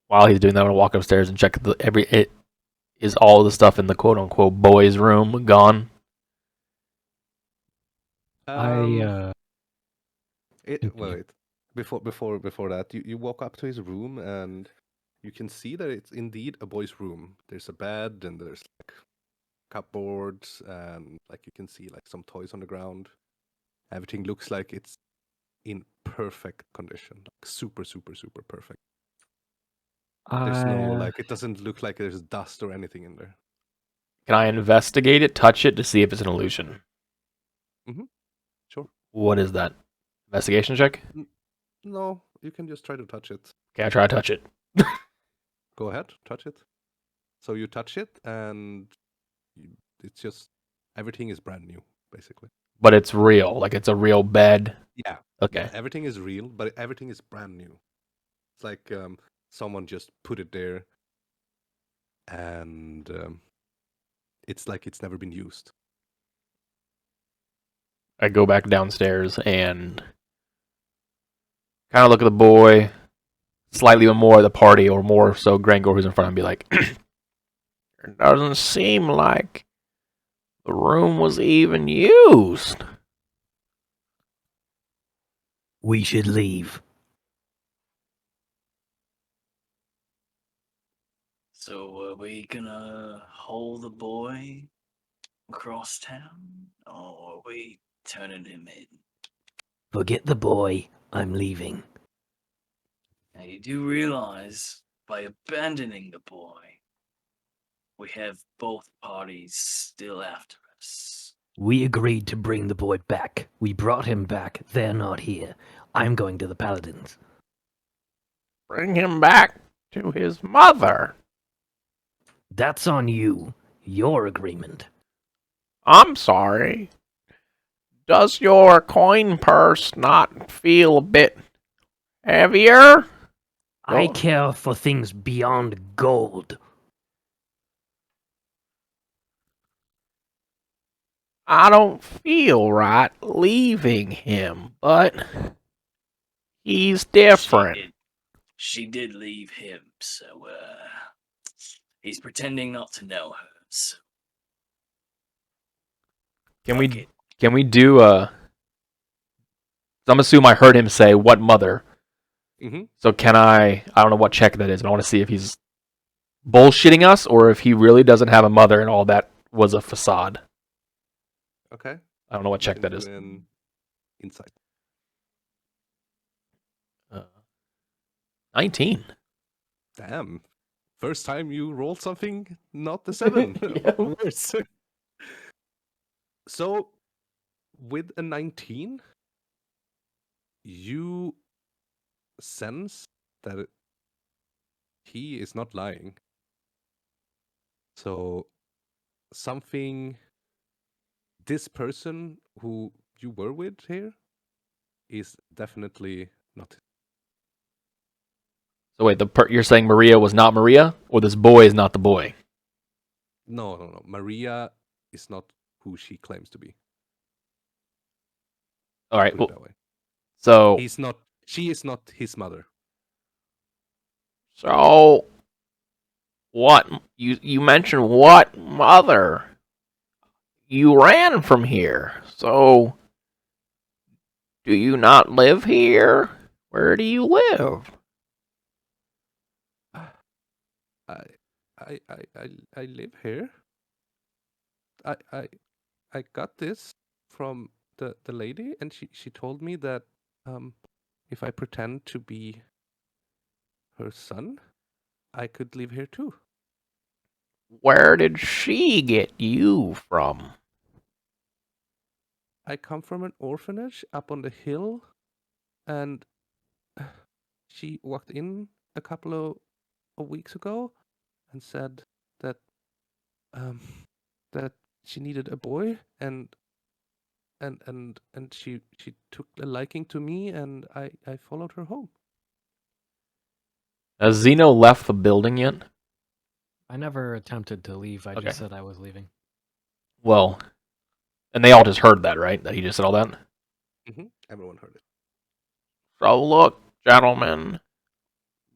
While he's doing that, I'm gonna walk upstairs and check is all the stuff in the quote unquote boys' room gone. I Wait. Before that, you walk up to his room, and you can see that it's indeed a boy's room. There's a bed, and there's like cupboards, and like you can see like some toys on the ground. Everything looks like it's in perfect condition, like super, super, super perfect. There's no like, it doesn't look like there's dust or anything in there. Can I investigate it, touch it to see if it's an illusion? Sure. What is that? Investigation check? No, you can just try to touch it. Okay, I try to touch it. Go ahead, touch it. So you touch it, and it's just everything is brand new, basically. But it's real. Like it's a real bed. Yeah. Okay. Yeah, everything is real, but everything is brand new. It's like someone just put it there, and it's like it's never been used. I go back downstairs and kind of look at the boy, slightly more of the party, or more so Grangor who's in front, and be like, "It doesn't seem like the room was even used." We should leave. So are we gonna hold the boy across town, or are we turning him in? Forget the boy. I'm leaving. Now you do realize by abandoning the boy, we have both parties still after us. We agreed to bring the boy back. We brought him back. They're not here. I'm going to the Paladins. Bring him back to his mother. That's on you. Your agreement. I'm sorry. Does your coin purse not feel a bit heavier? I Oh. care for things beyond gold. I don't feel right leaving him, but he's different. She did leave him, so he's pretending not to know her. So Can fuck we it. can we do I'm assuming I heard him say what mother. Mm-hmm. So can I don't know what check that is, but I want to see if he's bullshitting us or if he really doesn't have a mother and all that was a facade. Okay. I don't know what You check can that do is. an insight. 19. Damn. First time you rolled something, not the 7. Yeah. Worse. So, with a 19, you sense that he is not lying. So, something. This person who you were with here is definitely not. So wait, you're saying Maria was not Maria, or this boy is not the boy? No. Maria is not who she claims to be. All right. Put it Well, that way. so He's not. She is not his mother. So, what you mentioned what mother? You ran from here. So, do you not live here? Where do you live? I, I live here. I, I, I got this from the lady, and she told me that if I pretend to be her son, I could live here too. Where did she get you from? I come from an orphanage up on the hill, and she walked in a couple of weeks ago and said that um that she needed a boy, and she took a liking to me, and I followed her home. has Zeno left the building yet? I never attempted to leave. I Okay. just said I was leaving. Well, and they all just heard that, right? That he just said all that. Everyone heard it. So, look, gentlemen,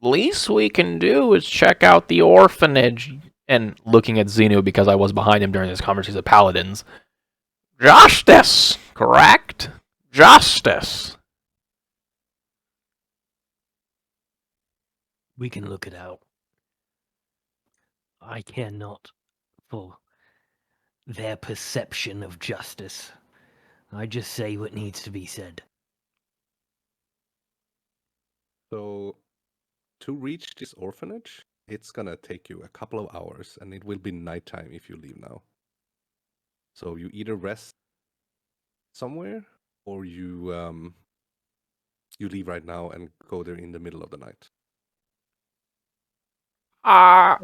least we can do is check out the orphanage. And looking at Zeno because I was behind him during this conversation of paladins. Justice, correct? Justice. We can look it out. I care not for their perception of justice. I just say what needs to be said. So, to reach this orphanage, it's gonna take you a couple of hours, and it will be nighttime if you leave now. So you either rest somewhere, or you leave right now and go there in the middle of the night. Ah,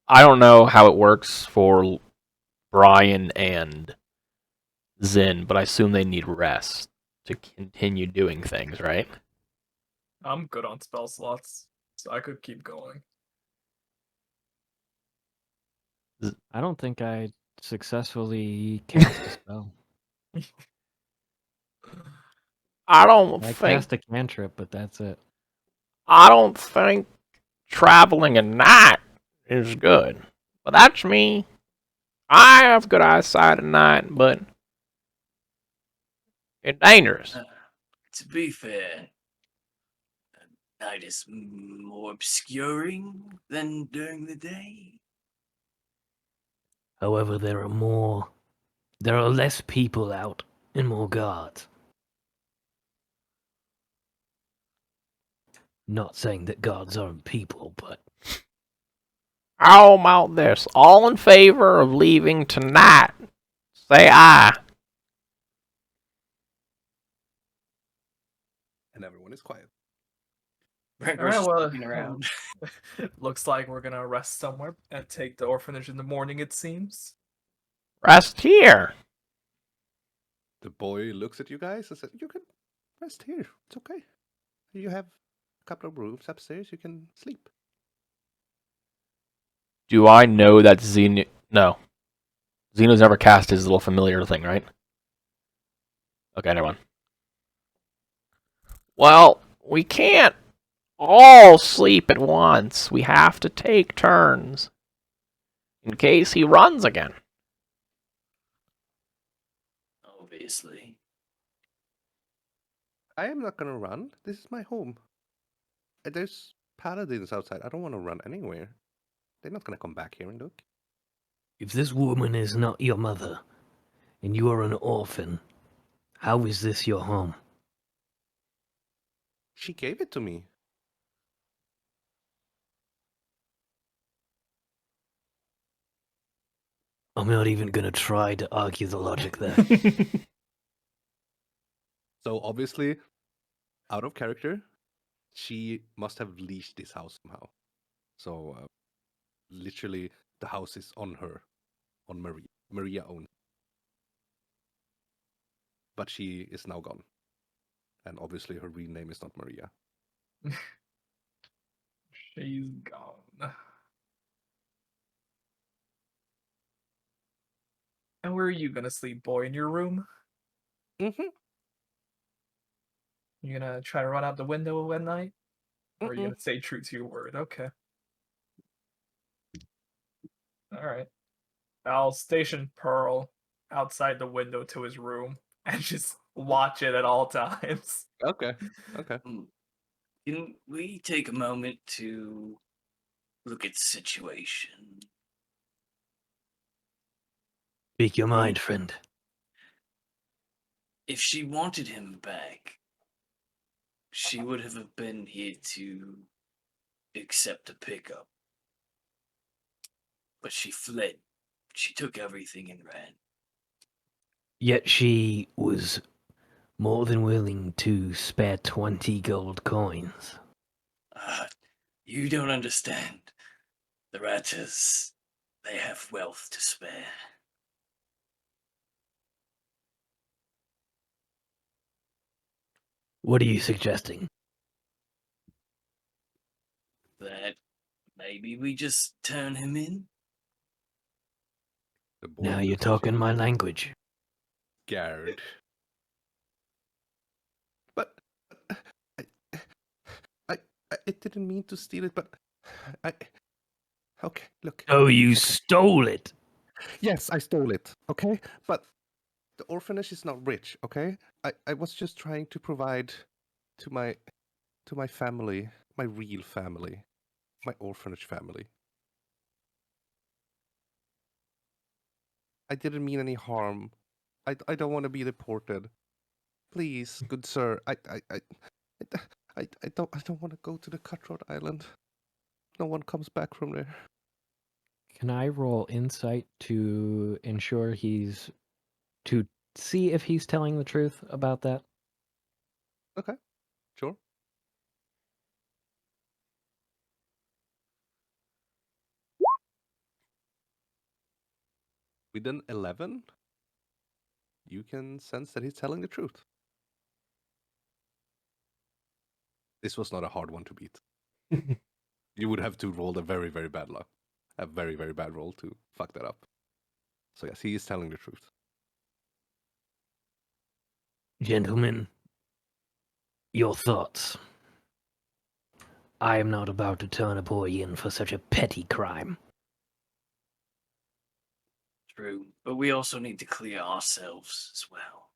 I don't know how it works for Brian and Zen, but I assume they need rest to continue doing things, right? I'm good on spell slots, so I could keep going. I don't think I successfully cast a spell. I don't I think cast a cantrip, but that's it. traveling at night is good. But that's me. I have good eyesight at night, but it's dangerous. To be fair, night is more obscuring than during the day. However, there are less people out and more guards. Not saying that guards aren't people, but How about this? All in favor of leaving tonight? Say aye. And everyone is quiet. All right, well, looks like we're gonna rest somewhere and take the orphanage in the morning. It seems. Rest here. The boy looks at you guys and says, "You can rest here. It's okay. You have a couple of rooms upstairs. You can sleep." Do I know that Zeno? No. Zeno's never cast his little familiar thing, right? Okay, never mind. Well, we can't all sleep at once. We have to take turns. In case he runs again. Obviously. I am not gonna run. This is my home. There's paladins outside. I don't want to run anywhere. They're not gonna come back here and look. if this woman is not your mother, and you are an orphan, how is this your home? She gave it to me. I'm not even gonna try to argue the logic there. So obviously, out of character, she must have leashed this house somehow. So literally, the house is on her, on Maria. Maria owns, but she is now gone, and obviously her real name is not Maria. She's gone. And where are you gonna sleep, boy? In your room? Mm-hmm. You gonna try to run out the window at night? Or are you Mm-mm. gonna stay true to your word? Okay. Alright. I'll station Pearl outside the window to his room and just watch it at all times. Okay. Okay. Can we take a moment to look at the situation? Speak your mind, friend. If she wanted him back, she would have been here to accept a pickup. But she fled. She took everything and ran. Yet she was more than willing to spare 20 gold coins. You don't understand. The Ratters, they have wealth to spare. What are you suggesting? That maybe we just turn him in? The boy Now you're looks talking my language. scared. But I, I, I didn't mean to steal it, but I. Okay, look. Oh, you Okay. stole it! Yes, I stole it. Okay, but the orphanage is not rich. Okay, I was just trying to provide to my family, my real family, my orphanage family. I didn't mean any harm. I don't want to be deported. Please, good sir. I don't want to go to the Cutthroat Island. No one comes back from there. Can I roll insight to ensure to see if he's telling the truth about that? Okay, sure. With an 11, you can sense that he's telling the truth. This was not a hard one to beat. You would have to roll a very, very bad luck. A very, very bad roll to fuck that up. So yes, he is telling the truth. Gentlemen, your thoughts. I am not about to turn a boy in for such a petty crime. True, but we also need to clear ourselves as well.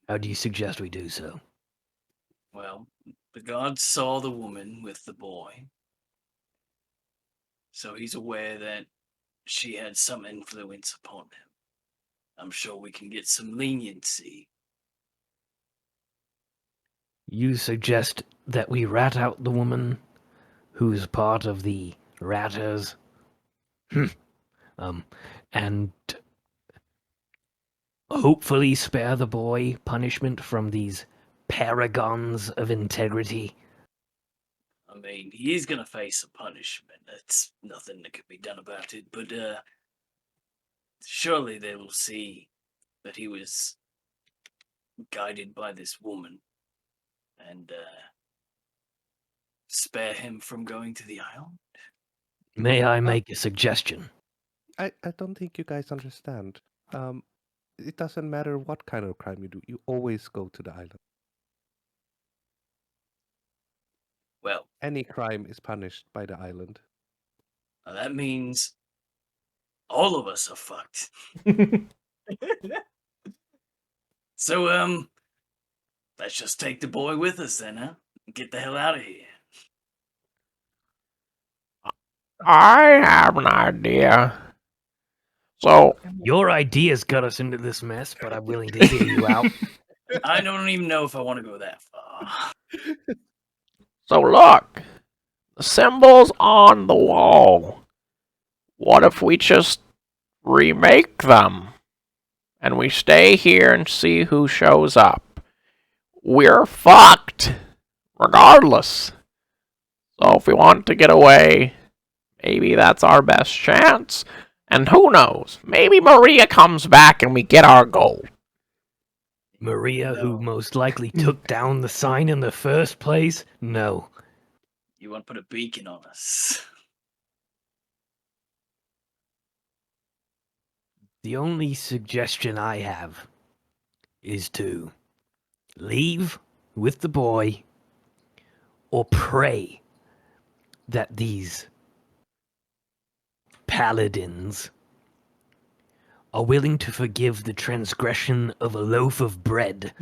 How do you suggest we do so? Well, the gods saw the woman with the boy, so he's aware that she had some influence upon him. I'm sure we can get some leniency. You suggest that we rat out the woman who's part of the Ratters? And hopefully spare the boy punishment from these paragons of integrity. I mean, he is gonna face a punishment. That's nothing that can be done about it, but surely they will see that he was guided by this woman and spare him from going to the island. May I make a suggestion? I don't think you guys understand. It doesn't matter what kind of crime you do. You always go to the island. Well, Any crime is punished by the island. that means all of us are fucked. So, let's just take the boy with us then, huh? Get the hell out of here. I have an idea. So, Your ideas got us into this mess, but I'm willing to hear you out. I don't even know if I want to go that far. look, the symbols on the wall. What if we just remake them? And we stay here and see who shows up. We're fucked, regardless. So if we want to get away, maybe that's our best chance. And who knows, maybe Maria comes back and we get our gold. Maria, who No. most likely took down the sign in the first place? No. You want to put a beacon on us? The only suggestion I have is to leave with the boy or pray that these paladins are willing to forgive the transgression of a loaf of bread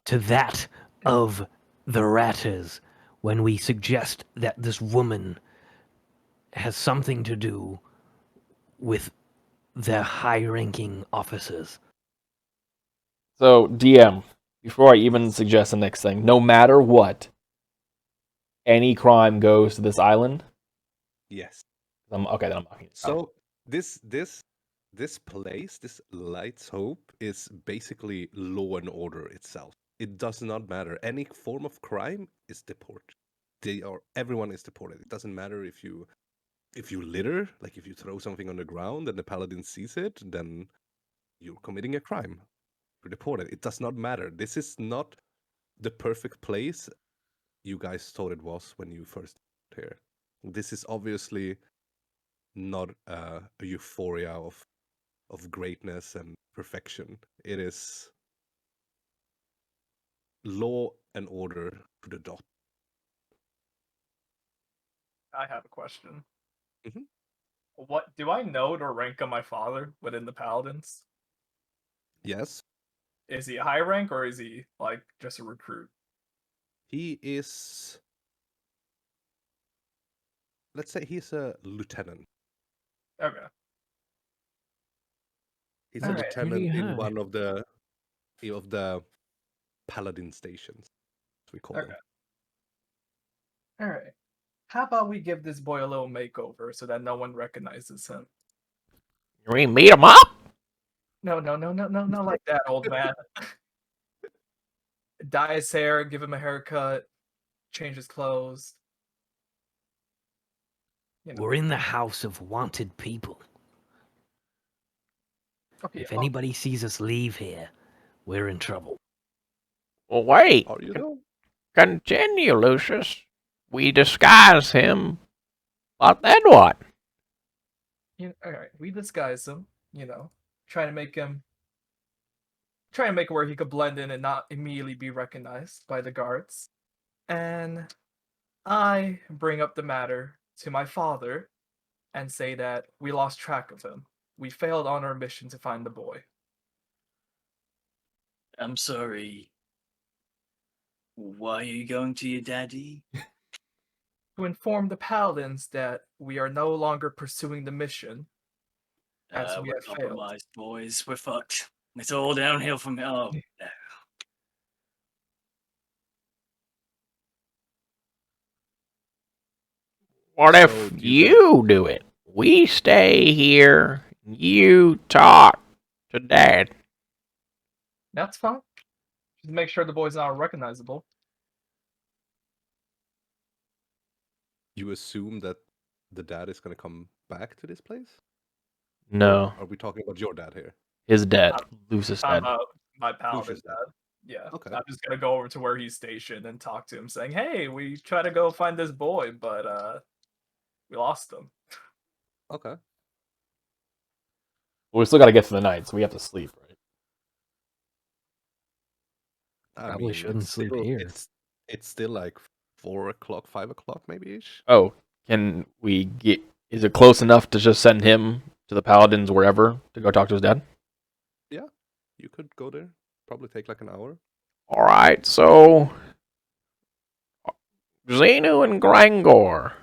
to that of the ratters when we suggest that this woman has something to do with their high-ranking officers. So, DM, before I even suggest the next thing, no matter what, any crime goes to this island. Yes. Okay, then I'm not. So this place, this Light's Hope, is basically law and order itself. It does not matter. Any form of crime is deported. Everyone is deported. It doesn't matter if you litter, like if you throw something on the ground and the paladin sees it, then you're committing a crime. You're deported. It does not matter. This is not the perfect place you guys thought it was when you first got here. This is obviously not a euphoria of greatness and perfection. It is law and order to the dot. I have a question. Mhm. What do I know to rank on my father within the paladins? Yes, Is he a high rank or is he like just a recruit? he is. Let's say he's a lieutenant. Okay. He's a Alright. lieutenant Pretty in high. one of the paladin stations, as we call Okay. them. Alright. How about we give this boy a little makeover so that no one recognizes him? You mean meet him up? No, not like that, old man. Dye his hair, give him a haircut, change his clothes. You know. We're in the house of wanted people. Okay, If anybody sees us leave here, we're in trouble. Well, wait. Are you though? Continue, Lucius. We disguise him. But then what? alright, we disguise him, trying to make him where he could blend in and not immediately be recognized by the guards. And I bring up the matter to my father and say that we lost track of him. We failed on our mission to find the boy. I'm sorry. Why are you going to your daddy? To inform the paladins that we are no longer pursuing the mission as we We're have failed. compromised, boys. We're fucked. It's all downhill from here. Oh, no. What So, if do you guys- you do it? We stay here. You talk to Dad. That's fine. Just make sure the boy's not recognizable. You assume that the dad is going to come back to this place? No, Or are we talking about your dad here? his dad, Lucius I'm dad. my paladin Lucius dad. dad. Yeah. Okay. I'm just gonna go over to where he's stationed and talk to him, saying, "Hey, we try to go find this boy, but we lost him." Okay. But we still got to get to the night, so we have to sleep, right? I Probably mean, shouldn't it's sleep still, here. It's still like 4 o'clock, 5 o'clock, maybe ish. Oh, can we get? Is it close enough to just send him to the paladins wherever to go talk to his dad? You could go there. Probably take like an hour. All right, so Xenu and Grangor,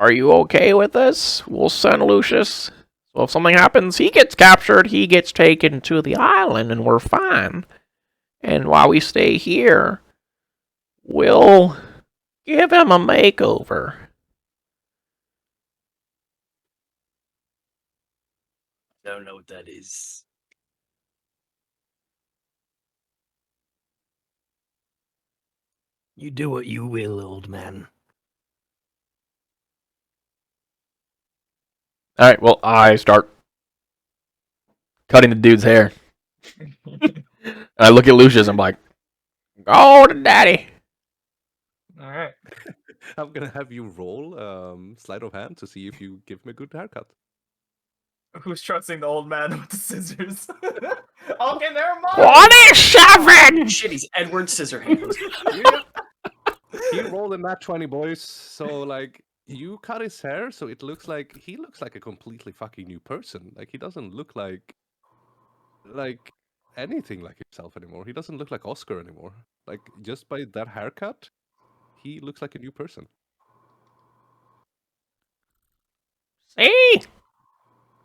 are you okay with this? We'll send Lucius. So if something happens, he gets captured, he gets taken to the island, and we're fine. And while we stay here, we'll give him a makeover. Don't know what that is. You do what you will, old man. All right. Well, I start cutting the dude's hair. And I look at Lucius. I'm like, "Oh, to daddy." All right. I'm gonna have you roll sleight of hand to see if you give me a good haircut. Who's trusting the old man with the scissors? Okay, never mind. 27! Shit, he's Edward Scissorhands. He rolled a nat 20, boys. So like you cut his hair, so it looks like he looks like a completely fucking new person. Like he doesn't look like anything like himself anymore. He doesn't look like Oscar anymore. Like just by that haircut, he looks like a new person. See?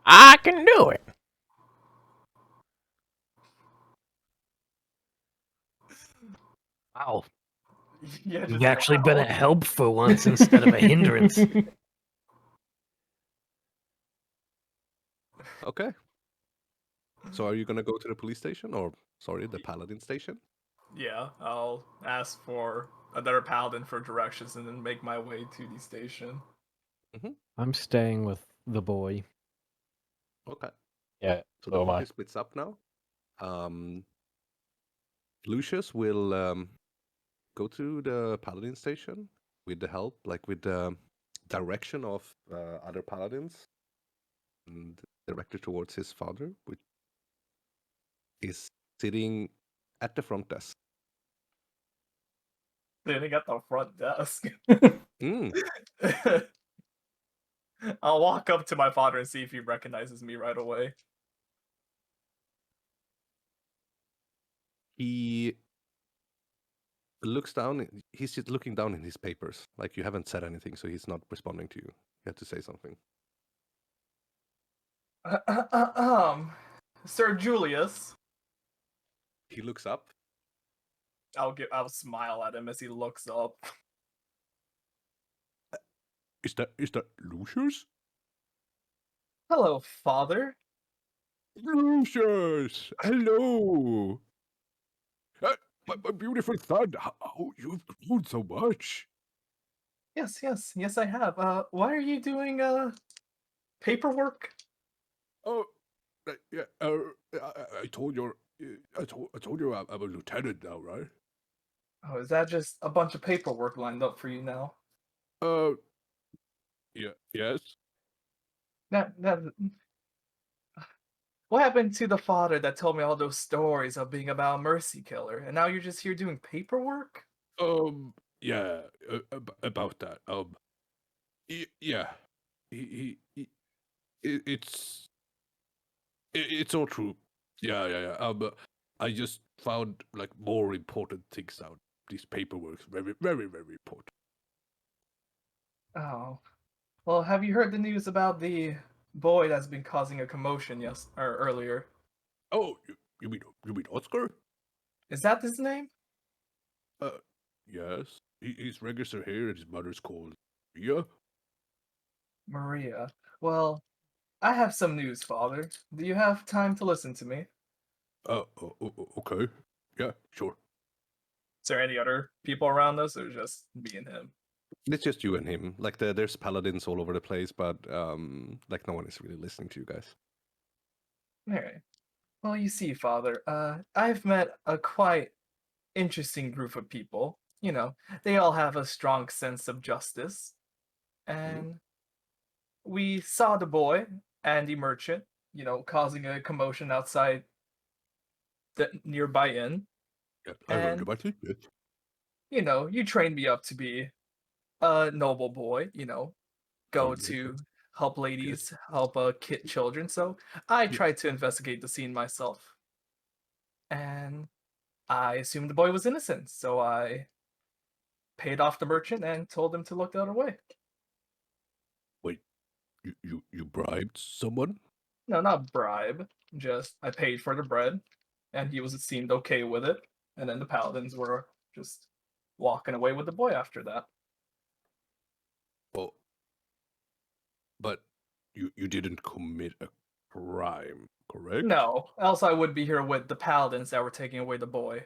I can do it. Wow. Yeah, You've just actually been a wow. help for once instead of a hindrance. Okay. So are you gonna go to the police station or sorry, the paladin station? Yeah, I'll ask for another paladin for directions and then make my way to the station. I'm staying with the boy. Okay. Yeah. So So the am party I. splits up now. Lucius will go to the paladin station with the help, like with the direction of other paladins, and directed towards his father, which is sitting at the front desk. Sitting at the front desk. Mm. I'll walk up to my father and see if he recognizes me right away. He looks down. He's just looking down in his papers. Like you haven't said anything, so he's not responding to you. You have to say something. Sir Julius. He looks up. I'll smile at him as he looks up. Is that Lucius? Hello, father. Lucius, hello. My beautiful son, how you've grown so much. Yes, I have. Why are you doing paperwork? Oh, yeah. I told you. I told you I'm a lieutenant now, right? Oh, is that just a bunch of paperwork lined up for you now? Uh, yeah. Yes. That what happened to the father that told me all those stories of being about a mercy killer, and now you're just here doing paperwork? Yeah. About that. Yeah. It's it's all true. Yeah. I just found like more important things out. This paperwork's very important. Oh. Well, have you heard the news about the boy that's been causing a commotion or earlier? Oh, you mean Oscar? Is that his name? Uh, yes. He's registered here, and his mother's called Ria. Maria. Well, I have some news, father. Do you have time to listen to me? Okay. Yeah, sure. Is there any other people around us, or just me and him? It's just you and him. Like there's paladins all over the place, but like no one is really listening to you guys. Alright. Well, you see, father, I've met a quite interesting group of people. You know, they all have a strong sense of justice. And we saw the boy, Andy Merchant, causing a commotion outside the nearby inn. Yeah, I heard And, about it. Yes. you trained me up to be a noble boy, Oh go yes. to help Yes. ladies, help kid children. So I Yeah. tried to investigate the scene myself. And I assumed the boy was innocent, so I paid off the merchant and told him to look the other way. Wait, you bribed someone? No, not bribe. Just I paid for the bread, and seemed okay with it. And then the paladins were just walking away with the boy after that. Oh, but you didn't commit a crime, correct? No, else I would be here with the paladins that were taking away the boy.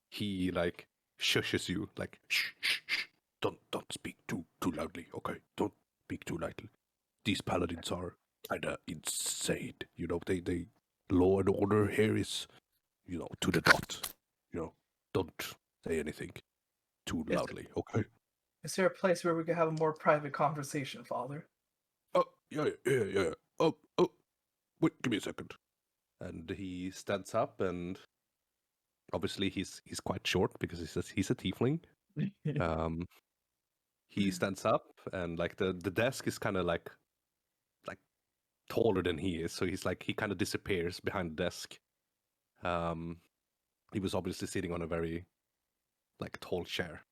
He like shushes you, like shh. Don't speak too loudly, okay? Don't speak too loudly. These paladins are kinda insane. You know, they law and order here is, to the dot. Don't say anything too Is, loudly, okay? is there a place where we could have a more private conversation, Father? Oh, yeah. Oh, wait, give me a second. And he stands up, and obviously he's quite short because he's a tiefling. He stands up, and like the desk is kind of like taller than he is, so he kind of disappears behind the desk. He was obviously sitting on a very tall chair.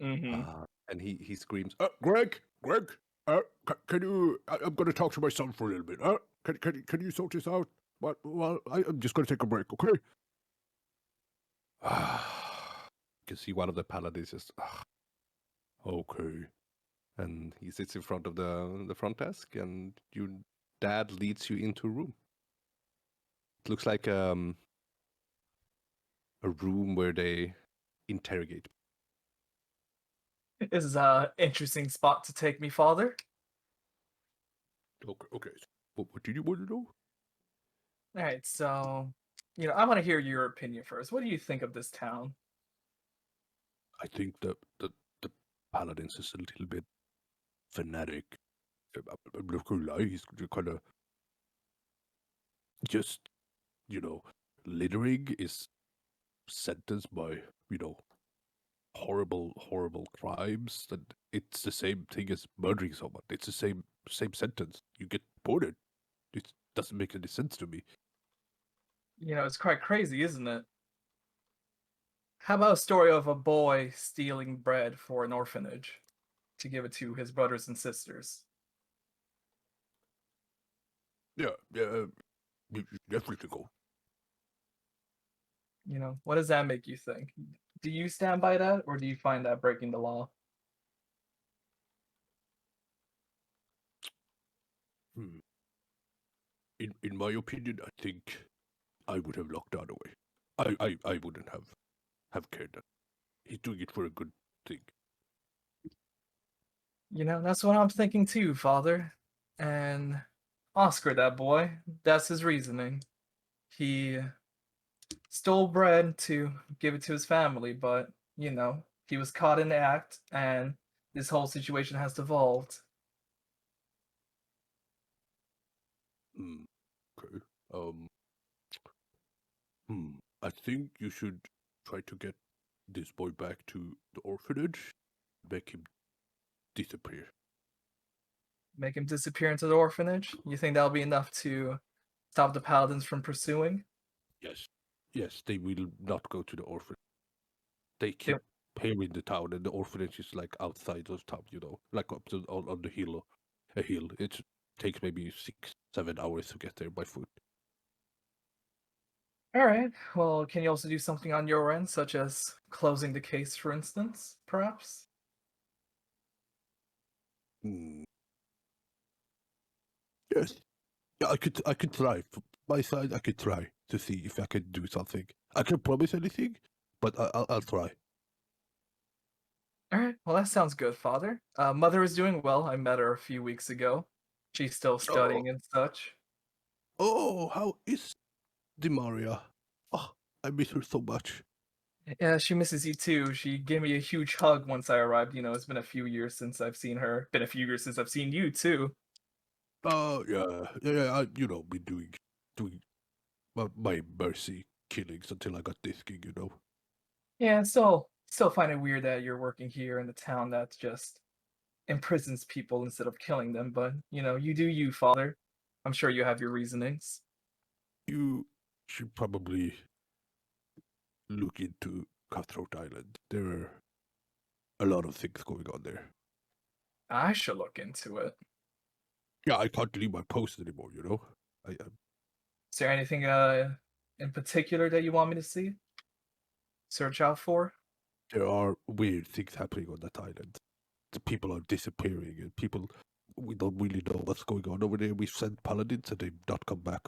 Mm-hmm. And he screams, Greg, can you? I'm going to talk to my son for a little bit. Can you sort this out? Well, I'm just going to take a break, okay? You can see one of the paladins just, okay. And he sits in front of the front desk, and your dad leads you into a room. It looks like a room where they interrogate. This is an interesting spot to take me, Father. Okay. What did you want to know? All right, so, I want to hear your opinion first. What do you think of this town? I think the paladins is a little bit fanatic. I'm not gonna lie, he's kind of just, littering is sentenced by, horrible crimes, and it's the same thing as murdering someone. It's the same sentence. You get deported. It doesn't make any sense to me. It's quite crazy, isn't it? How about a story of a boy stealing bread for an orphanage to give it to his brothers and sisters? Yeah, you definitely go. What does that make you think? Do you stand by that, or do you find that breaking the law? Hmm. In my opinion, I think I would have locked that away. I wouldn't have cared that. He's doing it for a good thing. That's what I'm thinking too, Father. And Oscar, that boy, that's his reasoning. He stole bread to give it to his family, but, he was caught in the act, and this whole situation has devolved. Okay. Um. I think you should try to get this boy back to the orphanage. Make him disappear. Make him disappear into the orphanage? You think that'll be enough to stop the paladins from pursuing? Yes, they will not go to the orphanage. They They, keep here in the town, and the orphanage is like outside of town. Like up to on the hill, a hill. It takes maybe 6-7 hours to get there by foot. all right. Well, can you also do something on your end, such as closing the case, for instance, perhaps? Hmm. Yes. Yeah, I could try. From my side, I could try to see if I could do something. I can't promise anything, but I'll try. All right. Well, that sounds good, Father. Mother is doing well. I met her a few weeks ago. She's still Oh, studying and such. how is Demaria? Oh, I miss her so much. Yeah, she misses you too. She gave me a huge hug once I arrived. It's been a few years since I've seen her. Been a few years since I've seen you too. Yeah. I, been doing my mercy killings until I got this gig. Yeah, still find it weird that you're working here in the town that just imprisons people instead of killing them. But you do you, Father. I'm sure you have your reasonings. You should probably look into Cutthroat Island. There are a lot of things going on there. I should look into it. Yeah, I can't leave my post anymore. I Is there anything in particular that you want me to see? Search out for? there are weird things happening on that island. The people are disappearing, and we don't really know what's going on over there. We've sent paladins, and they've not come back.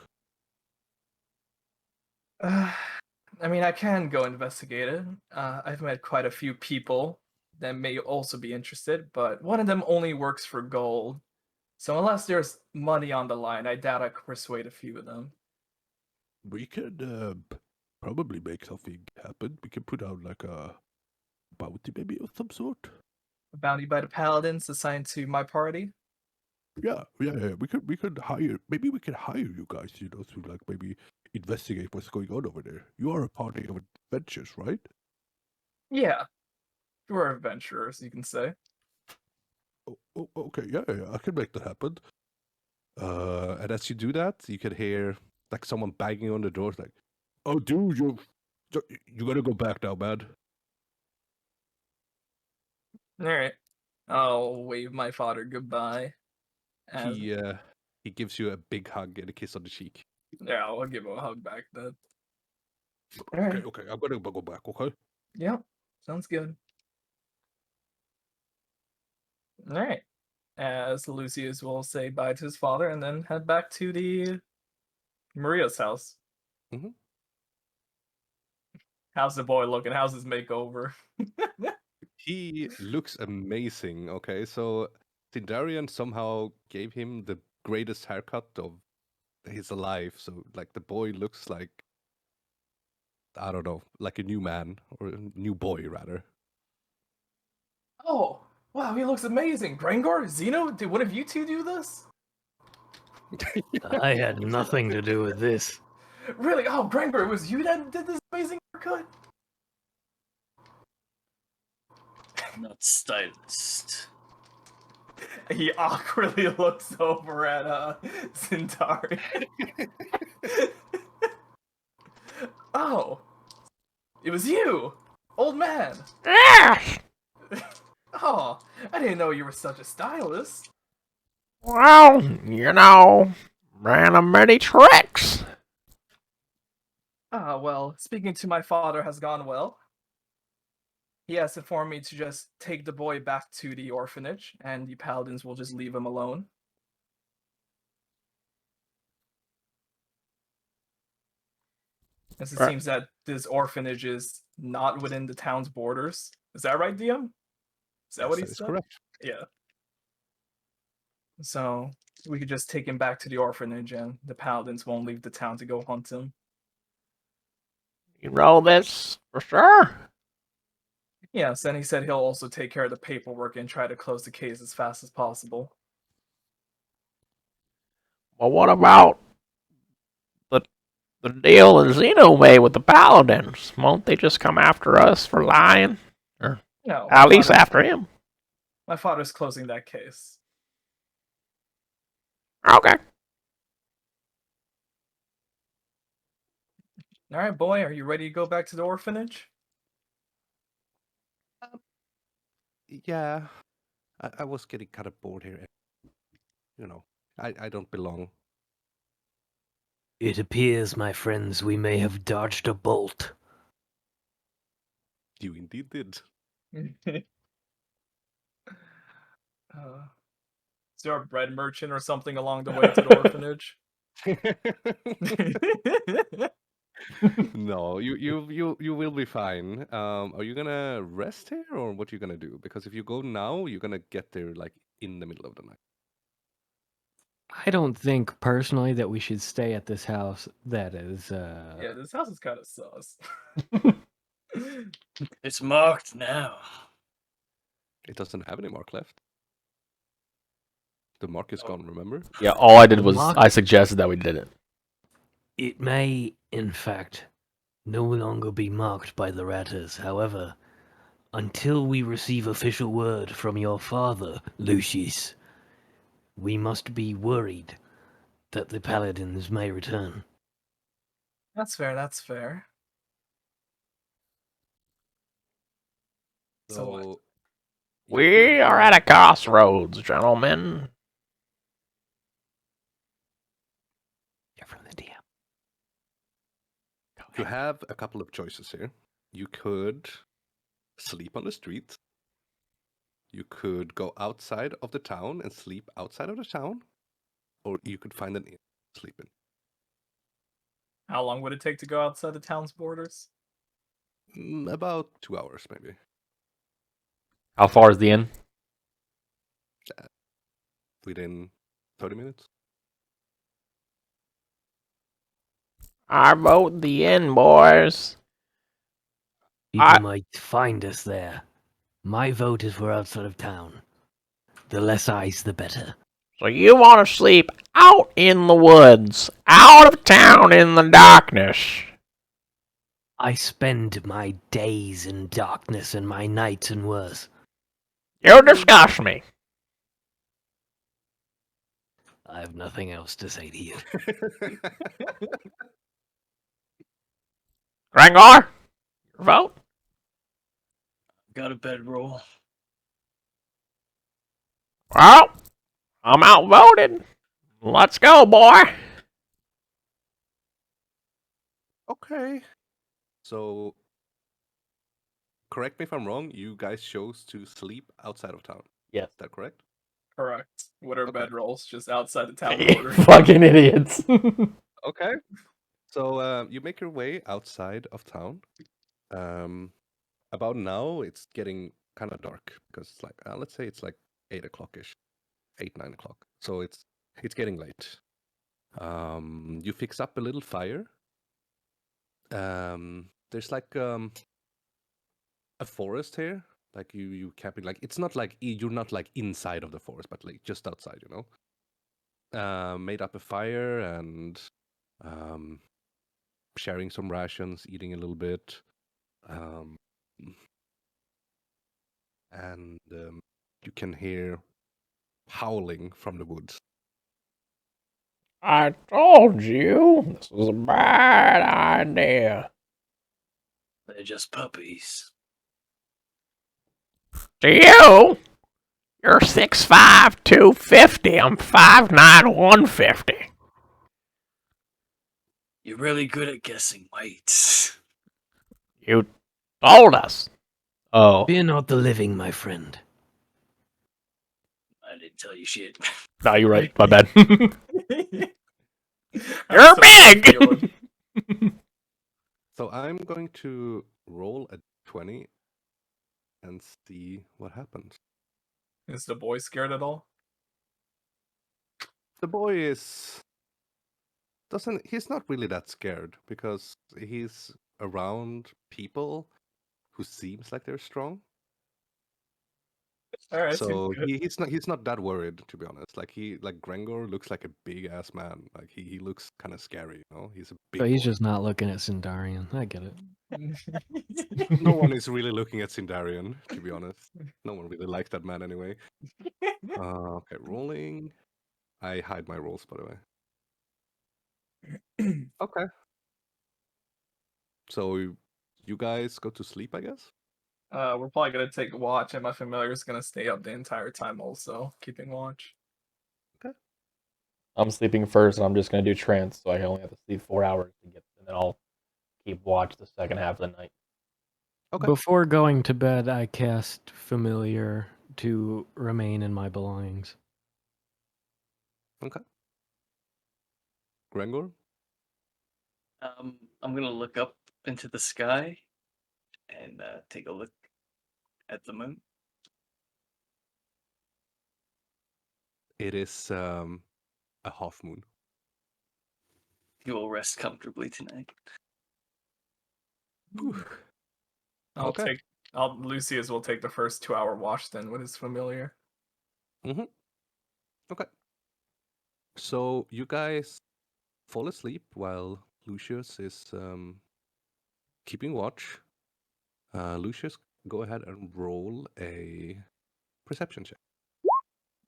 I mean, I can go investigate it. I've met quite a few people that may also be interested, but one of them only works for gold. So unless there's money on the line, I doubt I could persuade a few of them. We could probably make something happen. We could put out like a bounty maybe of some sort. A bounty by the paladins assigned to my party. Yeah. We could hire. Maybe we could hire you guys. To like maybe investigate what's going on over there. You are a party of adventures, right? Yeah, we're adventurers, you can say. Okay. Yeah. I can make that happen. And as you do that, you can hear like someone banging on the door, like, "Oh, dude, you gotta go back now, man." All right, I'll wave my father goodbye. And He gives you a big hug and a kiss on the cheek. yeah, I'll give him a hug back then. Okay, Alright. okay, I'm gonna go back. Okay. Yep, sounds good. All right. As Lucius will say bye to his father and then head back to the Maria's house. Mhm. How's the boy looking? How's his makeover? He looks amazing. Okay, so Tindarian somehow gave him the greatest haircut of his life. So like the boy looks like, I don't know, like a new man or a new boy rather. Oh, wow, he looks amazing. Grangor, Zeno, did one of you two do this? I had nothing to do with this. Really? Oh, Grangor, it was you that did this amazing haircut? Not stylist. He awkwardly looks over at Centauri. Oh, it was you, old man. Yes! Oh, I didn't know you were such a stylist. Well, ran a many tricks. Ah, well, speaking to my father has gone well. He has informed me to just take the boy back to the orphanage, and the paladins will just leave him alone. As it Right. seems that this orphanage is not within the town's borders. Is that right, DM? Is that Yes, what he that is said? correct. Yeah. So we could just take him back to the orphanage, and the paladins won't leave the town to go hunt him. You know this for sure? Yes, and he said he'll also take care of the paperwork and try to close the case as fast as possible. Well, what about the deal that Zeno made with the Paladins? Won't they just come after us for lying? Or No, at least after him? my father's closing that case. Okay. All right, boy, are you ready to go back to the orphanage? Yeah, I was getting kind of bored here. You know, I don't belong. It appears, my friends, we may have dodged a bolt. You indeed did. Is there a bread merchant or something along the way to the orphanage? No, you will be fine. Are you gonna rest here, or what you gonna do? Because if you go now, you're gonna get there like in the middle of the night. I don't think personally that we should stay at this house. That is, Yeah, this house is kind of sus. It's marked now. It doesn't have any mark left. The mark is gone. Remember? Yeah, all I did was Unlock- I suggested that we did it. It may, in fact, no longer be marked by the Ratters. However, until we receive official word from your father, Lucius, we must be worried that the Paladins may return. That's fair, that's fair. So what? So We are at a crossroads, gentlemen. You're from the DM. you have a couple of choices here. You could sleep on the street. You could go outside of the town and sleep outside of the town, or you could find an inn to sleep in. How long would it take to go outside the town's borders? About 2 hours, maybe. How far is the inn? Within 30 minutes. I vote the inn, boys. People I- might find us there. My vote is for outside of town. The less eyes, the better. So you want to sleep out in the woods, out of town in the darkness. I spend my days in darkness and my nights in worse. You disgust me. I have nothing else to say to you. Grangor, your vote? Got a bedroll. Well, I'm outvoted. Let's go, boy. Okay. So, correct me if I'm wrong. You guys chose to sleep outside of town. Yes. Is that correct? Correct. What are Okay. bedrolls? Just outside the town You border. fucking idiots. Okay. So you make your way outside of town. About now, it's getting kind of dark because it's like let's say it's like 8 o'clock-ish, 8, 9 o'clock. So it's getting late. You fix up a little fire. There's like a forest here. Like you camping. Like it's not like you're not like inside of the forest, but like just outside. You know. Made up a fire and um, sharing some rations, eating a little bit. Um, and you can hear howling from the woods. I told you this was a bad idea. They're just puppies. To you, you're 6'5", 250. I'm 5'9", 150. You're really good at guessing weights. You told us. Oh, Fear not the living, my friend. I didn't tell you shit. no, you're right. My bad. I'm you're so big. feeling. So I'm going to roll a 20 and see what happens. Is the boy scared at all? The boy he's not really that scared because he's around people who seems like they're strong. All right, So seems good. he's not that worried, to be honest. Like Grengor looks like a big ass man. Like he looks kind of scary, you know. He's a big. So he's boy. just not looking at Sindarian. I get it. No one is really looking at Sindarian, to be honest. No one really likes that man anyway. Okay, rolling. I hide my rolls, by the way. Okay. So you guys go to sleep, I guess. We're probably gonna take a watch, and my familiar is gonna stay up the entire time, also keeping watch. I'm sleeping first, and I'm just gonna do trance, so I only have to sleep 4 hours to get, and then I'll keep watch the second half of the night. Okay. Before going to bed, I cast Familiar to remain in my belongings. Okay. Grengor? I'm gonna look up into the sky and take a look at the moon. It is a half moon. You will rest comfortably tonight. Okay. Lucius will take the first 2-hour watch then with his familiar. Okay. So you guys fall asleep while Lucius is keeping watch. Lucius, go ahead and roll a perception check.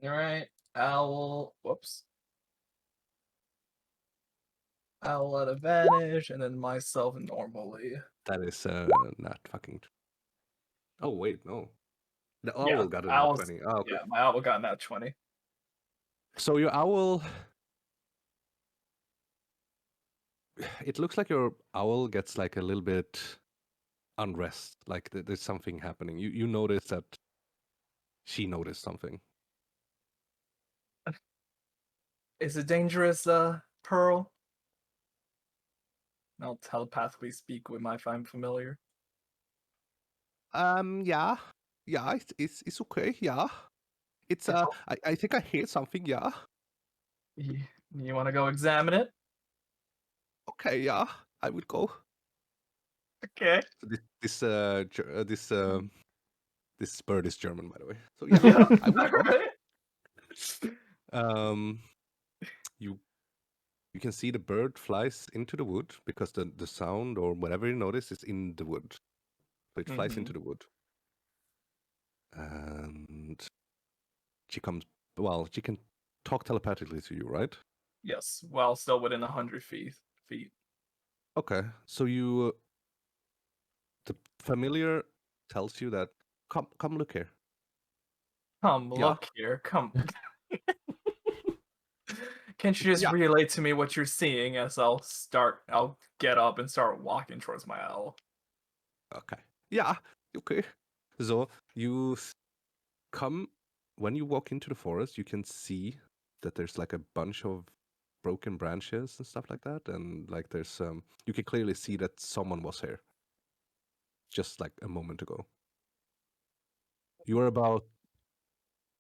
Alright, Owl. Whoops. Owl at advantage, and then myself normally. That is not fucking. Oh wait, no. The owl Yeah, got a nat Owl's- 20. Oh, okay. Yeah, my owl got that 20. So your owl. It looks like your owl gets like a little bit unrest. Like there's something happening. You notice that she noticed something. Is it dangerous, Pearl? I'll telepathically speak with my fine familiar. Yeah. Yeah, it's okay, yeah. It's I think I hear something, yeah. You want to go examine it? Okay, yeah, I would go. Okay. So this bird is German, by the way. So yeah, I would go. Alright. Um, you you can see the bird flies into the wood because the sound or whatever you notice is in the wood. So it flies into the wood. And she comes, well, she can talk telepathically to you, right? Yes, while still within 100 feet. Okay, so the familiar tells you that, come look here. Come, Yeah. look here. Come. Can't you just Yeah. relay to me what you're seeing as I'll get up and start walking towards my owl. Okay. Yeah, okay. So you come, when you walk into the forest, you can see that there's like a bunch of broken branches and stuff like that. And like there's, you can clearly see that someone was here just like a moment ago. You are about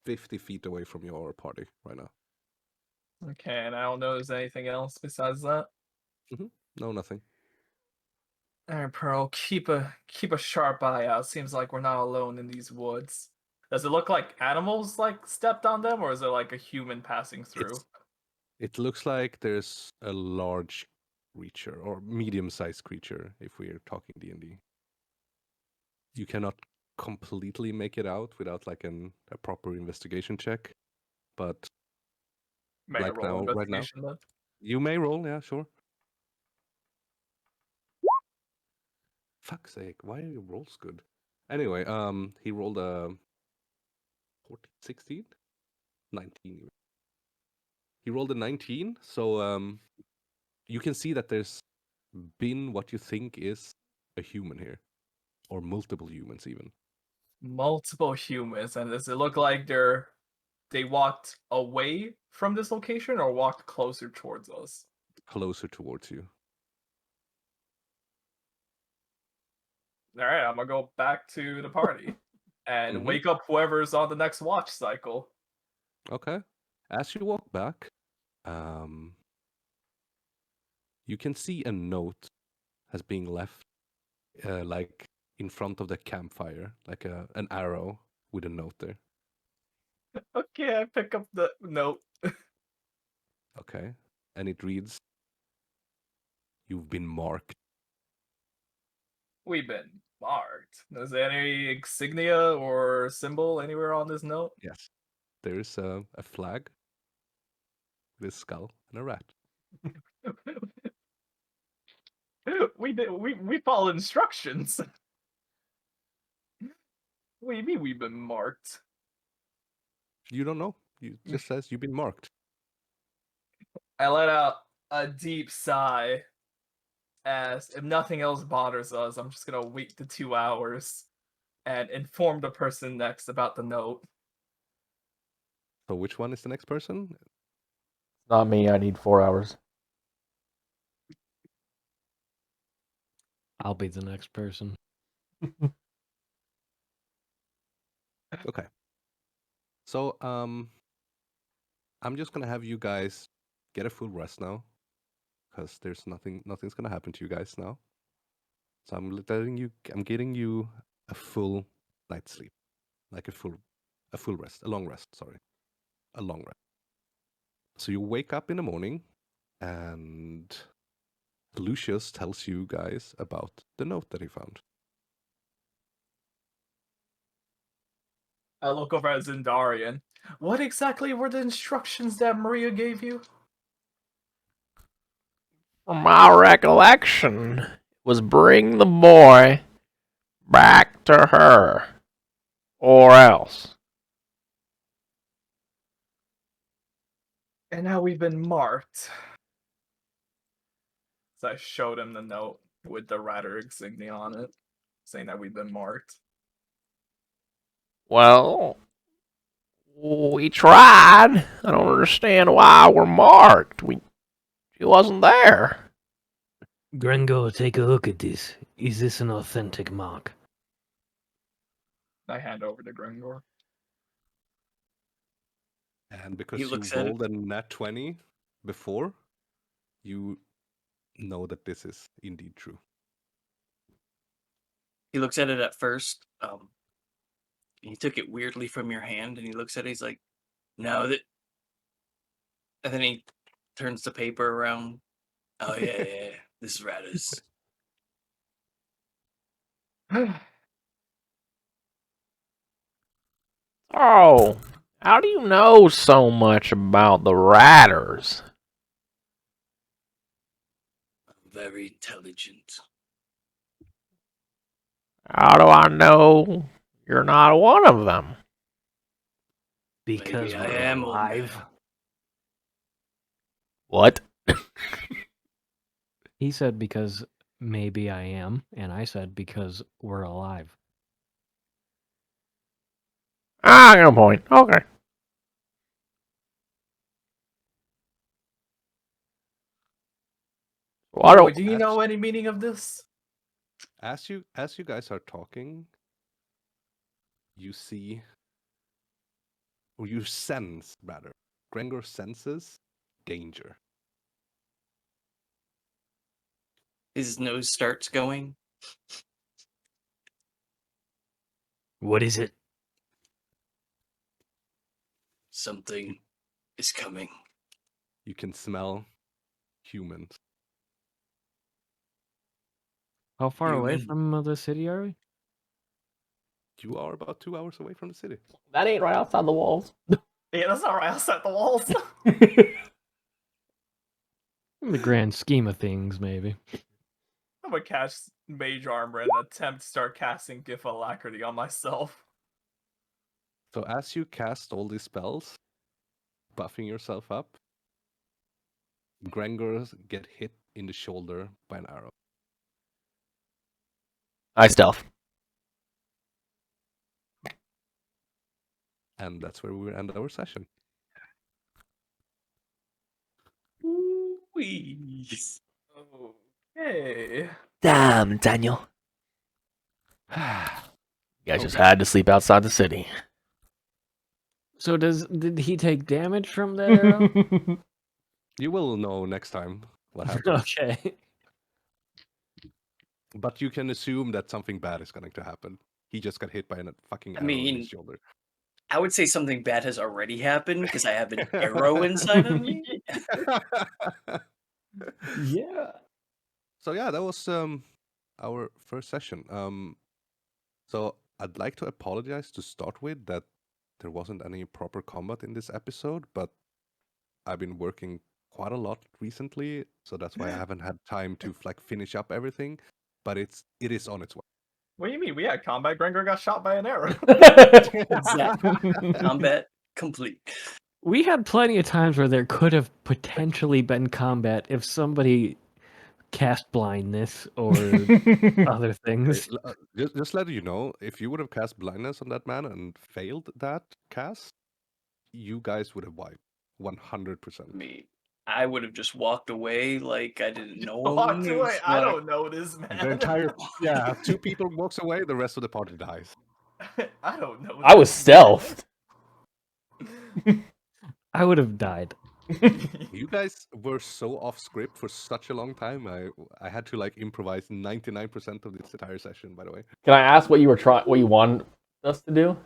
50 feet away from your party right now. Okay, and I don't notice anything else besides that. No, nothing. Alright, Pearl, keep a sharp eye out. Seems like we're not alone in these woods. Does it look like animals like stepped on them, or is it like a human passing through? It looks like there's a large creature or medium-sized creature if we're talking D&D. You cannot completely make it out without like a proper investigation check, but May I like roll right now, investigation then? you may roll. Yeah, sure. Fuck's sake, why are your rolls good? Anyway, he rolled a 14, 16, 19. He rolled a 19, so you can see that there's been what you think is a human here, or multiple humans even. Multiple humans, and does it look like they walked away from this location or walked closer towards us? Closer towards you. Alright, I'm gonna go back to the party and Mhm. wake up whoever's on the next watch cycle. Okay. As you walk back, um, you can see a note has been left, like in front of the campfire, like an arrow with a note there. Okay, I pick up the note. Okay, and it reads, "You've been marked." We've been marked. Is there any insignia or symbol anywhere on this note? Yes, there's a flag with a skull and a rat. We follow instructions. What do you mean we've been marked? You don't know. You just says you've been marked. I let out a deep sigh as if nothing else bothers us, I'm just gonna wait the 2 hours and inform the person next about the note. So which one is the next person? Not me. I need 4 hours. I'll be the next person. Okay. So I'm just gonna have you guys get a full rest now, because there's nothing's gonna happen to you guys now. So I'm getting you a full night's sleep, like a full rest, a long rest. Sorry, a long rest. So you wake up in the morning, and Lucius tells you guys about the note that he found. I look over at Zendarian. What exactly were the instructions that Maria gave you? From my recollection, was bring the boy back to her, or else. And now we've been marked. So I showed him the note with the Ratter insignia on it, saying that we've been marked. Well, we tried. I don't understand why we're marked. She wasn't there. Grengo, take a look at this. Is this an authentic mark? I hand over to Grengor. And because He you looks at it. rolled a nat 20 before, you know that this is indeed true. He looks at it at first. He took it weirdly from your hand, and he looks at it. He's like, "No, that." And then he turns the paper around. Oh yeah. This is Ratters. Oh, how do you know so much about the Ratters? Very intelligent. How do I know you're not one of them? Because Maybe I we're am, old alive. man. What? He said because maybe I am, and I said because we're alive. I got a point. Okay. Well, I Boy, don't. do you know any meaning of this? As you guys are talking, you see, or you sense rather, Grengor senses danger. His nose starts going. What is it? Something is coming. You can smell humans. How far away Human. from the city are we? You are about 2 hours away from the city. That ain't right outside the walls. Yeah, that's not right outside the walls. In the grand scheme of things, maybe. I'm gonna cast Mage Armor and attempt to start casting Gift of Alacrity on myself. So as you cast all these spells, buffing yourself up, Grengor get hit in the shoulder by an arrow. I stealth. And that's where we will end our session. Wee. Okay. Damn, Daniel. You guys just had to sleep outside the city. So did he take damage from that arrow? You will know next time what happens. Okay. But you can assume that something bad is going to happen. He just got hit by a fucking I arrow in mean, his shoulder. I would say something bad has already happened because I have an arrow inside of me. Yeah. So yeah, that was our first session. So I'd like to apologize to start with that there wasn't any proper combat in this episode, but I've been working quite a lot recently, so that's why I haven't had time to like finish up everything. But it is on its way. What do you mean? We had combat. Grengor got shot by an arrow. Exactly. Combat complete. We had plenty of times where there could have potentially been combat if somebody cast blindness or other things. Just let you know, if you would have cast blindness on that man and failed that cast, you guys would have wiped 100%. I mean, I would have just walked away like I didn't know him. Walked It away. was I like- don't know this man. The entire two people walks away, the rest of the party dies. I don't know. I was this stealthed. I would have died. man. You guys were so off script for such a long time. I had to like improvise 99% of this entire session, by the way. Can I ask what you wanted us to do?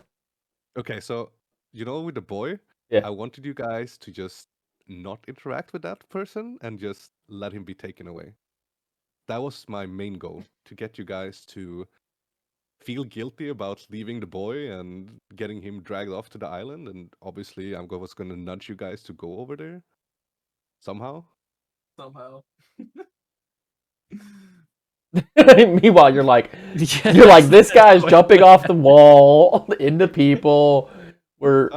Okay, so with the boy, Yeah. I wanted you guys to just not interact with that person and just let him be taken away. That was my main goal, to get you guys to feel guilty about leaving the boy and getting him dragged off to the island. And obviously, I was going to nudge you guys to go over there somehow. Somehow. Meanwhile, you're like, Yeah, this guy's jumping off the wall into people. We're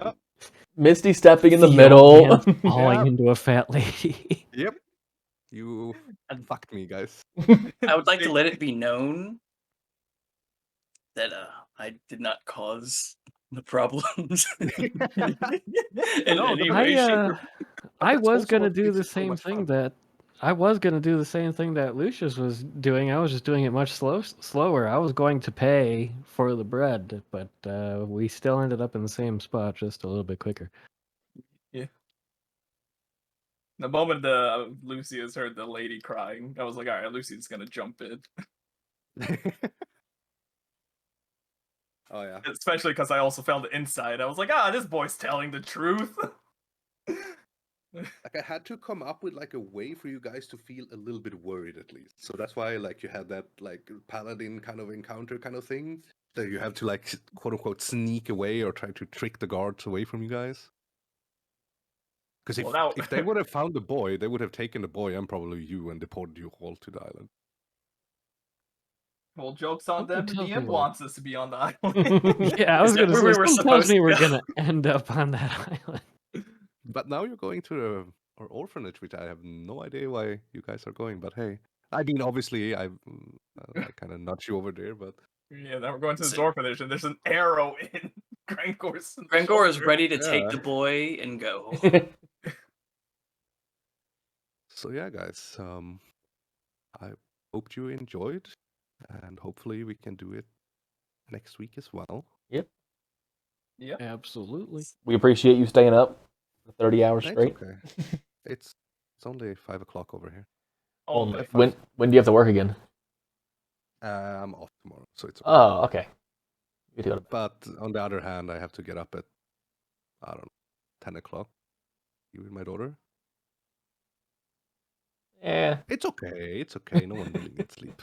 Misty stepping in the middle. falling into a fat lady. Yep. You fucked me, guys. I would like to let it be known that I did not cause the problems. In any way, shape, or I That's was also gonna what do makes the it so same much thing fun. that Lucius was doing. I was just doing it much slower. I was going to pay for the bread, but we still ended up in the same spot, just a little bit quicker. The moment Lucius heard the lady crying, I was like, all right, Lucius gonna jump in. Oh yeah. Especially because I also felt the inside. I was like, this boy's telling the truth. Like I had to come up with like a way for you guys to feel a little bit worried at least. So that's why like you had that like paladin kind of encounter kind of thing that you have to like quote unquote sneak away or try to trick the guards away from you guys. Because Well, now- if they would have found the boy, they would have taken the boy and probably you and deported you all to the island. Well, joke's on them. Something The tells DM me wants us to be on the island. Yeah, I was Is that gonna where say, we were something tells supposed me to we're go? gonna end up on that island. But now you're going to our orphanage, which I have no idea why you guys are going. But hey, I mean, obviously, I kind of nudge you over there, but Yeah, then we're going to this So- orphanage, and there's an arrow in Grangor's. Grangor is shoulder. ready to take Yeah. the boy and go. so yeah, guys. I hope you enjoyed, and hopefully we can do it next week as well. Yeah. Absolutely. We appreciate you staying up for 30 hours It's straight. okay. It's only 5 o'clock over here. All Well, day. when do you have to work again? I'm off tomorrow, so it's okay. Oh, okay. You do it. But on the other hand, I have to get up at, I don't know, 10 o'clock. You and my daughter. Yeah. It's okay. It's okay. No one really needs sleep.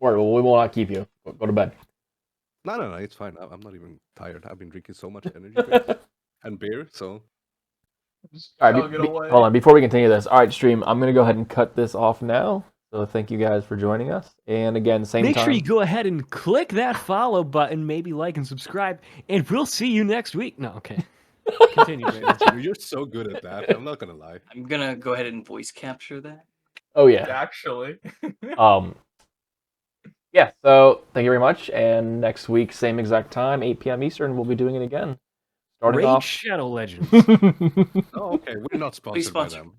Word, well, we will not keep you. Go to bed. No. It's fine. I'm not even tired. I've been drinking so much energy drinks and beer, so. All right, Chug it away. hold on. Before we continue this, all right, stream. I'm gonna go ahead and cut this off now. So thank you guys for joining us. And again, same Make time. sure you go ahead and click that follow button, maybe like and subscribe, and we'll see you next week. No, okay. Continue, Brandon. You're so good at that. I'm not gonna lie. I'm gonna go ahead and voice capture that. Oh yeah. Actually. Yeah. So thank you very much. And next week, same exact time, 8 p.m. Eastern, we'll be doing it again. Starting Raid off. Shadow Legends. Oh, okay. We're not sponsored by sponsor. them.